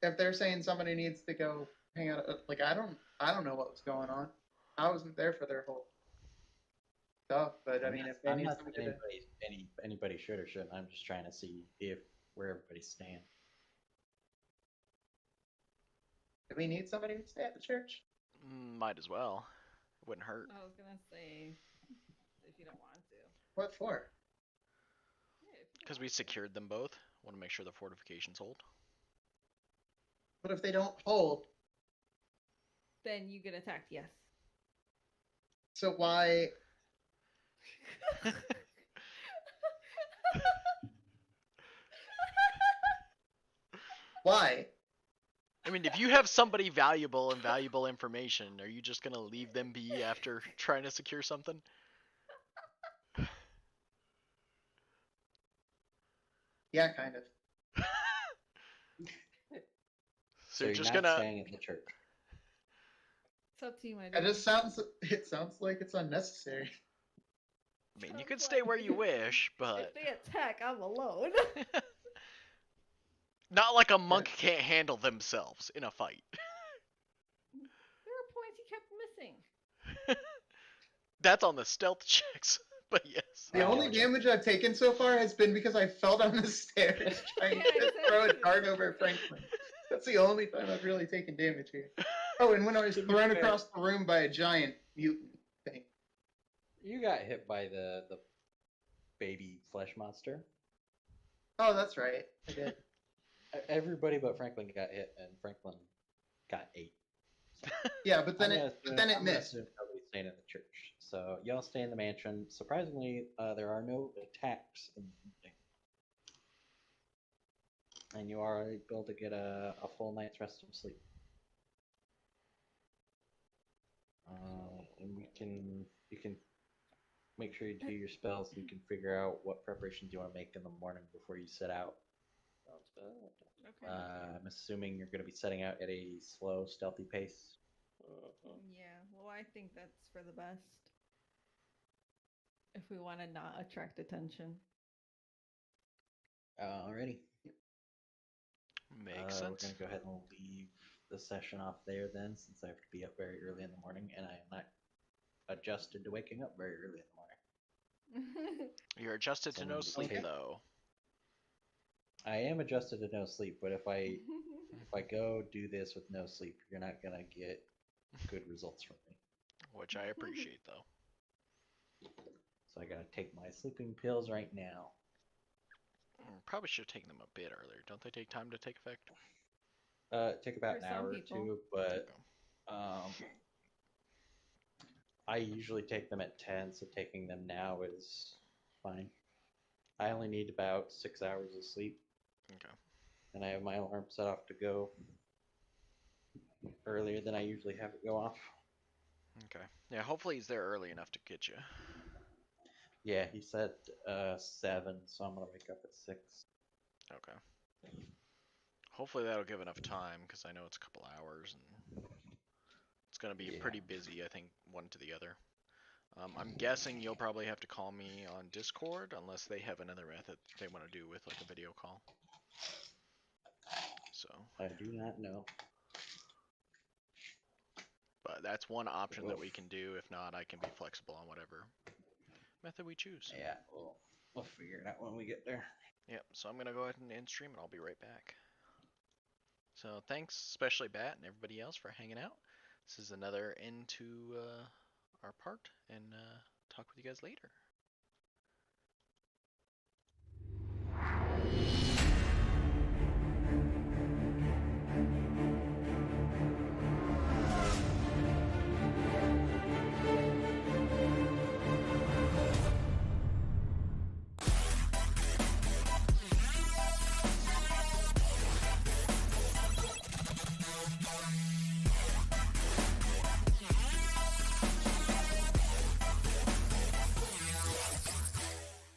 if they're saying somebody needs to go hang out, like I don't know what was going on. I wasn't there for their whole stuff, but I mean, if they I'm need not somebody saying to, anybody should or shouldn't. I'm just trying to see where everybody's staying. do we need somebody to stay at the church? Might as well. It wouldn't hurt. I was gonna say if you don't want to. What for? Yeah, if you Because want we to. secured them both. Want to make sure the fortifications hold. What if they don't hold? Then you get attacked. Yes. So why? Why? I mean, if you have somebody valuable and valuable information, are you just gonna leave them be after trying to secure something? Yeah, kind of. So you're you're just not gonna. staying at the church. It's up to you, my It dude. just sounds. It sounds like it's unnecessary. I mean, you Sounds could stay where like- you wish, If but they attack, I'm alone. not like a monk can't handle themselves in a fight. There were points he kept missing. That's on the stealth checks, but yes. The only yeah. damage I've taken so far has been because I fell down the stairs trying Yeah, to throw a exactly. dart over Franklin. That's the only time I've really taken damage here. Oh, and when I was To be thrown fair- across the room by a giant mutant thing. You got hit by the baby flesh monster. Oh, that's right. I did. Everybody but Franklin got hit, and Franklin got 8. Yeah, but then I'm gonna missed. assume nobody's staying in the church. So y'all stay in the mansion. Surprisingly, there are no attacks in the evening. And you are able to get a full night's rest of sleep. And you can make sure you do your spells. You can figure out what preparations you want to make in the morning before you set out. Sounds good. Okay. I'm assuming you're going to be setting out at a slow, stealthy pace. Yeah, well, I think that's for the best. If we want to not attract attention. Alrighty. Makes We're sense. going to go ahead and leave the session off there then, since I have to be up very early in the morning, and I am not adjusted to waking up very early in the morning. You're adjusted to no Someone sleep, take- though. I am adjusted to no sleep, but if I go do this with no sleep, you're not gonna get good results from me. Which I appreciate, though. So I gotta take my sleeping pills right now. Probably should have taken them a bit earlier. Don't they take time to take effect? Take about For an some hour or people. two, but I usually take them at 10, so taking them now is fine. I only need about 6 hours of sleep, Okay. and I have my alarm set off to go earlier than I usually have it go off. Okay. Yeah, hopefully he's there early enough to get you. Yeah, he said 7, so I'm gonna wake up at 6. Okay. Hopefully that'll give enough time, because I know it's a couple hours, and it's going to be Yeah. pretty busy, I think, one to the other. I'm guessing you'll probably have to call me on Discord, unless they have another method they want to do with, like, a video call. So, I do not know. but that's one option that Oof. we can do. If not, I can be flexible on whatever method we choose. Yeah, we'll figure it out when we get there. Yep, so I'm going to go ahead and end stream, and I'll be right back. So thanks, especially Bat and everybody else, for hanging out. This is another end to our part, and talk with you guys later.